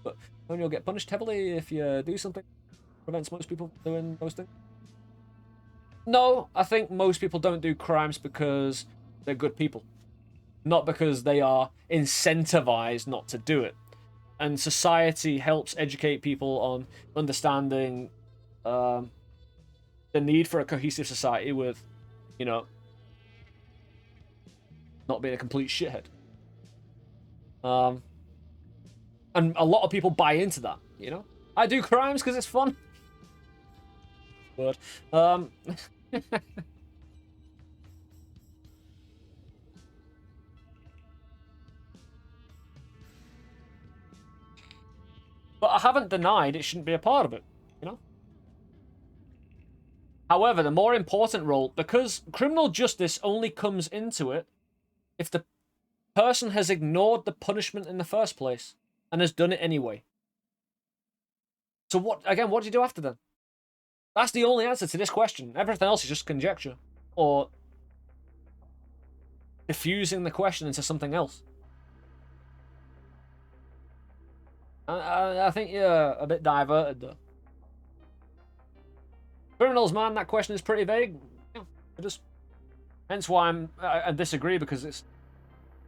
But when you'll get punished heavily if you do something that prevents most people from doing those things. No, I think most people don't do crimes because they're good people. Not because they are incentivized not to do it. And society helps educate people on understanding the need for a cohesive society with, you know, not being a complete shithead. And a lot of people buy into that, you know? I do crimes because it's fun. Word. But I haven't denied it shouldn't be a part of it, you know? However, the more important role, because criminal justice only comes into it if the person has ignored the punishment in the first place and has done it anyway. So what do you do after then? That's the only answer to this question. Everything else is just conjecture. Or diffusing the question into something else. I think you're a bit diverted, though. Criminals, man, that question is pretty vague. Yeah, hence why I disagree, because it's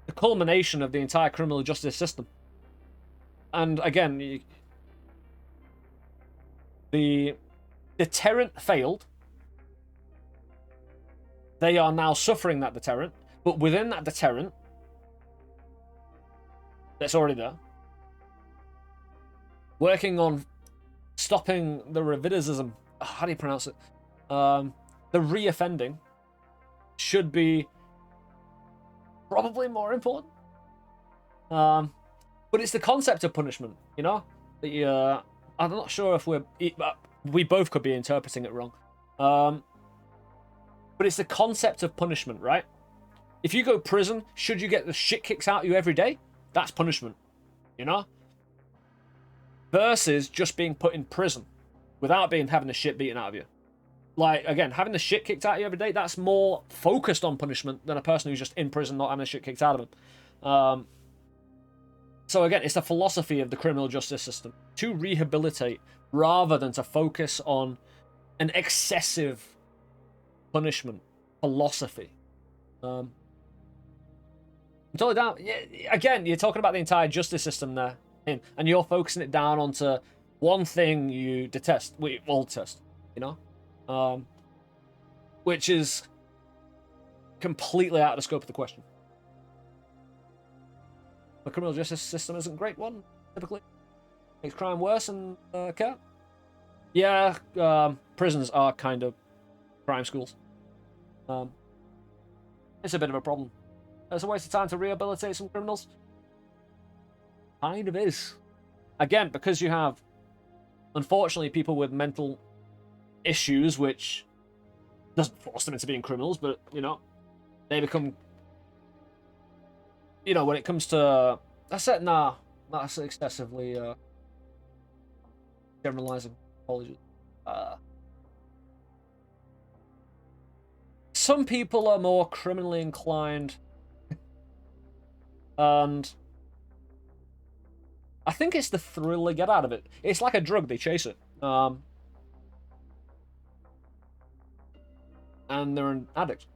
the culmination of the entire criminal justice system. And again, the deterrent failed. They are now suffering that deterrent, but within that deterrent that's already there, working on stopping the recidivism. How do you pronounce it? The reoffending should be probably more important. But it's the concept of punishment, you know? That I'm not sure if we both could be interpreting it wrong. But it's the concept of punishment, right? If you go prison, should you get the shit kicked out of you every day? That's punishment, you know? Versus just being put in prison without having the shit beaten out of you. Like, again, having the shit kicked out of you every day, that's more focused on punishment than a person who's just in prison not having the shit kicked out of him. So again, it's the philosophy of the criminal justice system to rehabilitate rather than to focus on an excessive punishment philosophy. I'm totally down. Yeah, again, you're talking about the entire justice system there, and you're focusing it down onto one thing you detest. We all detest, you know? Which is completely out of the scope of the question. The criminal justice system isn't a great one, typically. Makes crime worse and care. Yeah, prisons are kind of crime schools. It's a bit of a problem. It's a waste of time to rehabilitate some criminals. Kind of is. Again, because you have, unfortunately, people with mental issues, which doesn't force them into being criminals, but, you know, they become, you know, when it comes to, that's excessively generalizing. Apologies. Some people are more criminally inclined, and I think it's the thrill they get out of it. It's like a drug, they chase it. And they're an addict,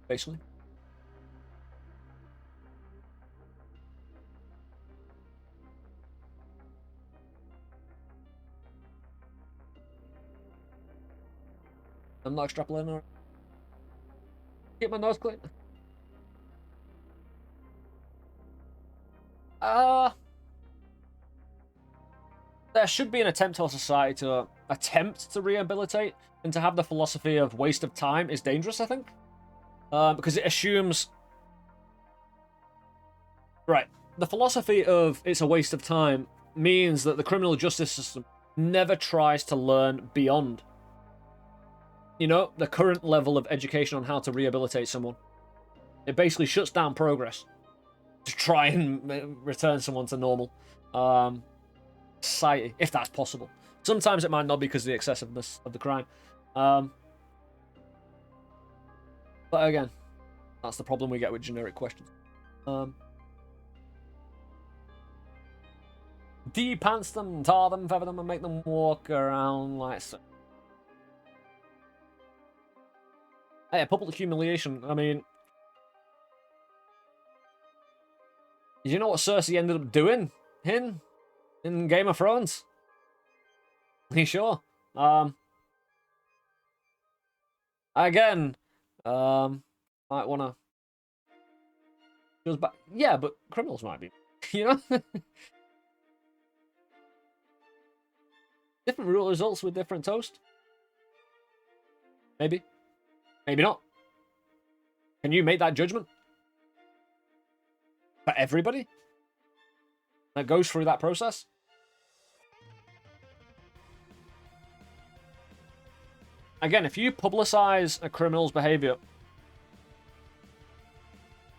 basically. I'm not extrapolating. Keep my nose clean. There should be an attempt for society to attempt to rehabilitate, and to have the philosophy of waste of time is dangerous, I think. Because it assumes... Right. The philosophy of it's a waste of time means that the criminal justice system never tries to learn beyond, you know, the current level of education on how to rehabilitate someone. It basically shuts down progress to try and return someone to normal society, if that's possible. Sometimes it might not be because of the excessiveness of the crime. But again, that's the problem we get with generic questions. De-pants them, tar them, feather them, and make them walk around like so. Hey, public humiliation. I mean, you know what Cersei ended up doing in Game of Thrones? Are you sure? Again, might wanna. Yeah, but criminals might be, you know. Different results with different toast. Maybe. Maybe not. Can you make that judgment? For everybody that goes through that process? Again, if you publicize a criminal's behavior,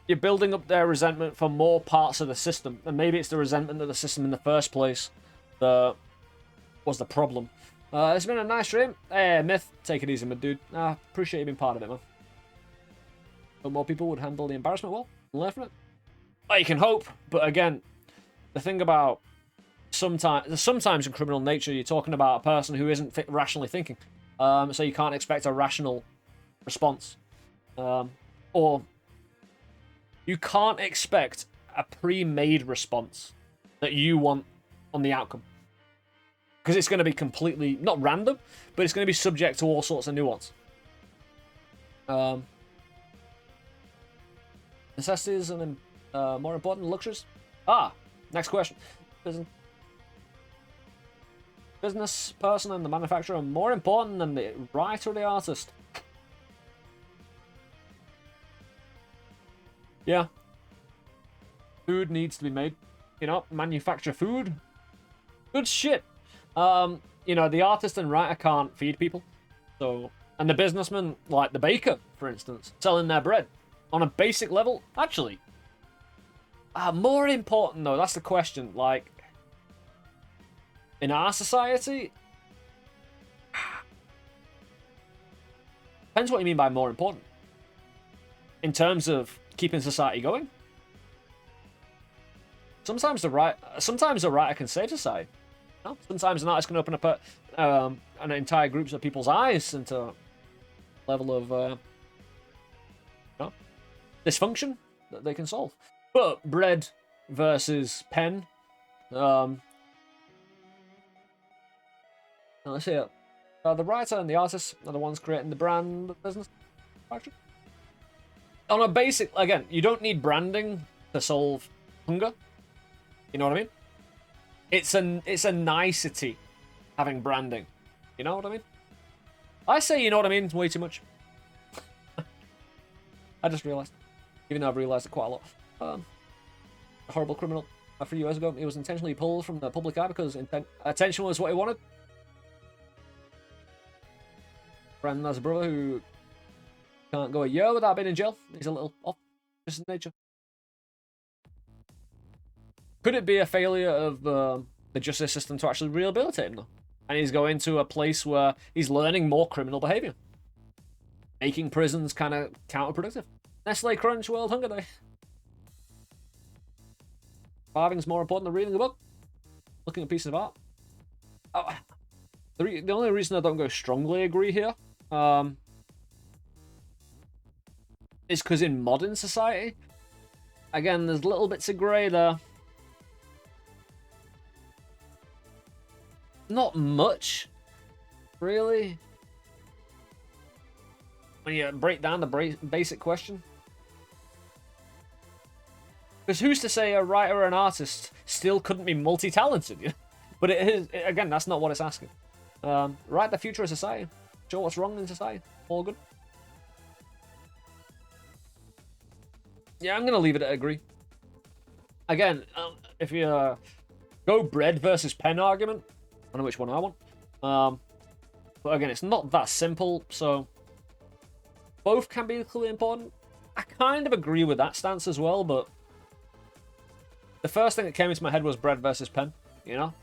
you're building up their resentment for more parts of the system. And maybe it's the resentment of the system in the first place that was the problem. It's been a nice stream. Hey, Myth, take it easy, my dude. Appreciate you being part of it, man. Hope more people would handle the embarrassment well and learn from it. Well, you can hope, but again, the thing about sometimes in criminal nature, you're talking about a person who isn't rationally thinking. So you can't expect a rational response. Or you can't expect a pre-made response that you want on the outcome. Because it's going to be completely, not random, but it's going to be subject to all sorts of nuance. Necessities and more important than luxuries? Next question. Business person and the manufacturer are more important than the writer or the artist. Yeah. Food needs to be made. You know, manufacture food. Good shit. You know, the artist and writer can't feed people. So, and the businessman, like the baker, for instance, selling their bread on a basic level, actually. More important though, that's the question. Like, in our society, Depends what you mean by more important. In terms of keeping society going. Sometimes the writer can save society. You know? Sometimes an artist can open up an entire groups of people's eyes into a level of you know, dysfunction that they can solve. But bread versus pen. Let's see it. The writer and the artist are the ones creating the brand business. On a basic, again, you don't need branding to solve hunger. You know what I mean? It's a nicety having branding. You know what I mean? I say you know what I mean way too much. I just realized, even though I've realized it quite a lot. A horrible criminal a few years ago. He was intentionally pulled from the public eye because attention was what he wanted. Friend has a brother who can't go a year without being in jail. He's a little off just in nature. Could it be a failure of the justice system to actually rehabilitate him though? And he's going to a place where he's learning more criminal behavior, making prisons kind of counterproductive. Nestle Crunch World Hunger Day. Surviving's more important than reading a book. Looking at pieces of art. Oh, the only reason I don't go strongly agree here is because in modern society, again, there's little bits of grey there. Not much, really. When you break down the basic question. Because who's to say a writer or an artist still couldn't be multi-talented? You know? But it is, again, that's not what it's asking. Write the future of society. Show what's wrong in society. All good. Yeah, I'm going to leave it at agree. Again, if you go bread versus pen argument, I know which one I want. But again, it's not that simple, so both can be equally important. I kind of agree with that stance as well, but the first thing that came into my head was bread versus pen, you know?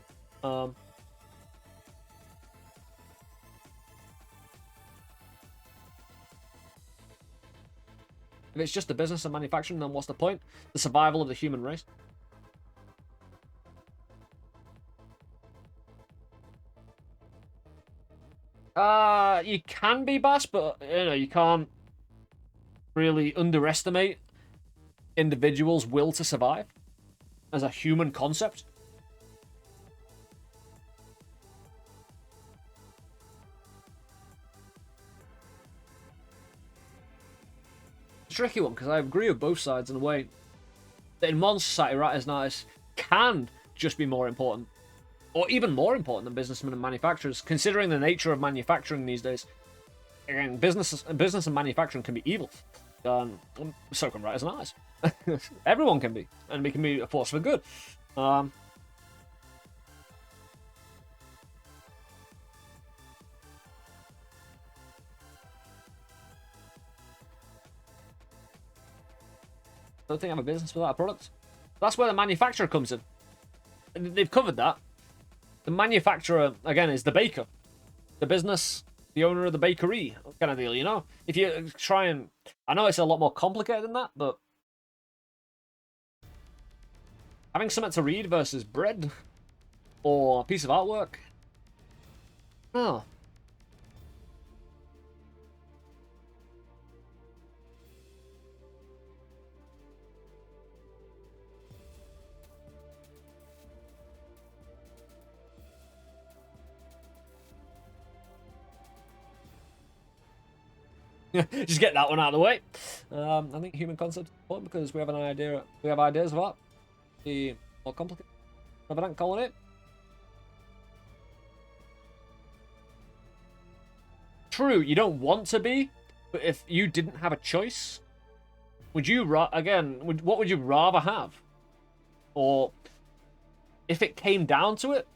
If it's just the business of manufacturing, then what's the point? The survival of the human race. You can be Bass, but you know, you can't really underestimate individuals' will to survive as a human concept. It's a tricky one because I agree with both sides in a way that in modern society, writers and artists can just be more important. Or even more important than businessmen and manufacturers, considering the nature of manufacturing these days. Again, business and manufacturing can be evil. So can writers and artists. Everyone can be. And we can be a force for good. Don't think I have a business without a product. That's where the manufacturer comes in. They've covered that. The manufacturer, again, is the baker. The business, the owner of the bakery kind of deal, you know? If you try and... I know it's a lot more complicated than that, but... having something to read versus bread or a piece of artwork? Oh. Just get that one out of the way. I think human concept is important because we have an idea. We have ideas of art. The more complicated. I don't call it. True, you don't want to be, but if you didn't have a choice, would you what would you rather have? Or if it came down to it,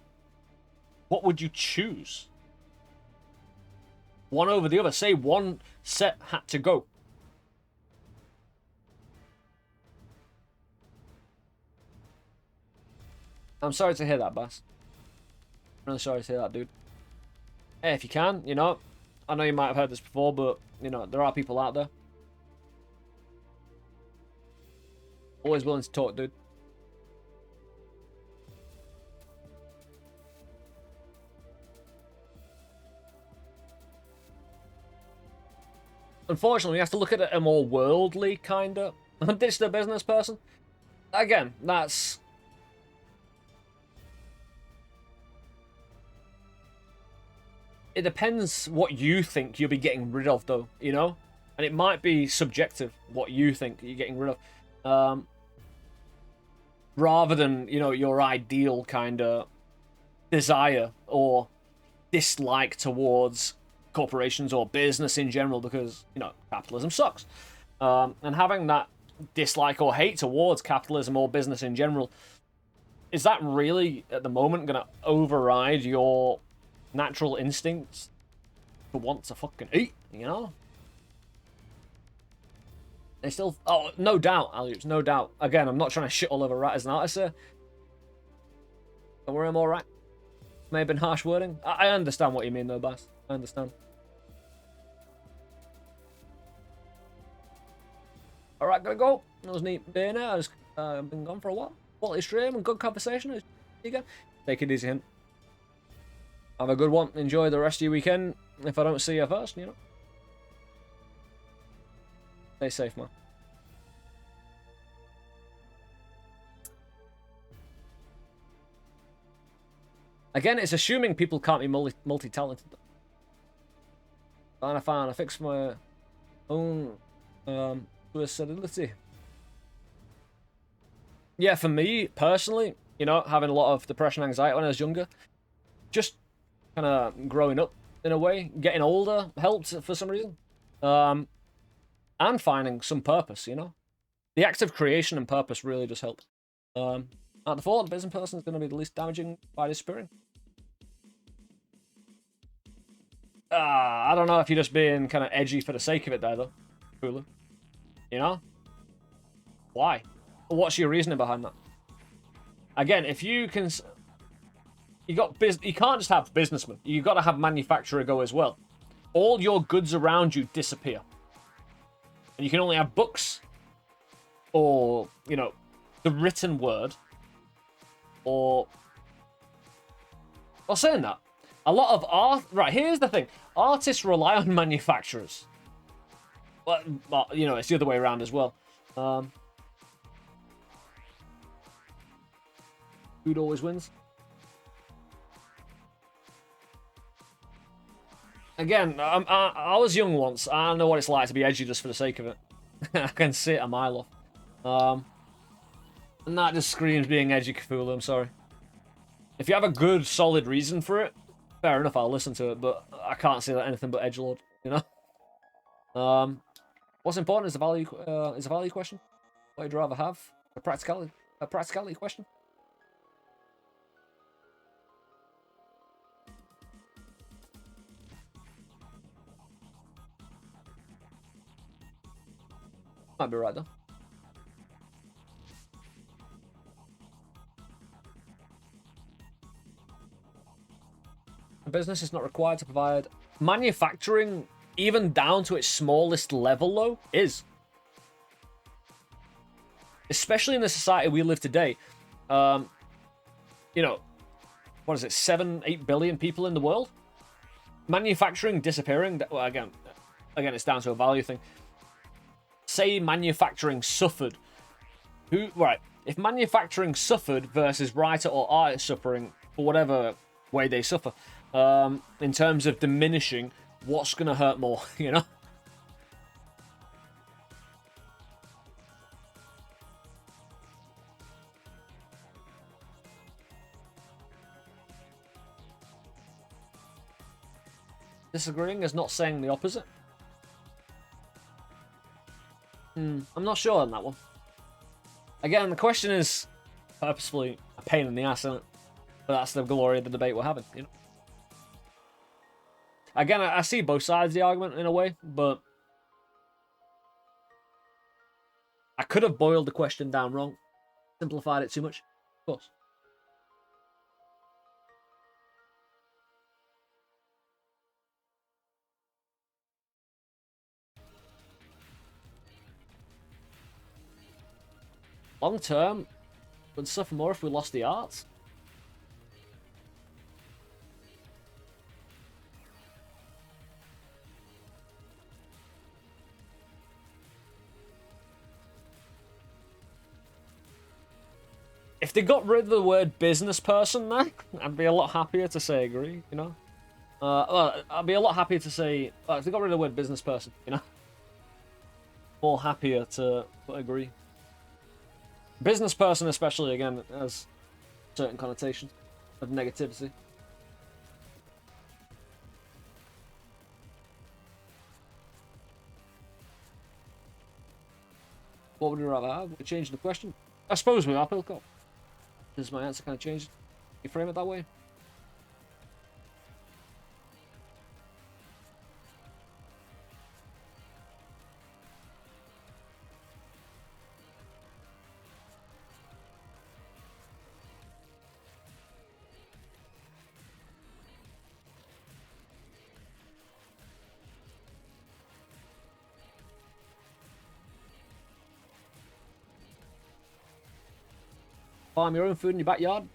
what would you choose? One over the other. Say one set had to go. I'm sorry to hear that, Bass. I'm really sorry to hear that, dude. Hey, if you can, you know, I know you might have heard this before, but, you know, there are people out there. Always willing to talk, dude. Unfortunately, you have to look at it a more worldly kind of digital business person. Again, that's... It depends what you think you'll be getting rid of, though, you know? And it might be subjective, what you think you're getting rid of. Rather than, you know, your ideal kind of desire or dislike towards corporations or business in general, because, you know, capitalism sucks. And having that dislike or hate towards capitalism or business in general, is that really, at the moment, going to override your natural instincts to want to fucking eat, you know? They still... Oh, no doubt, Alex, no doubt. Again, I'm not trying to shit all over Rat as an artist here. Don't worry, I'm alright. May have been harsh wording. I understand what you mean, though, Bass. I understand. Alright, gotta go. That was neat being here. I've been gone for a while. Quality stream and good conversation. Again. Take it easy, hint. Have a good one. Enjoy the rest of your weekend. If I don't see you first, you know. Stay safe, man. Again, it's assuming people can't be multi-talented. Trying to find a fix my own suicidality. Yeah, for me, personally, you know, having a lot of depression, anxiety when I was younger, just kind of growing up in a way, getting older helped for some reason. And finding some purpose, you know? The act of creation and purpose really does help. At the thought, the business person is going to be the least damaging by disappearing. I don't know if you're just being kind of edgy for the sake of it there, though. Hulu. You know? Why? What's your reasoning behind that? Again, if you can... You can't just have businessmen. You got to have manufacturer go as well. All your goods around you disappear. And you can only have books. Or, you know, the written word. Or saying that. A lot of art... Right, here's the thing. Artists rely on manufacturers. Well, you know, it's the other way around as well. Food always wins. Again, I was young once. I know what it's like to be edgy just for the sake of it. I can see it a mile off. And that just screams being edgy, Cthulhu, I'm sorry. If you have a good, solid reason for it, fair enough, I'll listen to it, but I can't see that anything but edgelord, you know? What's important is a value question. What would you rather have? A practicality question? Might be right, though. A business is not required to provide manufacturing, even down to its smallest level, though, is. Especially in the society we live today. You know, what is it, 7-8 billion people in the world? Manufacturing disappearing, well, again, it's down to a value thing. Say manufacturing suffered. Right, if manufacturing suffered versus writer or artist suffering, for whatever way they suffer, in terms of diminishing, what's going to hurt more, you know? Disagreeing is not saying the opposite. I'm not sure on that one. Again, the question is purposefully a pain in the ass, isn't it? But that's the glory of the debate we're having, you know? Again, I see both sides of the argument in a way, but I could have boiled the question down wrong. Simplified it too much. Of course. long term, would suffer more if we lost the arts. If they got rid of the word business person, then I'd be a lot happier to say agree. You know, well, I'd be a lot happier to say if they got rid of the word business person. You know, more happier to agree. Business person, especially, again, has certain connotations of negativity. What would you rather have? We change the question? I suppose we are, Pilcop. Does my answer kind of change? You frame it that way? Farm your own food in your backyard?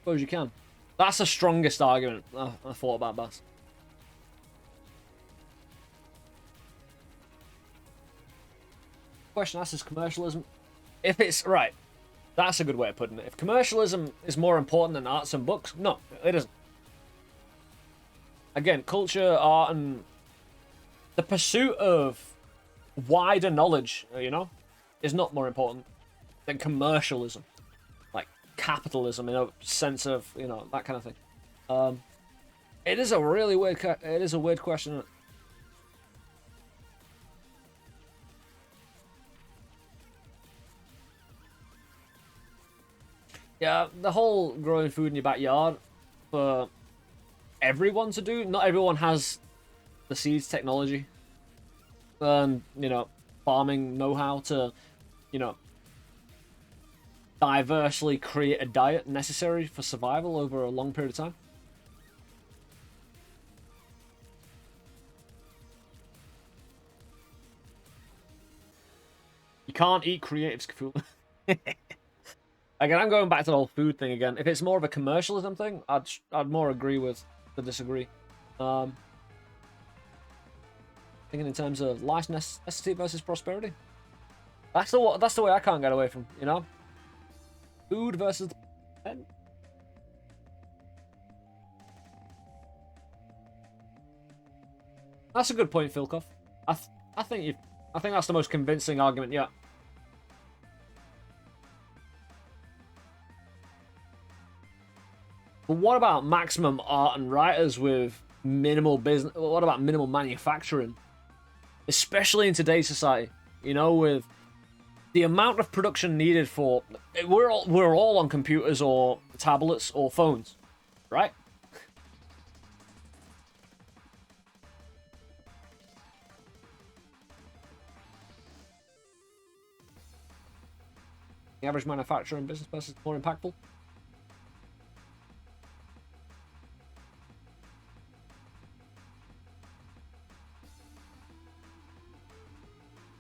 Suppose you can. That's the strongest argument I thought about, Bass. Question asked is commercialism. If it's right, that's a good way of putting it. If commercialism is more important than arts and books, no, it isn't. Again, culture, art, and the pursuit of wider knowledge, you know, is not more important than commercialism, like capitalism in a sense of, you know, that kind of thing. It is a really weird. It is a weird question. Yeah, the whole growing food in your backyard for everyone to do. Not everyone has the seeds technology and, you know, farming know-how to, you know, diversely create a diet necessary for survival over a long period of time. You can't eat creative food. Again, I'm going back to the whole food thing again. If it's more of a commercialism thing, I'd more agree with the disagree. Thinking in terms of life necessity versus prosperity. That's the way I can't get away from, you know? Food versus pen. That's a good point, Filkov. I think that's the most convincing argument yet. But what about maximum art and writers with minimal business? What about minimal manufacturing? Especially in today's society, you know, with the amount of production needed for... We're all on computers or tablets or phones, right? The average manufacturer and business person is more impactful.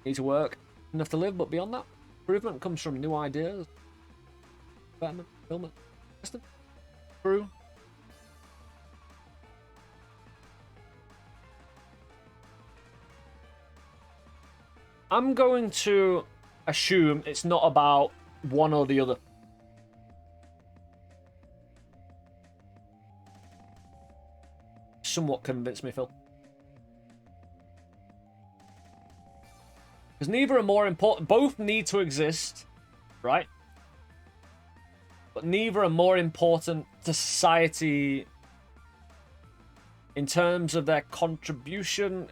Need to work enough to live, but beyond that, improvement comes from new ideas, betterment, fulfillment, true. I'm going to assume it's not about one or the other. Somewhat convinced me, Phil. Because neither are more important. Both need to exist, right? But neither are more important to society in terms of their contribution.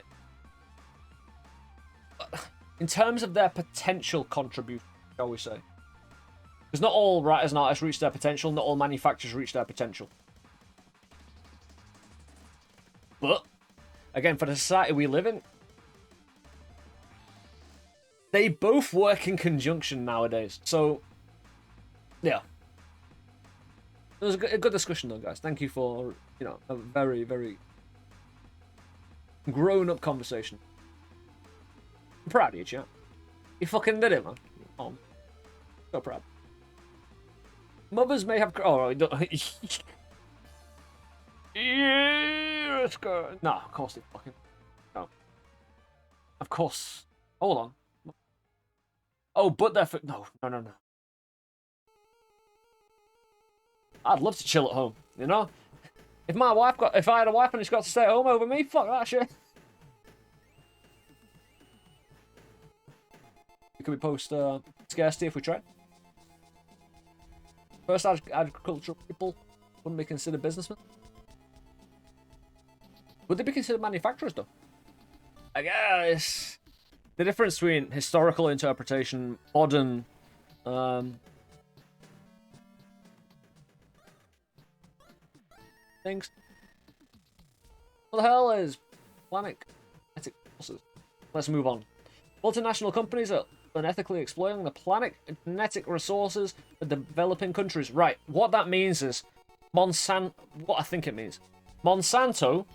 In terms of their potential contribution, shall we say. Because not all writers and artists reach their potential, not all manufacturers reach their potential. But, again, for the society we live in, they both work in conjunction nowadays. So, yeah. It was a good discussion, though, guys. Thank you for, you know, a very, very grown-up conversation. I'm proud of you, chat. You fucking did it, man. Oh, so proud. Mothers may have... Oh, yeah, let's go. No, of course they fucking... No. Of course. Hold on. Oh, but they're... No. I'd love to chill at home, you know? If I had a wife and she got to stay at home over me, fuck that shit. Could we post scarcity if we tried? First agricultural people wouldn't be considered businessmen. Would they be considered manufacturers though? I guess the difference between historical interpretation, modern things. What the hell is planet genetic forces? Let's move on. Multinational companies are unethically exploiting the planet genetic resources of developing countries. Right, what that means is Monsanto, what I think it means. Monsanto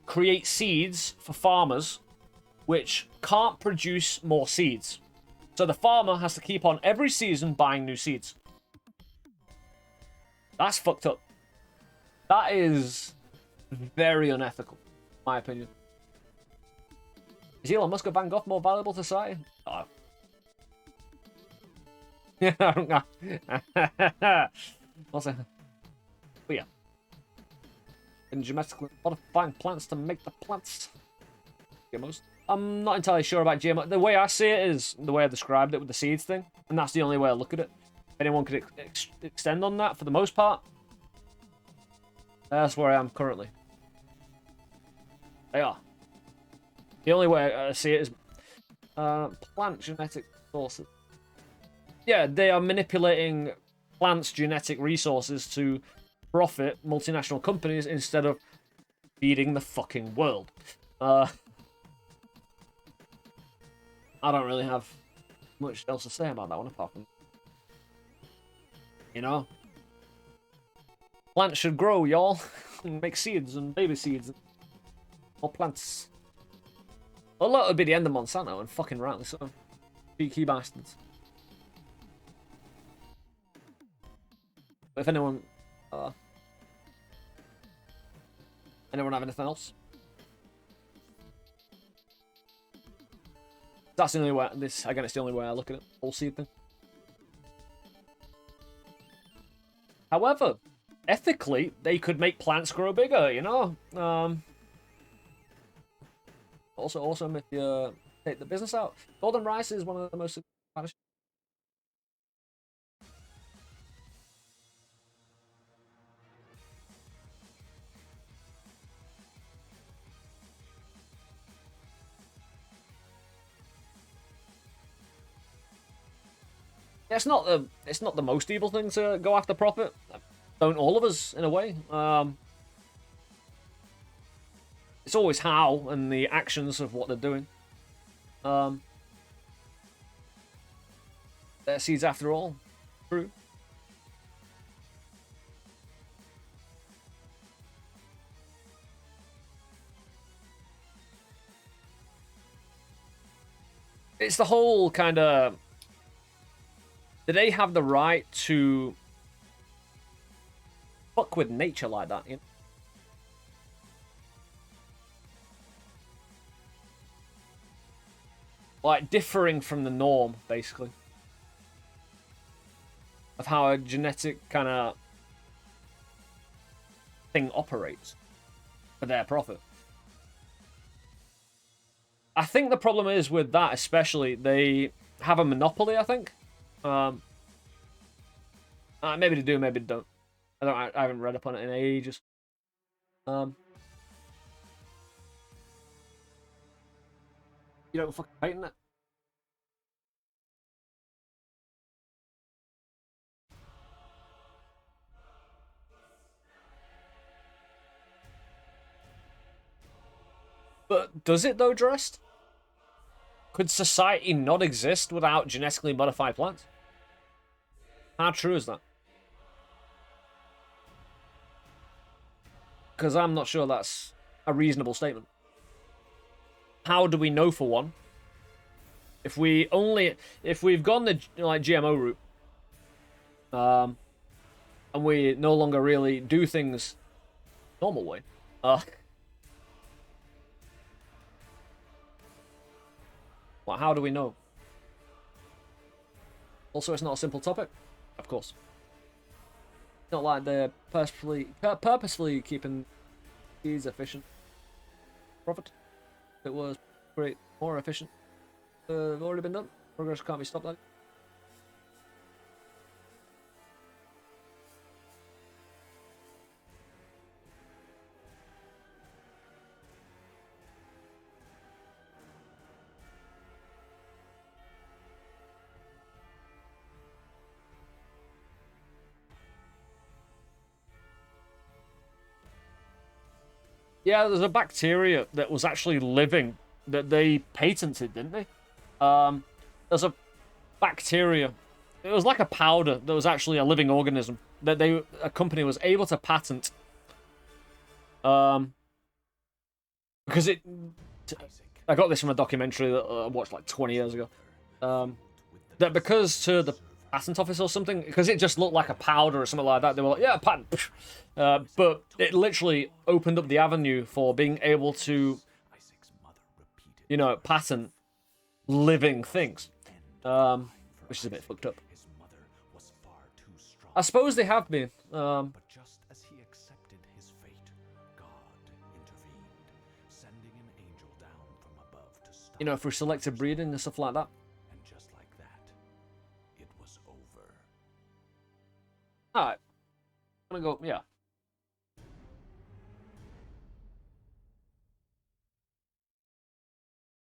creates seeds for farmers which can't produce more seeds. So the farmer has to keep on every season buying new seeds. That's fucked up. That is very unethical, in my opinion. Is Elon Musk or Van Gogh more valuable to society? Oh. Yeah, what's that? But yeah. And genetically modifying plants to make the plants. GMOs. I'm not entirely sure about GMO. The way I see it is the way I described it with the seeds thing. And that's the only way I look at it. If anyone could extend on that for the most part. That's where I am currently. They are. The only way I see it is plant genetic sources. Yeah, they are manipulating plants' genetic resources to profit multinational companies instead of feeding the fucking world. I don't really have much else to say about that one apart from, you know, plants should grow, y'all, and make seeds and baby seeds, or plants. Well, that would be the end of Monsanto, and fucking rightly so. Cheeky bastards. But if anyone have anything else? That's the only way. This again, it's the only way I look at it. Whole seed thing. However, ethically, they could make plants grow bigger. You know. Also, if you take the business out, golden rice is one of the most. It's not the most evil thing to go after profit. Don't all of us, in a way. It's always how and the actions of what they're doing. Their seeds, after all. True. It's the whole kind of... Do they have the right to fuck with nature like that, you know? Like, differing from the norm, basically. Of how a genetic kind of thing operates. For their profit. I think the problem is with that, especially, they have a monopoly, I think. Maybe they do, maybe they don't. I haven't read up on it in ages. You don't fucking patent it. But does it though, Dressed? Could society not exist without genetically modified plants? How true is that? Because I'm not sure that's a reasonable statement. How do we know, for one, If we've gone the like GMO route, and we no longer really do things normal way, well, how do we know? Also, it's not a simple topic, of course. It's not like they're purposefully keeping these efficient. Profit. It was great, more efficient. Already been done. Progress can't be stopped. Like. Yeah, there's a bacteria that was actually living that they patented, didn't they? There's a bacteria. It was like a powder that was actually a living organism that a company was able to patent. Because I got this from a documentary that I watched like 20 years ago. That because to the patent office or something, because it just looked like a powder or something like that, they were like, yeah, patent. But it literally opened up the avenue for being able to, you know, patent living things, which is a bit fucked up. I suppose they have been. But just as he accepted his fate, God intervened, sending an angel down from above to stop. You know, for selective breeding and stuff like that. And just like that, it was over. Alright. I'm gonna go, yeah.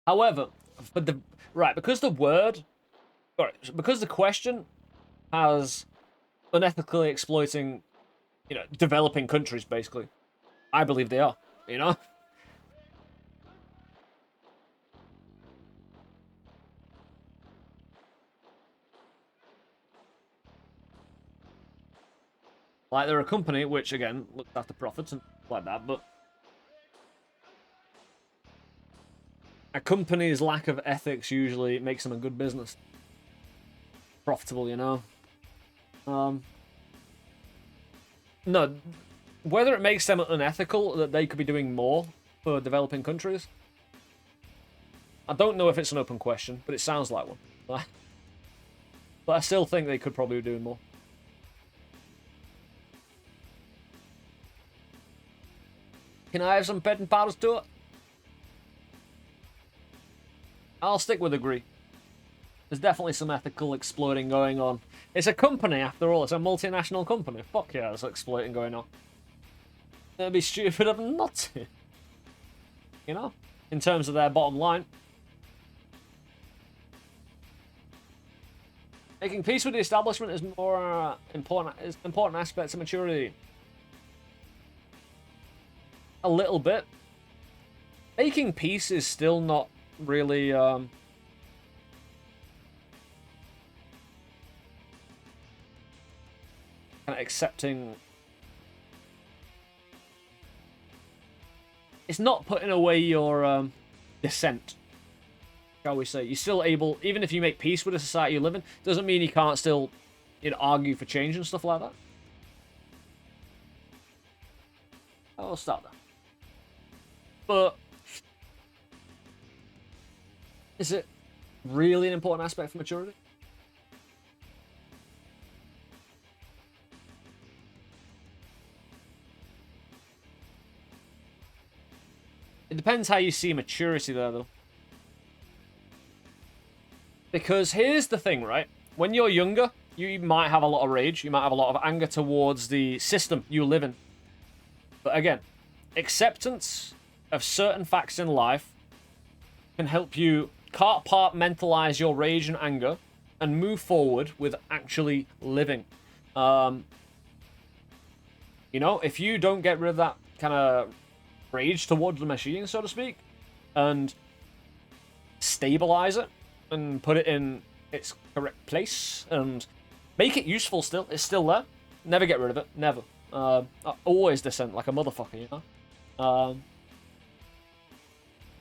However, because the question has unethically exploiting, you know, developing countries, basically. I believe they are, you know? Like, they're a company which, again, looks after profits and like that, but a company's lack of ethics usually makes them a good business. Profitable, you know? No, whether it makes them unethical that they could be doing more for developing countries, I don't know if it's an open question, but it sounds like one. But I still think they could probably be doing more. Can I have some bedding powders to it? I'll stick with agree. There's definitely some ethical exploiting going on. It's a company, after all. It's a multinational company. Fuck yeah, there's exploiting going on. It'd be stupid of them not to. You know? In terms of their bottom line. Making peace with the establishment is more important aspects of maturity. A little bit. Making peace is still not really kind of accepting. It's not putting away your dissent, shall we say. You're still able, even if you make peace with the society you live in, doesn't mean you can't still, you know, argue for change and stuff like that. I'll start there. But is it really an important aspect for maturity? It depends how you see maturity there, though. Because here's the thing, right? When you're younger, you might have a lot of rage. You might have a lot of anger towards the system you live in. But again, acceptance of certain facts in life can help you compartmentalize your rage and anger and move forward with actually living. You know, if you don't get rid of that kind of rage towards the machine, so to speak, and stabilize it and put it in its correct place and make it useful still, it's still there. Never get rid of it. Never. Always dissent like a motherfucker, you know?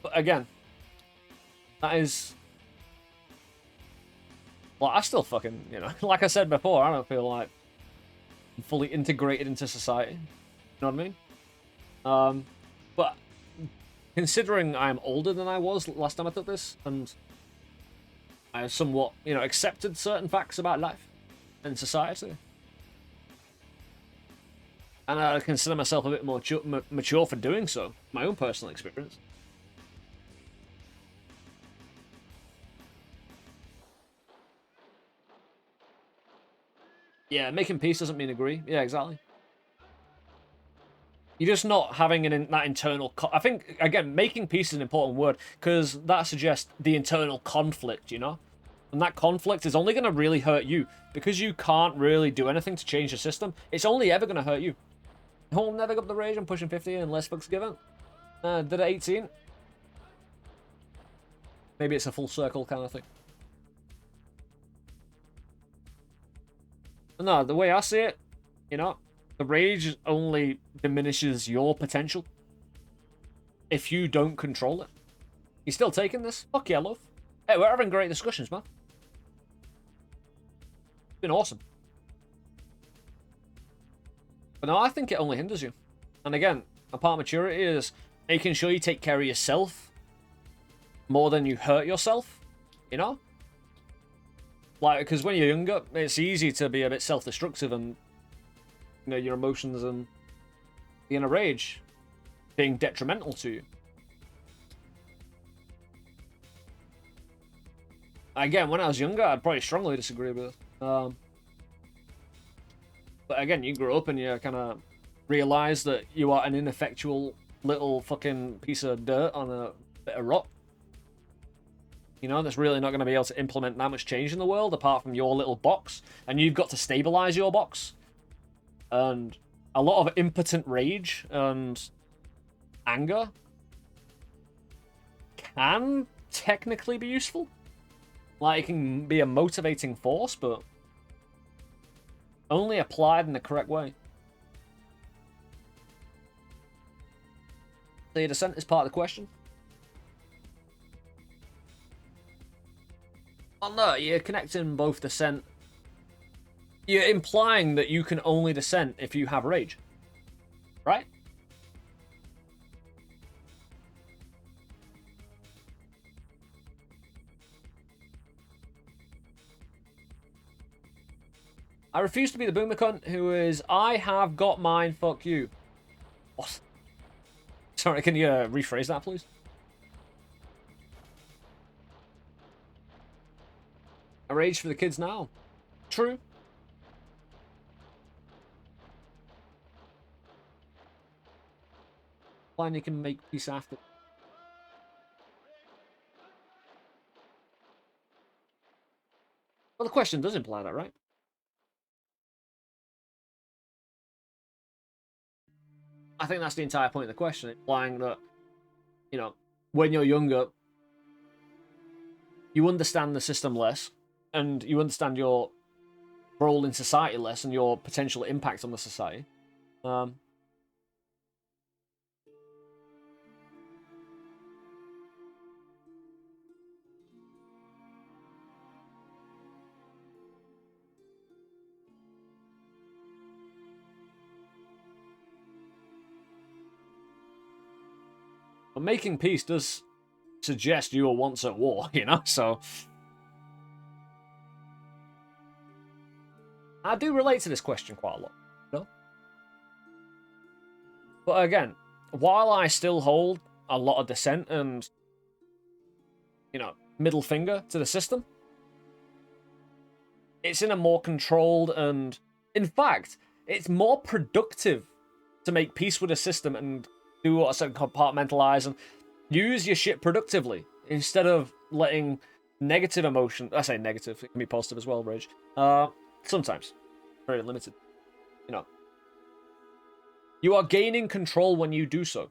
But again, that is Well, I still fucking, you know, like I said before, I don't feel like I'm fully integrated into society. You know what I mean? But considering I'm older than I was last time I took this, and I have somewhat, you know, accepted certain facts about life and society, and I consider myself a bit more mature for doing so, my own personal experience. Yeah, making peace doesn't mean agree. Yeah, exactly. You're just not having that internal. I think again, making peace is an important word because that suggests the internal conflict, you know, and that conflict is only going to really hurt you because you can't really do anything to change the system. It's only ever going to hurt you. I'll never get up the rage. I'm pushing 50 unless fucks given. Did it 18? Maybe it's a full circle kind of thing. No, the way I see it, you know, the rage only diminishes your potential if you don't control it. You still taking this? Fuck yeah, love. Hey, we're having great discussions, man. It's been awesome. But no, I think it only hinders you. And again, a part of maturity is making sure you take care of yourself more than you hurt yourself, you know? Like, because when you're younger, it's easy to be a bit self-destructive and, you know, your emotions and the inner rage being detrimental to you. Again, when I was younger, I'd probably strongly disagree with it. But again, you grow up and you kind of realize that you are an ineffectual little fucking piece of dirt on a bit of rock. You know, that's really not going to be able to implement that much change in the world apart from your little box. And you've got to stabilize your box. And a lot of impotent rage and anger can technically be useful. Like, it can be a motivating force, but only applied in the correct way. So your dissent is part of the question. Well, no, you're connecting both dissent. You're implying that you can only dissent if you have rage. Right? I refuse to be the boomer cunt who is, I have got mine, fuck you. What? Sorry, can you rephrase that, please? A rage for the kids now. True. Fine, you can make peace after. Well, the question does imply that, right? I think that's the entire point of the question, implying that, you know, when you're younger, you understand the system less, and you understand your role in society less, and your potential impact on the society. But making peace does suggest you were once at war, you know, so I do relate to this question quite a lot, you know? But again, while I still hold a lot of dissent and, you know, middle finger to the system, it's in a more controlled and, in fact, it's more productive to make peace with the system and do what I said, compartmentalize and use your shit productively instead of letting negative emotion. I say negative, it can be positive as well, rage. Sometimes. Very limited. You know. You are gaining control when you do so.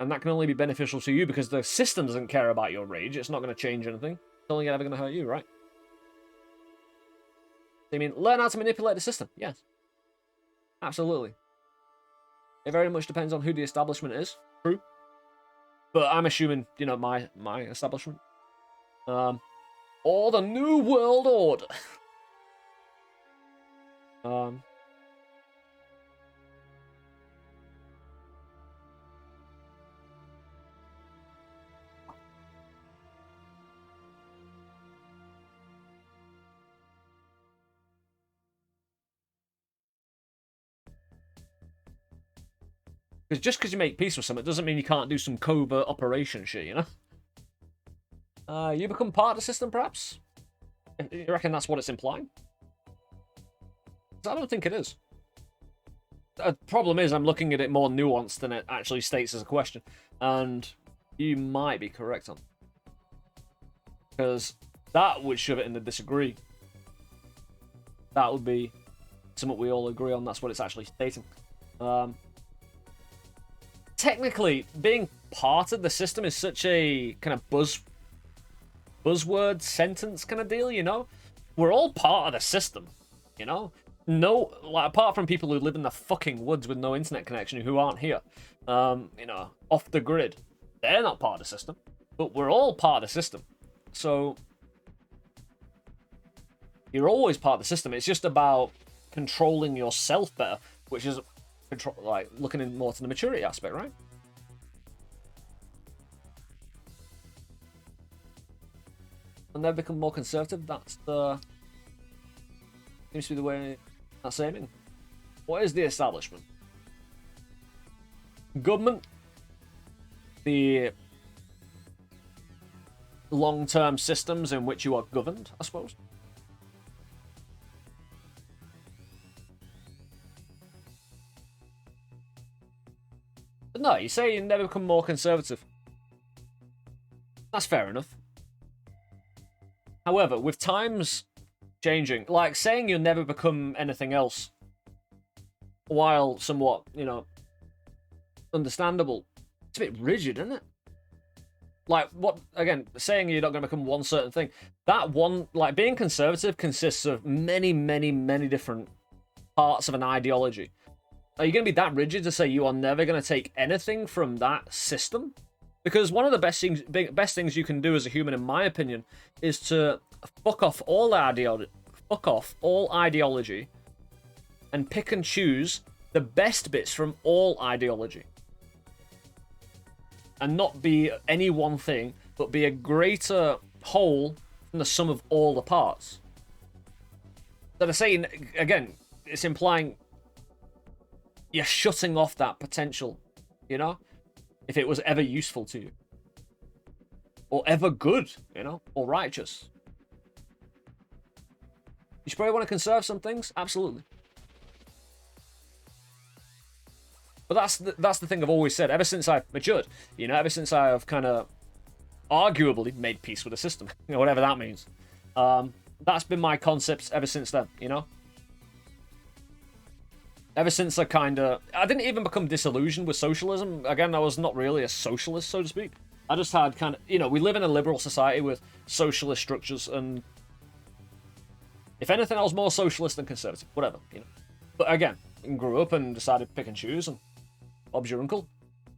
And that can only be beneficial to you because the system doesn't care about your rage. It's not going to change anything. It's only ever going to hurt you, right? I mean, learn how to manipulate the system. Yes. Absolutely. It very much depends on who the establishment is. True. But I'm assuming, you know, my establishment. Or or the New World Order. Because just because you make peace with someone doesn't mean you can't do some covert operation shit, you know? You become part of the system, perhaps? You reckon that's what it's implying? I don't think it is. The problem is I'm looking at it more nuanced than it actually states as a question. And you might be correct on. Because that would shove it in the disagree. That would be something we all agree on. That's what it's actually stating. Technically, being part of the system is such a kind of buzzword sentence kind of deal, you know? We're all part of the system, you know? No, like, apart from people who live in the fucking woods with no internet connection who aren't here, you know, off the grid. They're not part of the system, but we're all part of the system. So, you're always part of the system. It's just about controlling yourself better, which is like looking in more to the maturity aspect, right? And then become more conservative. That's the seems to be the way that's aiming. What is the establishment? Government. The long-term systems in which you are governed, I suppose. But no, you say you never become more conservative. That's fair enough. However, with times changing, like saying you'll never become anything else, while somewhat, you know, understandable, it's a bit rigid, isn't it? Like, what, again, saying you're not going to become one certain thing, that one, like, being conservative consists of many, many, many different parts of an ideology. Are you going to be that rigid to say you are never going to take anything from that system? Because one of the best things you can do as a human, in my opinion, is to fuck off all ideology and pick and choose the best bits from all ideology. And not be any one thing, but be a greater whole from the sum of all the parts. So they're saying, again, it's implying you're shutting off that potential, you know? If it was ever useful to you. Or ever good, you know? Or righteous. You should probably want to conserve some things. Absolutely. But that's the thing I've always said. Ever since I've matured, you know, ever since I've kind of arguably made peace with the system, you know, whatever that means. That's been my concepts ever since then, you know? Ever since I didn't even become disillusioned with socialism. Again, I was not really a socialist, so to speak. I just had kind of, you know, we live in a liberal society with socialist structures, and if anything, I was more socialist than conservative. Whatever, you know. But again, I grew up and decided to pick and choose, and Bob's your uncle.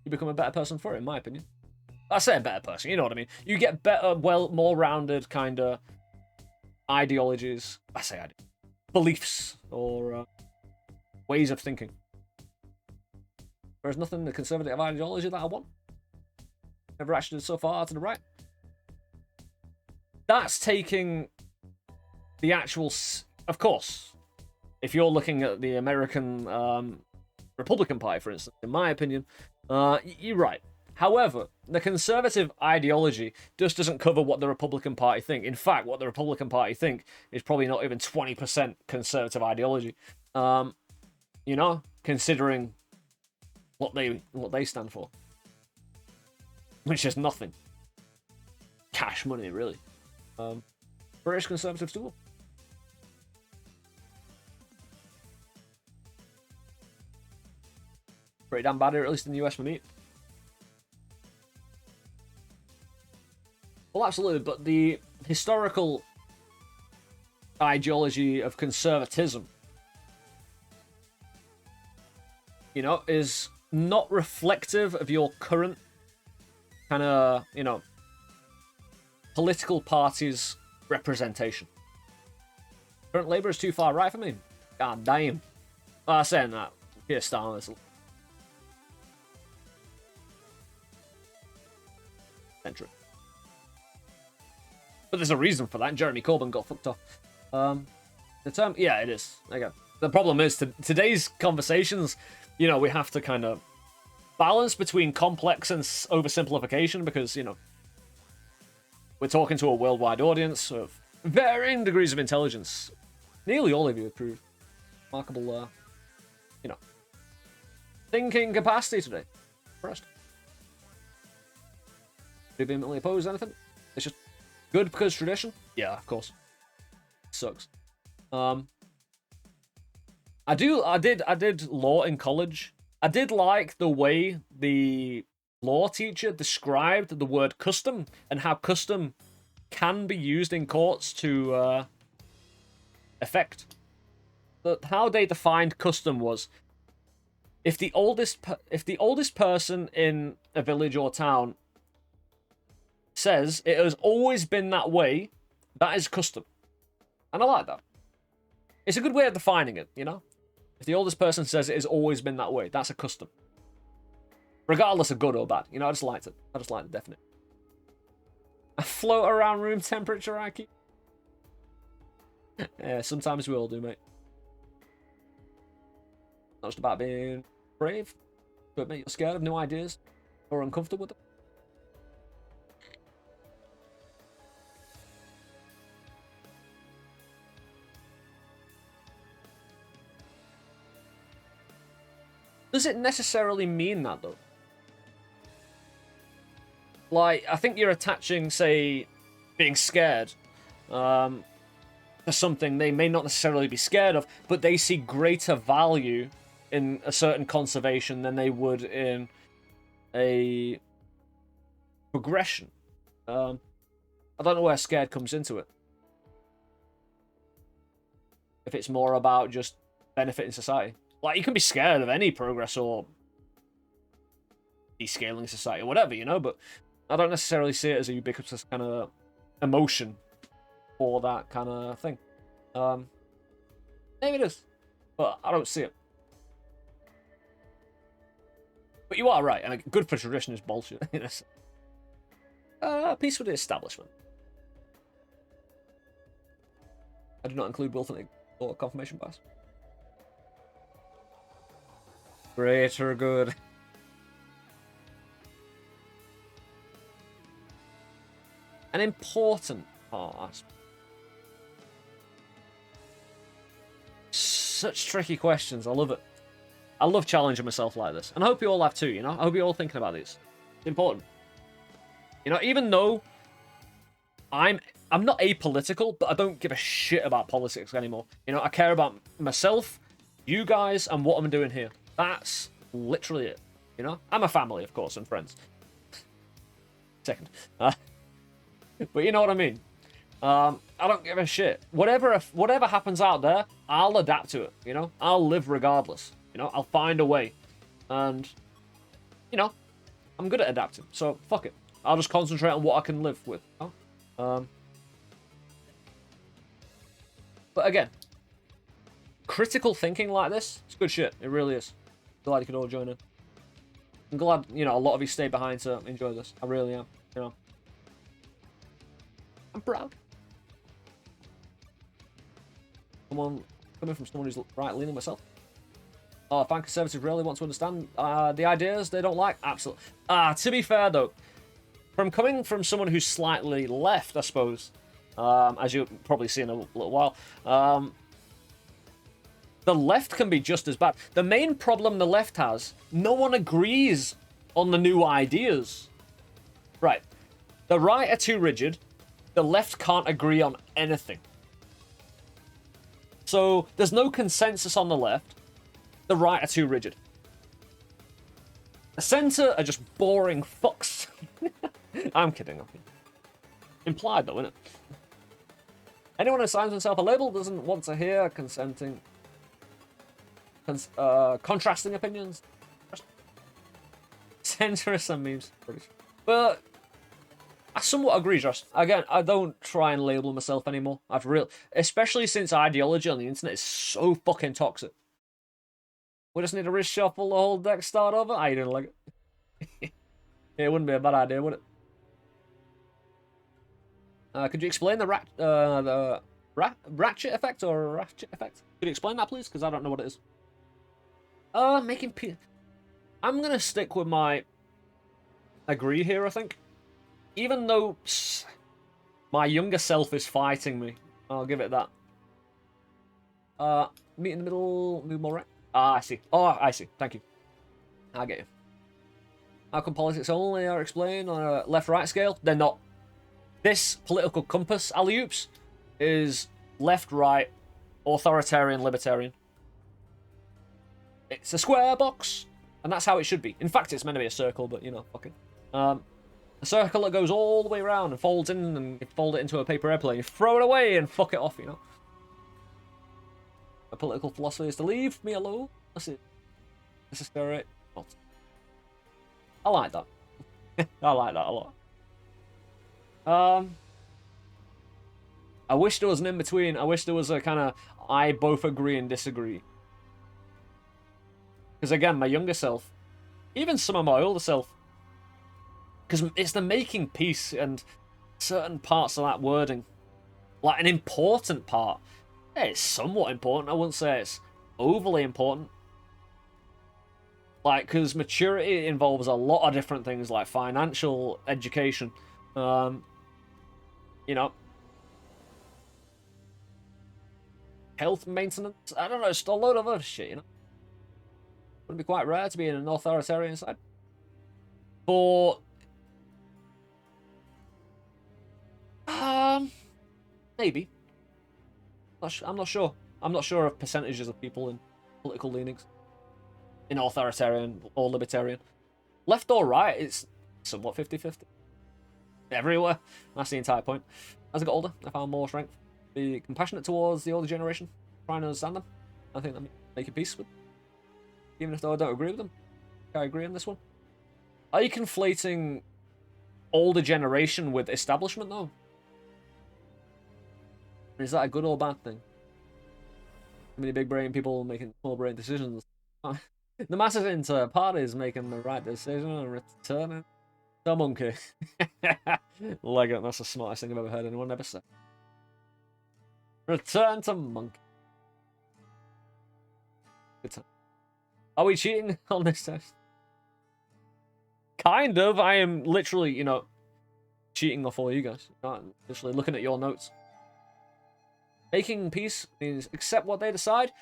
You become a better person for it, in my opinion. I say a better person, you know what I mean. You get better, more rounded kind of ideologies. Beliefs, or ways of thinking. There's nothing in the conservative ideology that I want. Never actually did so far to the right. That's taking the actual... Of course, if you're looking at the American Republican Party, for instance, in my opinion, you're right. However, the conservative ideology just doesn't cover what the Republican Party think. In fact, what the Republican Party think is probably not even 20% conservative ideology. You know, considering what they stand for, which is nothing. Cash money, really. British Conservatives too. Pretty damn bad here, at least in the US for me. Well, absolutely, but the historical ideology of conservatism, you know, is not reflective of your current kind of, you know, political party's representation. Current Labour is too far right for me. God damn. I'm saying that. Keir Starmer is centric. But there's a reason for that. Jeremy Corbyn got fucked off. The term, yeah, it is. Okay. The problem is today's conversations, you know, we have to kind of balance between complex and oversimplification because, you know, we're talking to a worldwide audience of varying degrees of intelligence. Nearly all of you have proved remarkable, you know, thinking capacity today. Impressed. Do you vehemently oppose anything? It's just good because tradition? Yeah, of course. Sucks. I did law in college. I did like the way the law teacher described the word custom and how custom can be used in courts to effect. How they defined custom was if the oldest person in a village or town says it has always been that way, that is custom. And I like that. It's a good way of defining it, you know? If the oldest person says it has always been that way, that's a custom. Regardless of good or bad. You know, I just liked it. I just liked the definition. A float around room temperature IQ. Yeah, sometimes we all do, mate. Not just about being brave, to admit you're scared of new ideas or uncomfortable with them. Does it necessarily mean that, though? Like, I think you're attaching, say, being scared to something they may not necessarily be scared of, but they see greater value in a certain conservation than they would in a progression. I don't know where scared comes into it. If it's more about just benefiting society. Like, you can be scared of any progress or descaling society or whatever, you know, but I don't necessarily see it as a ubiquitous kind of emotion for that kind of thing. Maybe it is, but I don't see it. But you are right. I mean, good for tradition is bullshit. Peace with the establishment. I do not include Wilton or confirmation bias. Greater good. An important part. Such tricky questions. I love it. I love challenging myself like this. And I hope you all have too, you know? I hope you're all thinking about these. It's important. You know, even though I'm not apolitical, but I don't give a shit about politics anymore. You know, I care about myself, you guys, and what I'm doing here. That's literally it. You know? I'm a family, of course, and friends. Second. But you know what I mean. I don't give a shit. Whatever happens out there, I'll adapt to it, you know? I'll live regardless. You know, I'll find a way. And, you know, I'm good at adapting. So, fuck it. I'll just concentrate on what I can live with. You know? But again, critical thinking like this, it's good shit. It really is. Glad you could all join in. I'm glad, you know, a lot of you stayed behind to enjoy this. I really am, you know. I'm proud. Coming from someone who's right-leaning myself. Oh, fan conservatives really want to understand the ideas they don't like? Absolutely. To be fair, though, coming from someone who's slightly left, I suppose, as you'll probably see in a little while, the left can be just as bad. The main problem the left has, no one agrees on the new ideas. Right. The right are too rigid. The left can't agree on anything. So, there's no consensus on the left. The right are too rigid. The centre are just boring fucks. I'm kidding. Implied, though, isn't it? Anyone who assigns himself a label doesn't want to hear contrasting opinions. Centrists and memes. But I somewhat agree, Josh. Again, I don't try and label myself anymore. Especially since ideology on the internet is so fucking toxic. We just need to reshuffle the whole deck, start over. I didn't like it. It wouldn't be a bad idea, would it? Could you explain the ratchet effect or ratchet effect? Could you explain that, please? Because I don't know what it is. Making peace. I'm gonna stick with my agree here. I think, even though my younger self is fighting me, I'll give it that. Meet in the middle, move more right. Ah, I see. Oh, I see. Thank you. I get you. How come politics only are explained on a left-right scale? They're not. This political compass, alley-oops, is left-right, authoritarian, libertarian. It's a square box, and that's how it should be. In fact, it's meant to be a circle, but, you know, fuck it. A circle that goes all the way around and folds in, and you fold it into a paper airplane. You throw it away and fuck it off, you know. My political philosophy is to leave me alone. This is correct. I like that. I like that a lot. I wish there was an in-between. I wish there was a kind of I both agree and disagree. Because again, my younger self, even some of my older self, because it's the making peace and certain parts of that wording, like an important part. Yeah, it's somewhat important. I wouldn't say it's overly important. Like, because maturity involves a lot of different things, like financial education, you know, health maintenance. I don't know, just a load of other shit, you know. Wouldn't be quite rare to be in an authoritarian side. But maybe. I'm not sure. I'm not sure of percentages of people in political leanings. In authoritarian or libertarian. Left or right, it's somewhat 50-50. Everywhere. That's the entire point. As I got older, I found more strength. Be compassionate towards the older generation. Trying to understand them. I think that making peace with them. Even if I don't agree with them. I agree on this one. Are you conflating older generation with establishment, though? Is that a good or bad thing? Too many big brain people making small brain decisions. The masses into parties making the right decision and returning the monkey. Like it, that's the smartest thing I've ever heard anyone ever say. Return to monkey. Good time. Are we cheating on this test? Kind of. I am literally, you know, cheating off all you guys. I'm literally looking at your notes. Making peace means accept what they decide.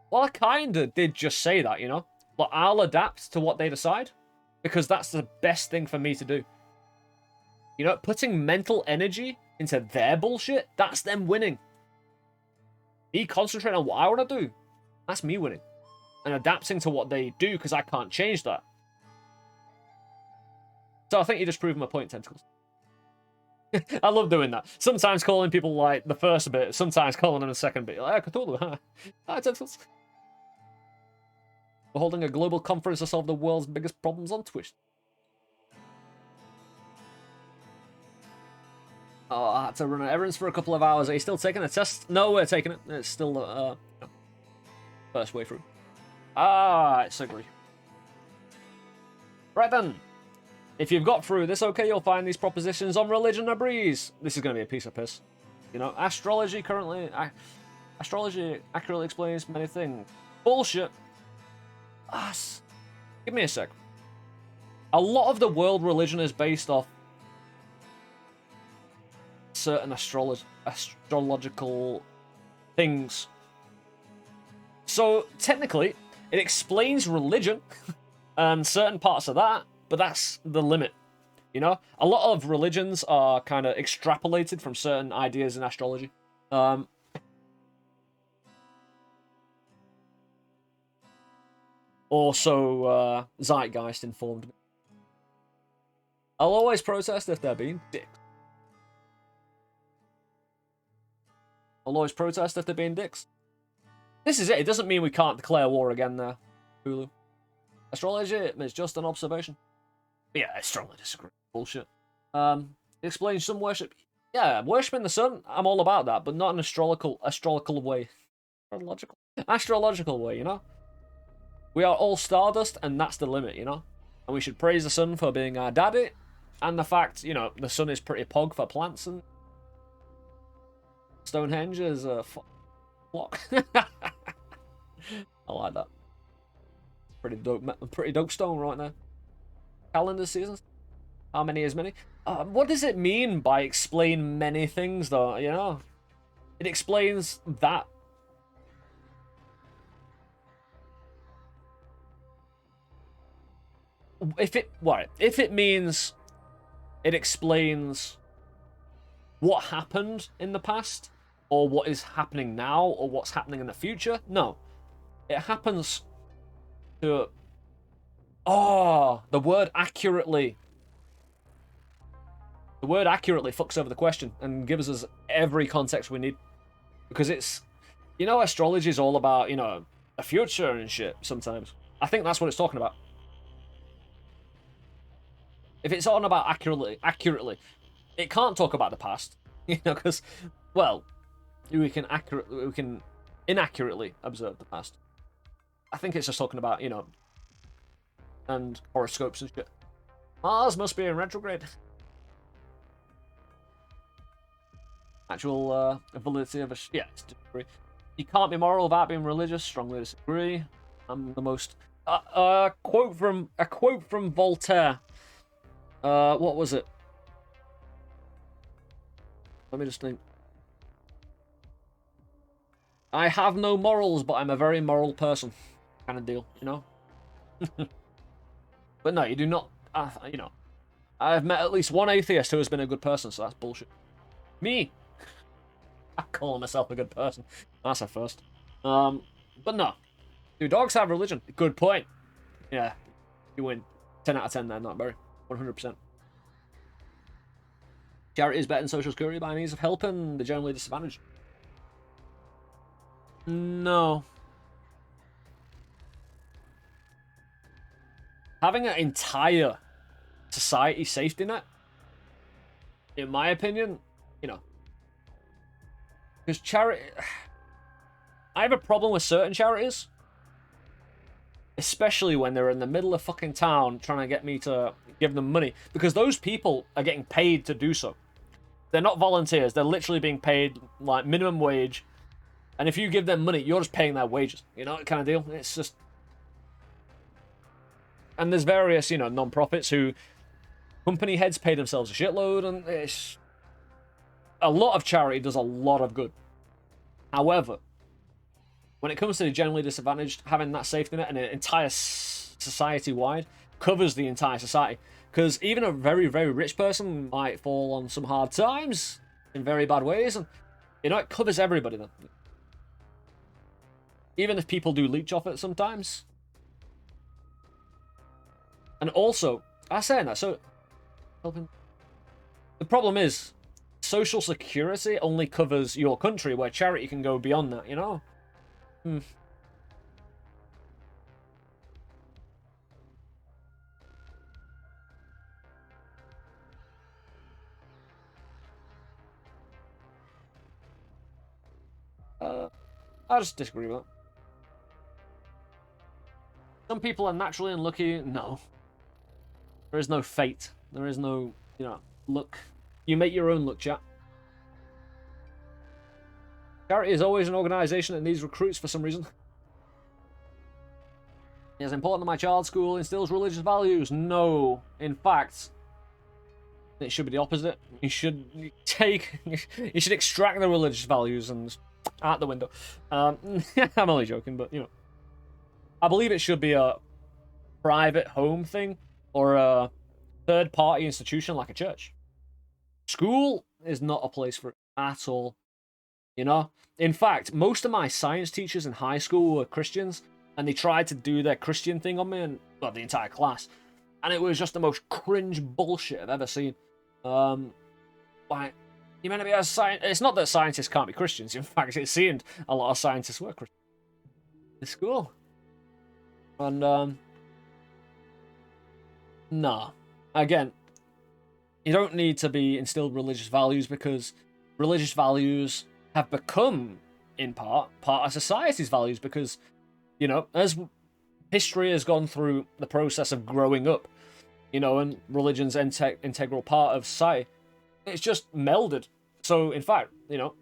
Well, I kind of did just say that, you know. But I'll adapt to what they decide. Because that's the best thing for me to do. You know, putting mental energy into their bullshit, that's them winning. Me concentrating on what I want to do, that's me winning. And adapting to what they do, because I can't change that. So I think you just proved my point, Tentacles. I love doing that. Sometimes calling people, like, the first bit, sometimes calling them the second bit. Like, Cthulhu, huh? Hi, Tentacles. We're holding a global conference to solve the world's biggest problems on Twitch. Oh, I had to run errands for a couple of hours. Are you still taking a test? No, we're taking it. It's still first way through. Ah, it's agree. Right then. If you've got through this, okay, you'll find these propositions on religion a breeze. This is going to be a piece of piss. You know, astrology accurately explains many things. Bullshit. Give me a sec. A lot of the world religion is based off certain astrological things. So, technically, it explains religion and certain parts of that, but that's the limit. You know? A lot of religions are kind of extrapolated from certain ideas in astrology. Also, Zeitgeist informed me. I'll always protest if they're being dicks. I'll always protest if they're being dicks. This is it. It doesn't mean we can't declare war again there, Hulu. Astrology is just an observation. Yeah, I strongly disagree. Bullshit. It explains some worship. Yeah, worshiping the sun, I'm all about that, but not an astrological way. Astrological way, you know? We are all stardust, and that's the limit, you know? And we should praise the sun for being our daddy, and the fact, you know, the sun is pretty pog for plants, and Stonehenge is a flock. I like that. Pretty dope stone right there. Calendar seasons. How many is many? What does it mean by explain many things, though? You know, it explains that. If it means it explains what happened in the past, or what is happening now, or what's happening in the future, no. It happens to... Oh, the word accurately. The word accurately fucks over the question and gives us every context we need. Because it's... You know, astrology is all about, you know, the future and shit sometimes. I think that's what it's talking about. If it's on about accurately, it can't talk about the past. You know, because, well, we can inaccurately observe the past. I think it's just talking about, you know, and horoscopes and shit. Mars must be in retrograde. Actual validity of a... Yeah, it's disagree. You can't be moral without being religious. Strongly disagree. I'm the most... a quote from Voltaire. What was it? Let me just think. I have no morals, but I'm a very moral person. Kind of deal, you know? But no, you do not... you know, I've met at least one atheist who has been a good person, so that's bullshit. Me! I call myself a good person. That's a first. But no. Do dogs have religion? Good point. Yeah. You win. 10 out of 10 there, not very. 100%. Charity is better than social security by means of helping the generally disadvantaged. No. Having an entire society safety net, in my opinion, you know, because charity... I have a problem with certain charities, especially when they're in the middle of fucking town trying to get me to give them money, because those people are getting paid to do so. They're not volunteers. They're literally being paid like minimum wage, and if you give them money, you're just paying their wages. You know, kind of deal. It's just... And there's various, you know, non-profits who company heads pay themselves a shitload, and it's... A lot of charity does a lot of good. However, when it comes to the generally disadvantaged, having that safety net and an entire society-wide covers the entire society. Because even a very, very rich person might fall on some hard times in very bad ways, and, you know, it covers everybody then. Even if people do leech off it sometimes. And also, I say that, so... The problem is, social security only covers your country, where charity can go beyond that, you know? I just disagree with that. Some people are naturally unlucky. No. There is no fate. There is no, you know, luck. You make your own luck, chat. Charity is always an organisation that needs recruits for some reason. It's important that my child's school instills religious values. No. In fact, it should be the opposite. You should extract the religious values and out the window. I'm only joking, but, you know. I believe it should be a private home thing or a third-party institution like a church. School is not a place for it at all. You know? In fact, most of my science teachers in high school were Christians, and they tried to do their Christian thing on me, and, well, the entire class. And it was just the most cringe bullshit I've ever seen. Like, you're meant to be a scientist. It's not that scientists can't be Christians. In fact, it seemed a lot of scientists were Christians in school. And, nah. Again, You don't need to be instilled religious values because religious values have become, in part of society's values because, you know, as history has gone through the process of growing up, you know, and religion's integral part of society, it's just melded. So, in fact, you know,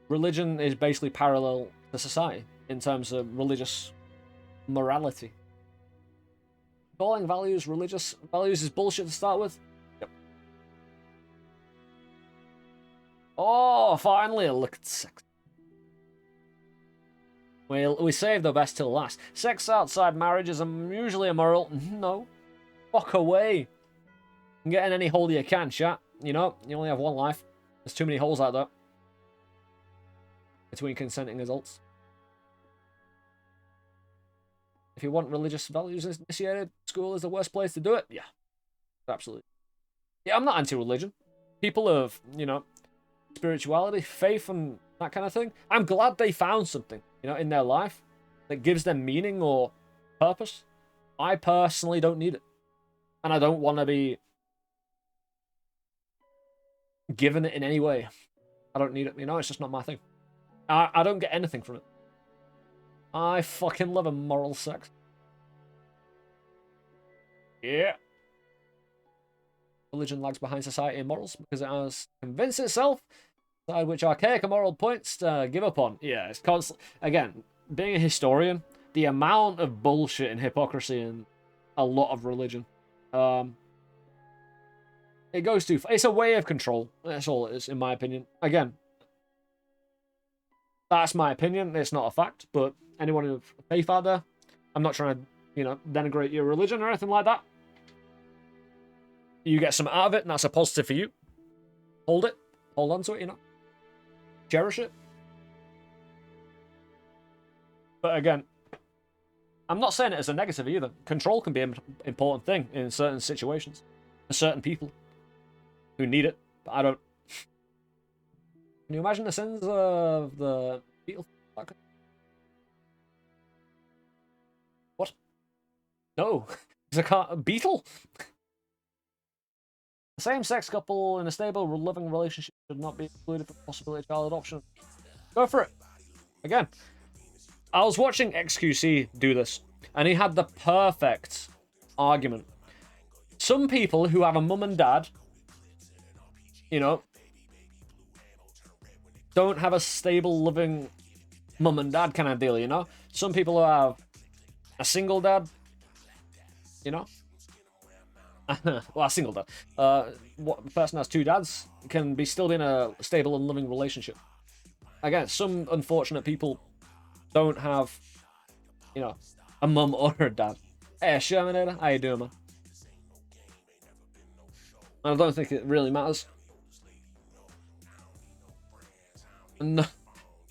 religion is basically parallel to society in terms of religious morality. Calling values religious values is bullshit to start with. Yep. Oh, finally a look at sex. We save the best till last. Sex outside marriage is usually immoral. No. Fuck away. Get in any hole you can, chat. You know, you only have one life. There's too many holes out there. Between consenting adults. If you want religious values initiated, school is the worst place to do it. Yeah. Absolutely. Yeah, I'm not anti-religion. People of, you know, spirituality, faith, and that kind of thing. I'm glad they found something, you know, in their life that gives them meaning or purpose. I personally don't need it. And I don't want to be given it in any way. I don't need it, you know, it's just not my thing. I don't get anything from it. I fucking love immoral sex. Yeah. Religion lags behind society and morals because it has convinced itself side which archaic and moral points to give up on. Yeah, it's constant. Again, being a historian, the amount of bullshit and hypocrisy in a lot of religion. It goes too far. It's a way of control. That's all it is, in my opinion. Again, that's my opinion. It's not a fact, but anyone of faith out there, I'm not trying to, you know, denigrate your religion or anything like that. You get some out of it, and that's a positive for you. Hold it. Hold on to it, you know. Cherish it. But again, I'm not saying it as a negative either. Control can be an important thing in certain situations. For certain people who need it, but I don't. Can you imagine the sins of the Beatles? What? No. It's a beetle? A same-sex couple in a stable, loving relationship should not be excluded from the possibility of child adoption. Go for it. Again, I was watching XQC do this, and he had the perfect argument. Some people who have a mum and dad, you know, don't have a stable, loving mum and dad kind of deal, you know? Some people who have a single dad, you know? Well, a single dad. What person has two dads can be still in a stable and loving relationship. Again, some unfortunate people don't have, you know, a mum or a dad. Hey, Shermanator, how you doing, man? I don't think it really matters. No,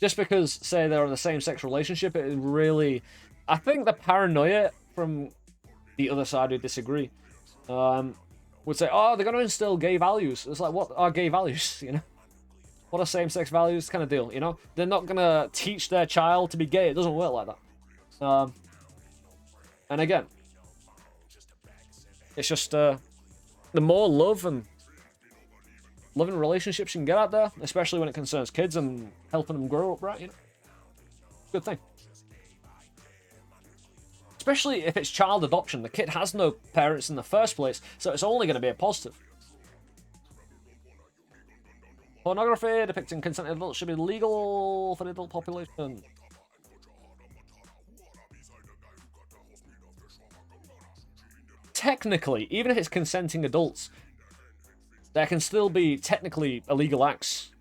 just because, say, they're in the same-sex relationship, it really... I think the paranoia from the other side who disagree would say, oh, they're going to instill gay values. It's like, what are gay values, you know? What are same-sex values kind of deal, you know? They're not going to teach their child to be gay. It doesn't work like that. And again, it's just the more love and loving relationships you can get out there, especially when it concerns kids and helping them grow up right, you know? Good thing. Especially if it's child adoption. The kid has no parents in the first place, so it's only going to be a positive. Pornography depicting consenting adults should be legal for the adult population. Technically, even if it's consenting adults, there can still be technically illegal acts.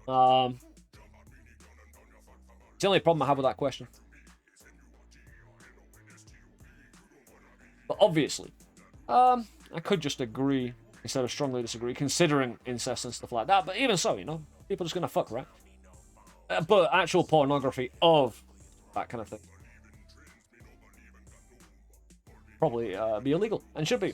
It's the only problem I have with that question. But obviously, I could just agree instead of strongly disagree, considering incest and stuff like that. But even so, you know, people are just gonna fuck, right? But actual pornography of that kind of thing probably be illegal and should be.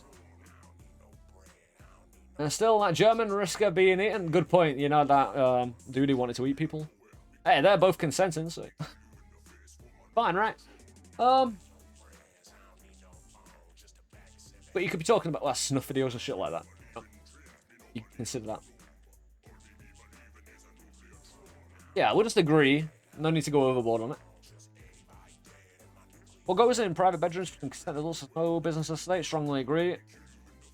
And still, that German Risker being eaten. Good point. You know that dude who wanted to eat people. Hey, they're both consenting, so fine, right? But you could be talking about snuff videos and shit like that. you consider that. Yeah, we'll just agree. No need to go overboard on it. What goes in private bedrooms from consenting adults has no business to state. Strongly agree.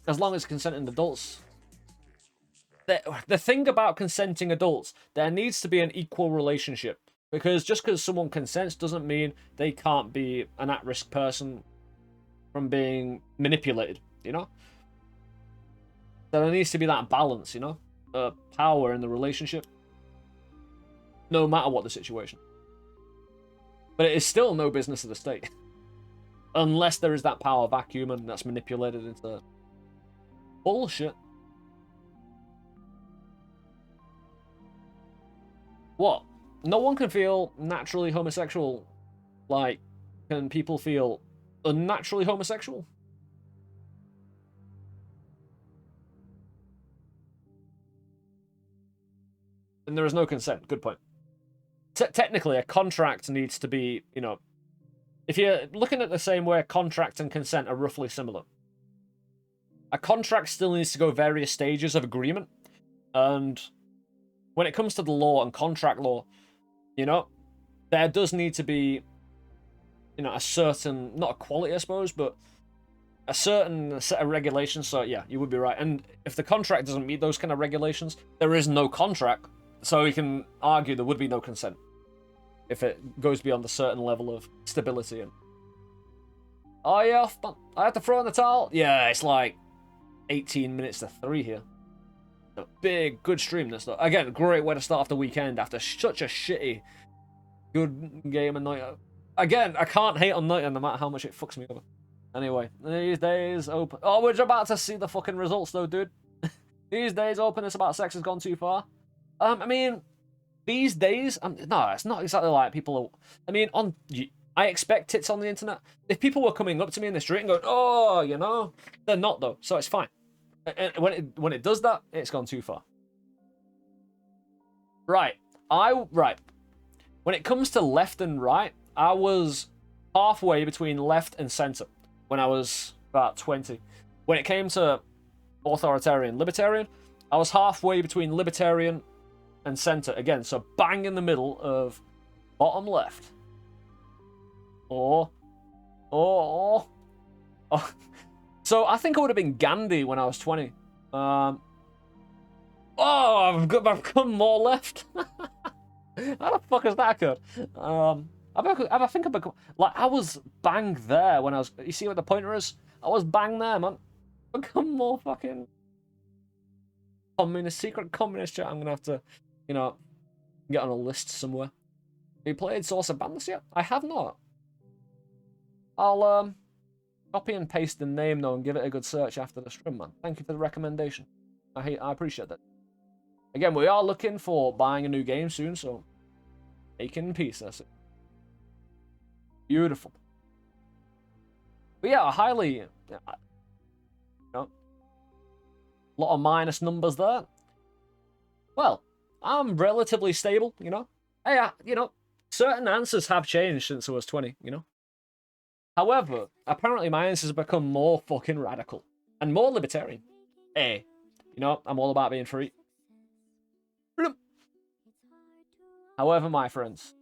As long as consenting adults. The thing about consenting adults, there needs to be an equal relationship. Because just because someone consents doesn't mean they can't be an at-risk person from being manipulated, you know? So there needs to be that balance, you know? Power in the relationship. No matter what the situation. But it is still no business of the state. Unless there is that power vacuum and that's manipulated into bullshit. What? No one can feel naturally homosexual. Like, can people feel unnaturally homosexual? And there is no consent. Good point. Technically, a contract needs to be, you know, if you're looking at the same way contract and consent are roughly similar, a contract still needs to go various stages of agreement. And when it comes to the law and contract law, you know, there does need to be, you know, a certain, not equality, I suppose, but a certain set of regulations. So, yeah, you would be right. And if the contract doesn't meet those kind of regulations, there is no contract. So we can argue there would be no consent if it goes beyond a certain level of stability. And oh yeah, I have to throw in the towel. Yeah, it's like 18 minutes to 3 here. A big, good stream this though. Again, great way to start off the weekend after such a shitty, good game of Night. Again, I can't hate on Night no matter how much it fucks me over. Anyway, these days open. Oh, we're about to see the fucking results though, dude. These days openness about sex has gone too far. I mean, these days, no, it's not exactly like people are. I mean, I expect tits on the internet. If people were coming up to me in the street and going, "Oh, you know," they're not though, so it's fine. And when it does that, it's gone too far. Right, when it comes to left and right, I was halfway between left and center when I was about 20. When it came to authoritarian, libertarian, I was halfway between libertarian and center again, so bang in the middle of bottom left. Or so I think I would have been Gandhi when I was 20. Oh, I've become more left. How the fuck has that occurred? I think I've become, like, I was bang there when I was. You see what the pointer is? I was bang there, man. Become more fucking communist, secret communist chat. I'm gonna have to, you know, get on a list somewhere. Have you played Source of Madness yet? I have not. I'll copy and paste the name though and give it a good search after the stream, man. Thank you for the recommendation. I appreciate that. Again, we are looking for buying a new game soon, so take it in peace. That's it. Beautiful. But yeah, highly, you know, a lot of minus numbers there. Well, I'm relatively stable, you know. Hey, you know, certain answers have changed since I was 20, you know. However, apparently my answers have become more fucking radical and more libertarian. Hey, you know, I'm all about being free. However, my friends,